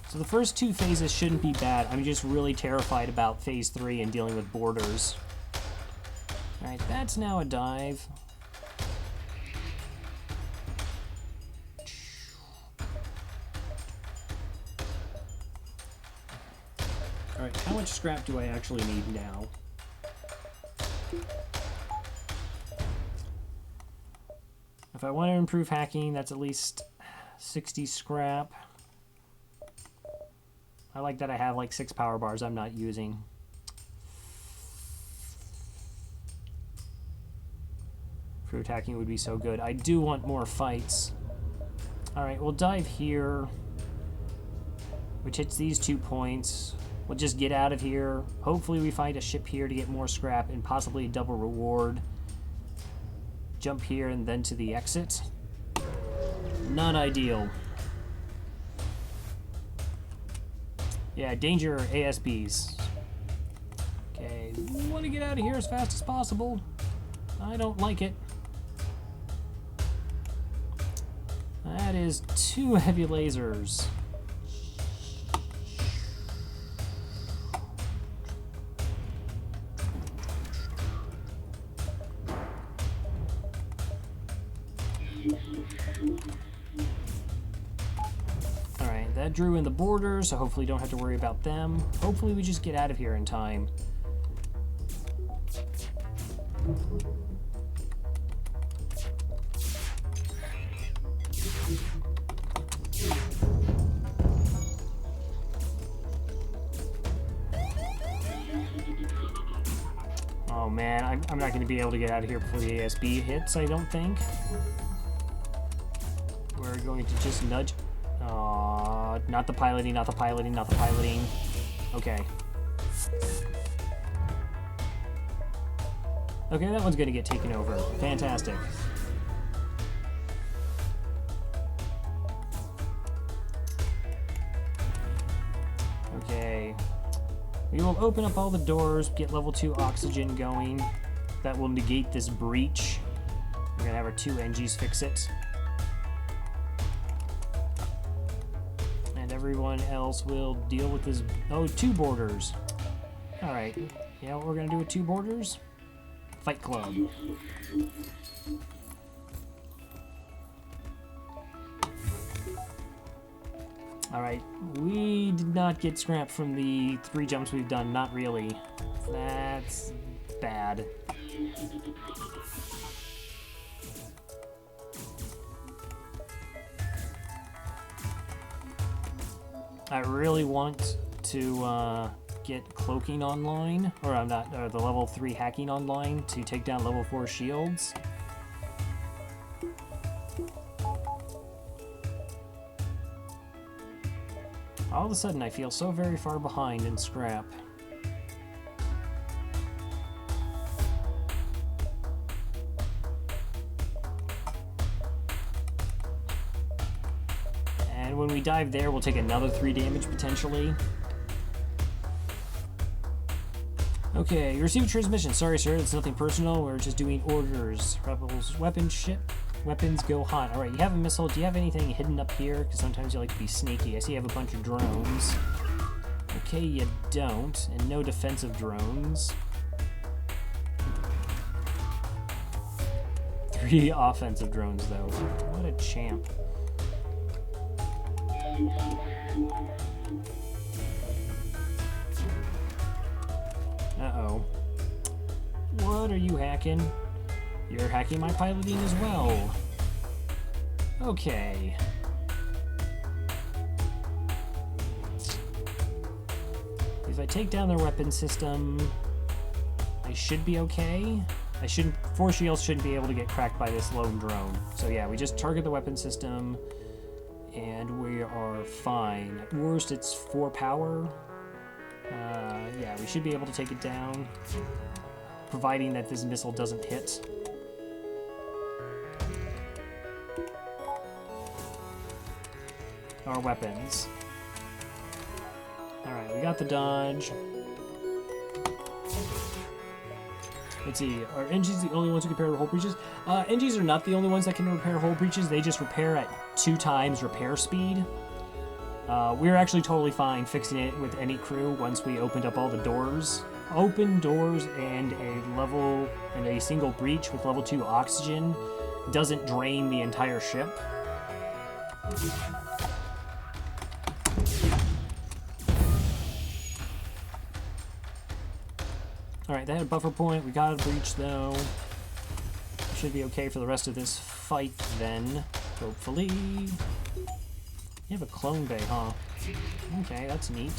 So the first two phases shouldn't be bad. I'm just really terrified about phase 3 and dealing with borders. Alright, that's now a dive. Alright, how much scrap do I actually need now? If I want to improve hacking, that's at least 60 scrap. I like that I have like 6 power bars I'm not using. Improved hacking would be so good. I do want more fights. Alright, we'll dive here, which hits these 2 points. We'll just get out of here. Hopefully we find a ship here to get more scrap and possibly a double reward. Jump here and then to the exit. Not ideal. Yeah, danger ASBs. Okay, want to get out of here as fast as possible. I don't like it. That is 2 heavy lasers. Alright, that drew in the borders, so hopefully don't have to worry about them. Hopefully we just get out of here in time. Oh man, I'm not going to be able to get out of here before the ASB hits, I don't think. We're going to just nudge. Not the piloting, not the piloting, not the piloting. Okay. Okay, that one's going to get taken over. Fantastic. Okay. We will open up all the doors, get level 2 oxygen going. That will negate this breach. We're going to have our 2 NGs fix it. And everyone else will deal with this... Oh, 2 borders. Alright. You know what we're going to do with 2 borders? Fight Club. Alright, we did not get scrap from the 3 jumps we've done, not really. That's bad. I really want to get cloaking online, or the level 3 hacking online to take down level 4 shields. All of a sudden, I feel so very far behind in scrap. And when we dive there, we'll take another 3 damage potentially. Okay, you received a transmission. Sorry, sir, it's nothing personal. We're just doing orders. Rebels, weapons go hot. Alright, you have a missile. Do you have anything hidden up here? Because sometimes you like to be sneaky. I see you have a bunch of drones. Okay, you don't. And no defensive drones. 3 offensive drones, though. What a champ. Uh-oh. What are you hacking? You're hacking my piloting as well. Okay. If I take down their weapon system, I should be okay. I shouldn't. 4 shields shouldn't be able to get cracked by this lone drone. So yeah, we just target the weapon system, and we are fine. At worst, it's 4 power. Yeah, we should be able to take it down, providing that this missile doesn't hit. Our weapons. Alright, we got the dodge. Let's see, are NGs the only ones who can repair hull breaches? NGs are not the only ones that can repair hull breaches. They just repair at 2 times repair speed. We're actually totally fine fixing it with any crew once we opened up all the doors. Open doors and a single breach with level 2 oxygen doesn't drain the entire ship. Alright, that had a buffer point. We got a breach, though. Should be okay for the rest of this fight, then. Hopefully. You have a clone bay, huh? Okay, that's neat.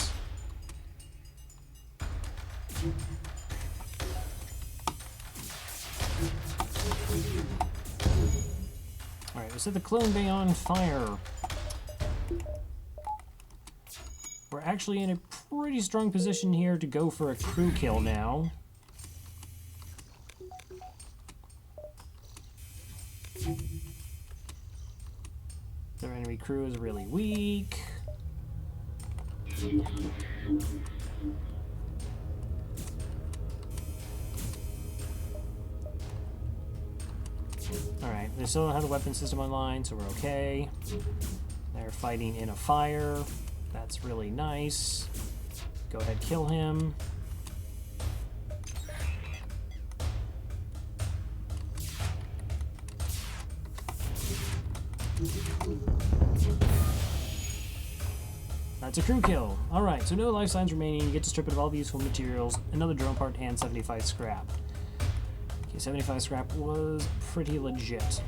Alright, we set the clone bay on fire. We're actually in a pretty strong position here to go for a crew kill now. Their enemy crew is really weak. Alright, they still don't have the weapon system online, so we're okay. They're fighting in a fire. That's really nice. Go ahead, kill him. That's a crew kill. Alright, so no life signs remaining. You get to strip it of all the useful materials, another drone part, and 75 scrap. Okay, 75 scrap was pretty legit.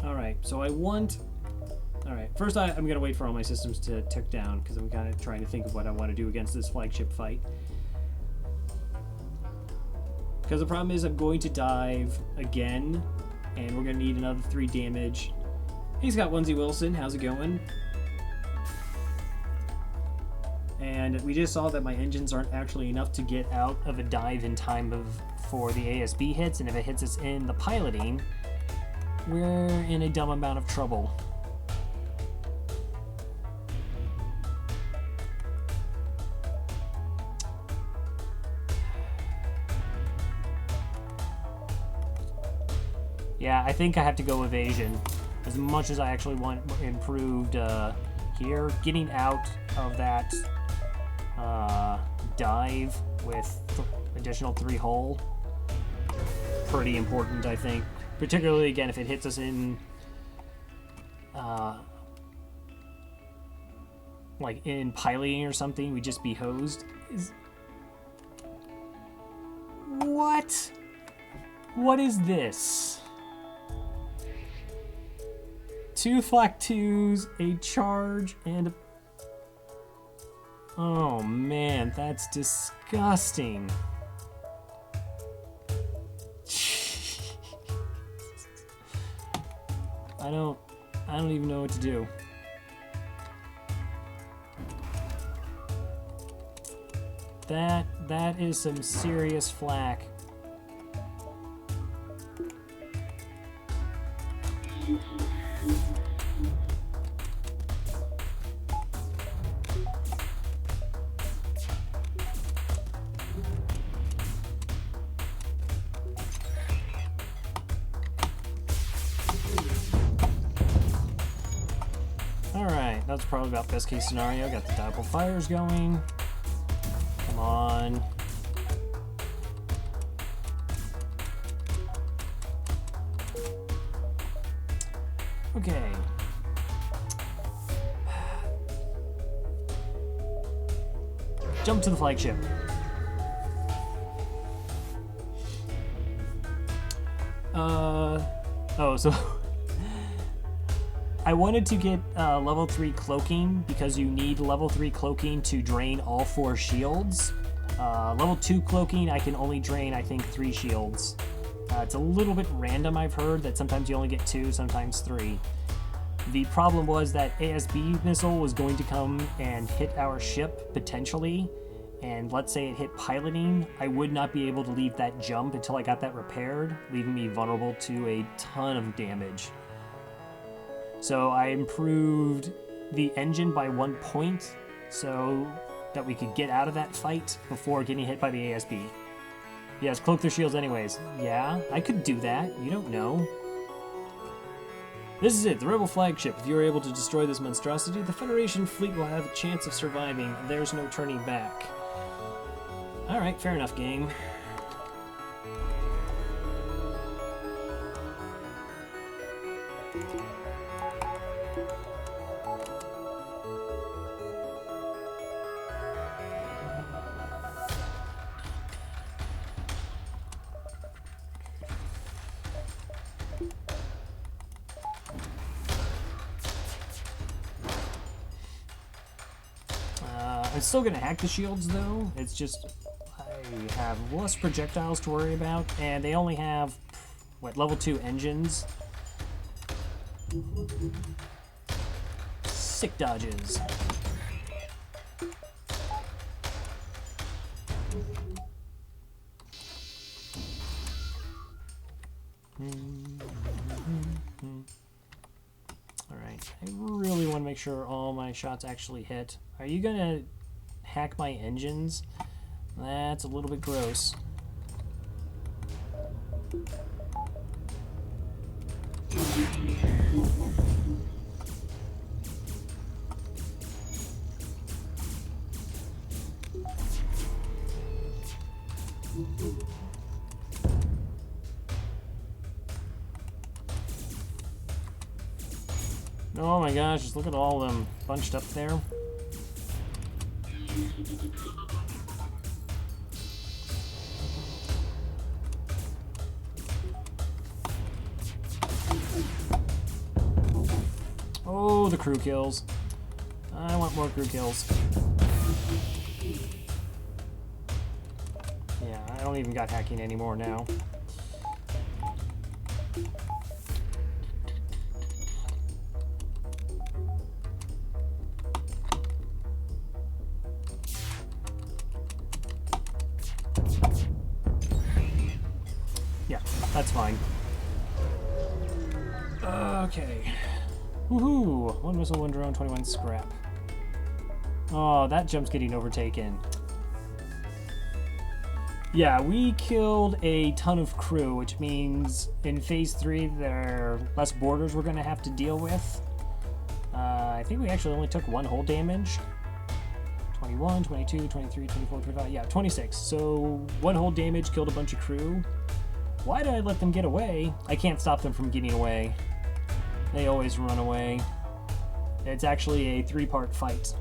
Alright, so I want... Alright, first I'm going to wait for all my systems to tick down, because I'm kind of trying to think of what I want to do against this flagship fight. Because the problem is I'm going to dive again, and we're going to need another 3 damage. Hey Scott Onesie Wilson, how's it going? And we just saw that my engines aren't actually enough to get out of a dive in time for the ASB hits, and if it hits us in the piloting, we're in a dumb amount of trouble. Yeah, I think I have to go evasion. As much as I actually want improved here, getting out of that dive with additional 3 hull, pretty important, I think. Particularly, again, if it hits us in, like, in piloting or something, we'd just be hosed. What? What is this? 2 flak 2s, a charge, and a... Oh man, that's disgusting. I don't even know what to do. That is some serious flack. Alright, that's probably about best case scenario. Got the double fires going. Come on. Okay. Jump to the flagship. Oh, so I wanted to get level 3 cloaking because you need level 3 cloaking to drain all 4 shields. Level 2 cloaking, I can only drain, I think, 3 shields. It's a little bit random, I've heard, that sometimes you only get 2, sometimes 3. The problem was that ASB missile was going to come and hit our ship, potentially, and let's say it hit piloting, I would not be able to leave that jump until I got that repaired, leaving me vulnerable to a ton of damage. So I improved the engine by 1 point so that we could get out of that fight before getting hit by the ASB. Yes, cloak their shields anyways. Yeah, I could do that. You don't know. This is it, the Rebel flagship. If you are able to destroy this monstrosity, the Federation fleet will have a chance of surviving. There's no turning back. Alright, fair enough, game. I'm still gonna hack the shields though. It's just I have less projectiles to worry about, and they only have what, level 2 engines. Sick dodges. Alright, I really want to make sure all my shots actually hit. Are you gonna hack my engines? That's a little bit gross. Oh my gosh, just look at all of them bunched up there. Oh, the crew kills. I want more crew kills. Yeah, I don't even got hacking anymore now. Yeah, that's fine. Okay. Woohoo! 1 missile, 1 drone, 21 scrap. Oh, that jump's getting overtaken. Yeah, we killed a ton of crew, which means in Phase 3 there are less borders we're going to have to deal with. I think we actually only took 1 hull damage. 21, 22, 23, 24, 25, yeah, 26. So 1 hull damage, killed a bunch of crew. Why did I let them get away? I can't stop them from getting away. They always run away. It's actually a 3-part fight.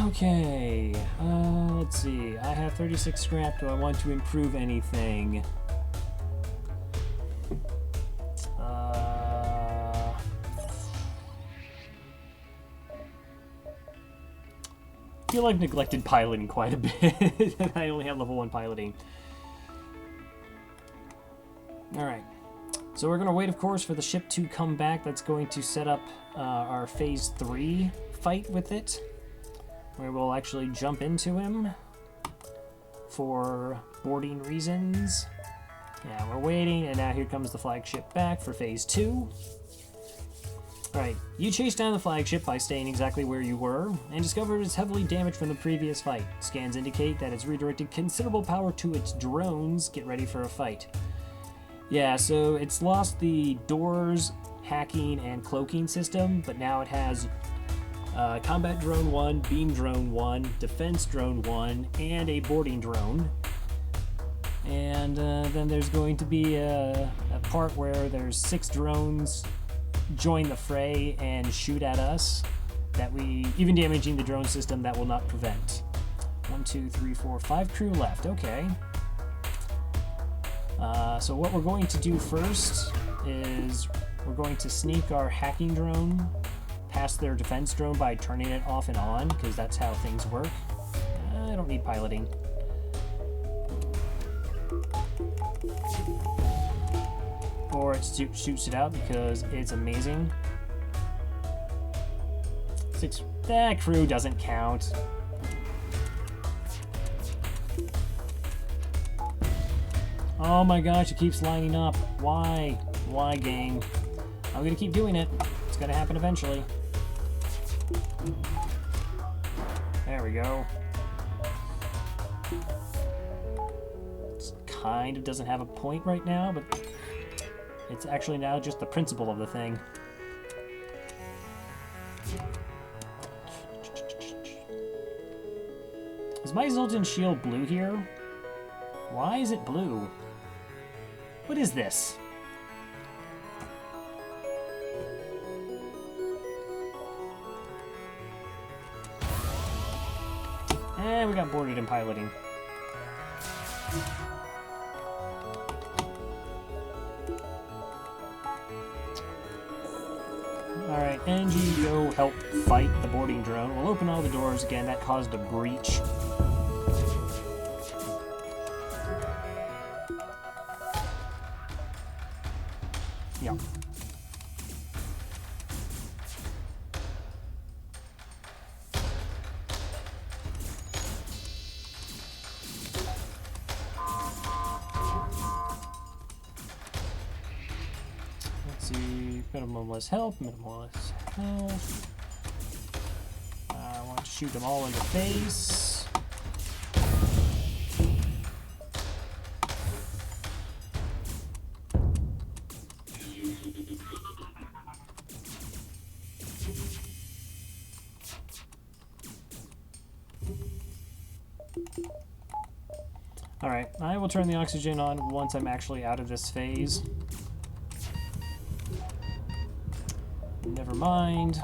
Okay, let's see. I have 36 scrap. Do I want to improve anything? I feel I've neglected piloting quite a bit. I only have level 1 piloting. Alright. So we're going to wait, of course, for the ship to come back. That's going to set up our Phase 3 fight with it. where we'll actually jump into him for boarding reasons. Yeah, we're waiting, and now here comes the flagship back for phase 2. Alright, you chase down the flagship by staying exactly where you were, and discover it's heavily damaged from the previous fight. Scans indicate that it's redirected considerable power to its drones. Get ready for a fight. Yeah, so it's lost the doors, hacking, and cloaking system, but now it has combat drone 1, beam drone 1, defense drone 1, and a boarding drone. And then there's going to be a part where there's 6 drones join the fray and shoot at us, even damaging the drone system that will not prevent. 1, 2, 3, 4, 5 crew left. Okay. So what we're going to do first is we're going to sneak our hacking drone past their defense drone by turning it off and on, because that's how things work. I don't need piloting. Or it shoots it out because it's amazing. 6. That crew doesn't count. Oh my gosh, it keeps lining up. Why? Why, game? I'm gonna keep doing it. It's gonna happen eventually. There we go. It kind of doesn't have a point right now, but it's actually now just the principle of the thing. Is my Zoltan shield blue here? Why is it blue? What is this? And we got boarded in piloting. Alright, NG, go help fight the boarding drone. We'll open all the doors again. That caused a breach. Yep. Minimalist health, minimalist health. I want to shoot them all in the face. Alright, I will turn the oxygen on once I'm actually out of this phase. Never mind.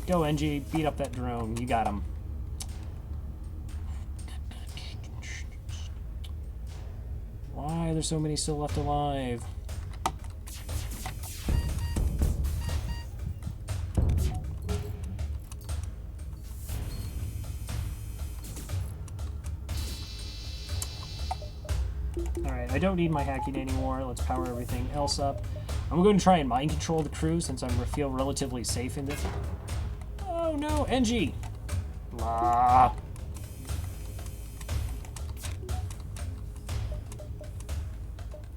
Go, NG. Beat up that drone. You got him. Why are there so many still left alive? Alright, I don't need my hacking anymore. Let's power everything else up. I'm going to try and mind control the crew since I feel relatively safe in this. Oh no, NG! Ah.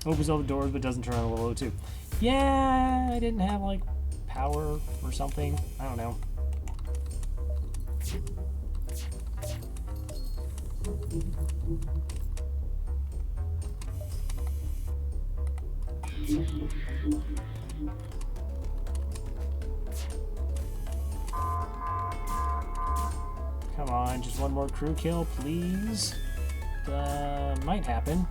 Opens all the doors but doesn't turn on the level 2. Yeah, I didn't have like power or something. I don't know. Come on, just one more crew kill, please. Might happen.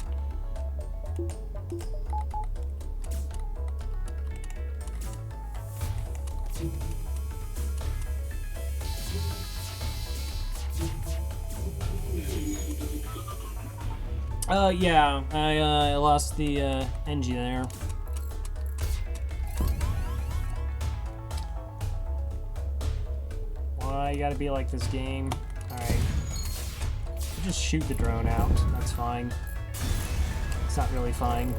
Yeah, I lost the NG there. Why you gotta be like this game? Alright. Just shoot the drone out. That's fine. It's not really fine.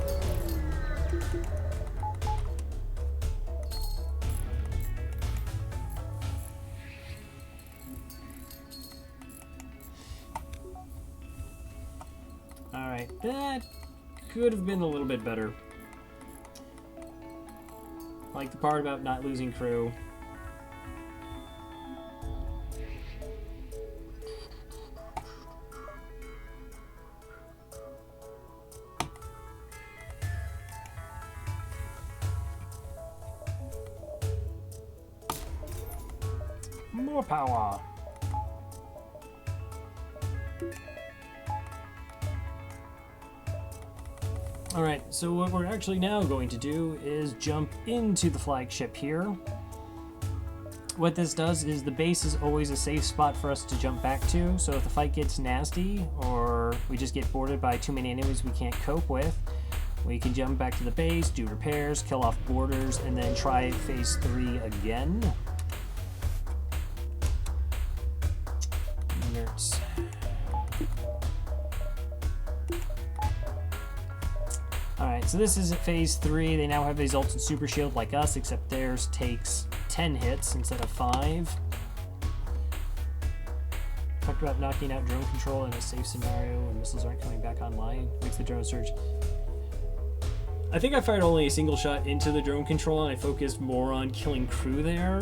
That could have been a little bit better. Like the part about not losing crew. More power. Alright, so what we're actually now going to do is jump into the flagship here. What this does is the base is always a safe spot for us to jump back to, so if the fight gets nasty or we just get boarded by too many enemies we can't cope with, we can jump back to the base, do repairs, kill off boarders, and then try phase 3 again. Nerds. Alright, so this is at phase 3. They now have a Zoltan super shield like us, except theirs takes 10 hits instead of 5. Talked about knocking out drone control in a safe scenario when missiles aren't coming back online. Makes the drone surge. I think I fired only a single shot into the drone control and I focused more on killing crew there.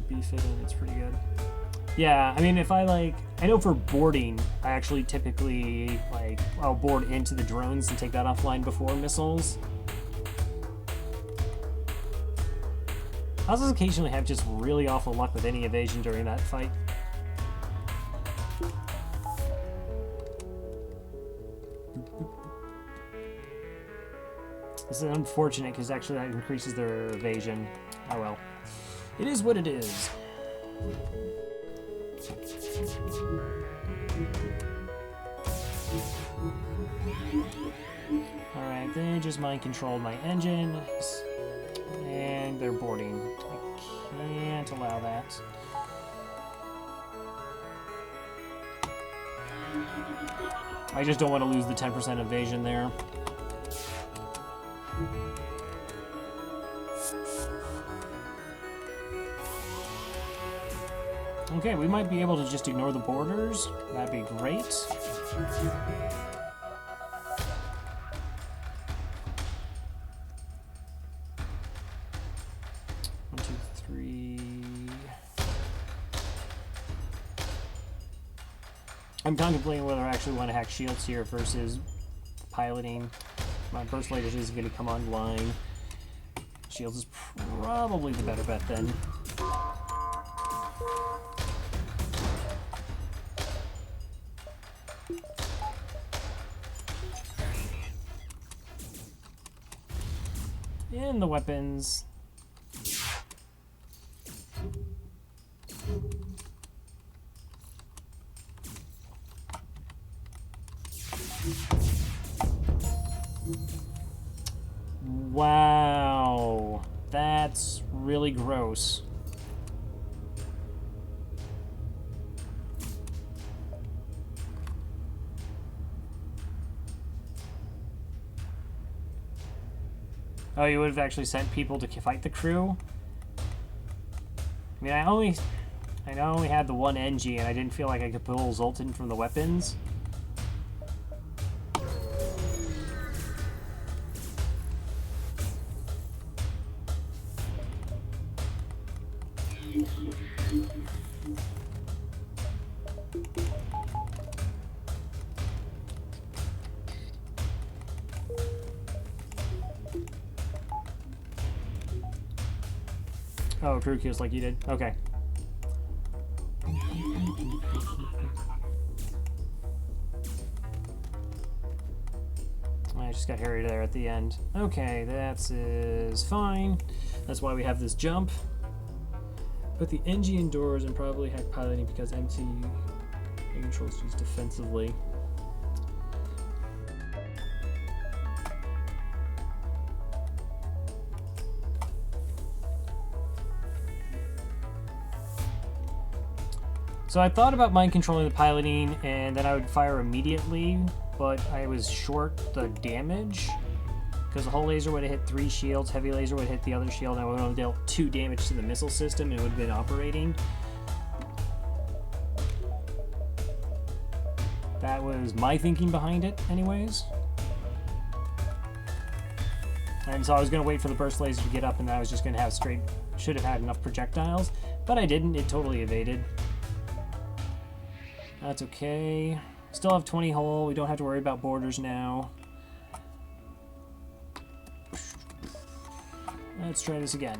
Beef it and it's pretty good. Yeah, I mean, if I I know for boarding, I actually typically, I'll board into the drones and take that offline before missiles. I also occasionally have just really awful luck with any evasion during that fight. This is unfortunate because actually that increases their evasion. Oh well. It is what it is. Alright, they just mind controlled my engine. And they're boarding. I can't allow that. I just don't want to lose the 10% evasion there. Okay, we might be able to just ignore the borders. That'd be great. 1, 2, 3. I'm contemplating whether I actually want to hack shields here versus piloting. My burst laser isn't going to come online. Shields is probably the better bet then. And the weapons. Wow, that's really gross. Oh, you would have actually sent people to fight the crew? I mean, I only had the one NG, and I didn't feel like I could pull Zoltan from the weapons. Oh, crew kills like you did. Okay. I just got harried there at the end. Okay, that is fine. That's why we have this jump. Put the NG indoors and probably hack piloting because MT controls used defensively. So I thought about mind controlling the piloting and then I would fire immediately, but I was short the damage because the whole laser would have hit 3 shields, heavy laser would hit the other shield, and I would have dealt 2 damage to the missile system and it would have been operating. That was my thinking behind it, anyways. And so I was going to wait for the burst laser to get up, and then I was just going to have straight... Should have had enough projectiles, but I didn't. It totally evaded. That's okay. Still have 20 hull. We don't have to worry about borders now. Let's try this again.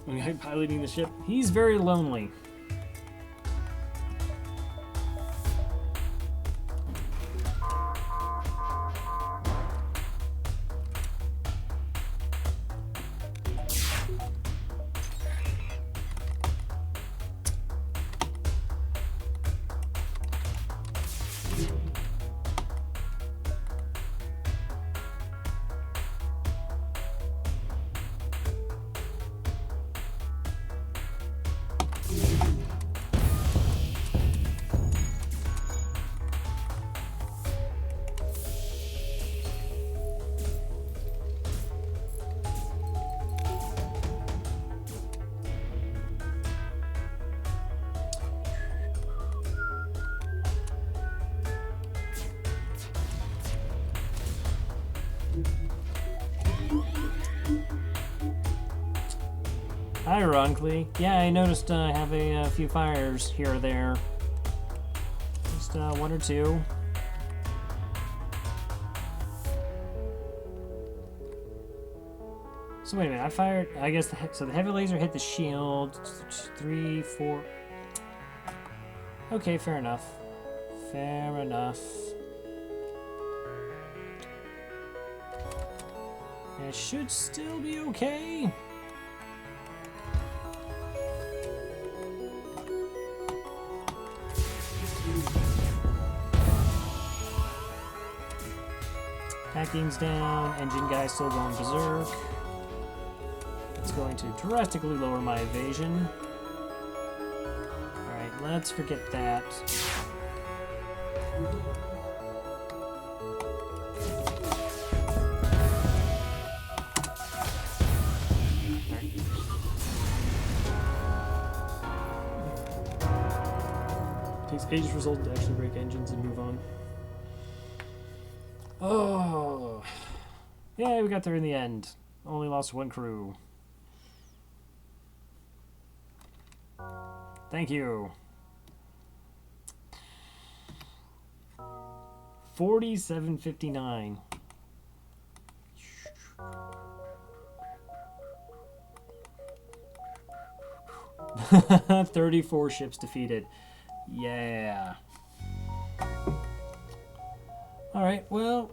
The guy piloting the ship, he's very lonely. Ironically, yeah, I noticed I have a few fires here or there. Just one or two. So wait a minute, I fired, I guess, so the heavy laser hit the shield. 3, 4. Okay, fair enough. Fair enough. It should still be okay. Packing's down, engine guy still going berserk. It's going to drastically lower my evasion. Alright, let's forget that. Takes ages for Zoltan to actually break engines and move on. Oh, yeah, we got there in the end. Only lost one crew. Thank you. 4759. $34 ships defeated. Yeah. Alright, well,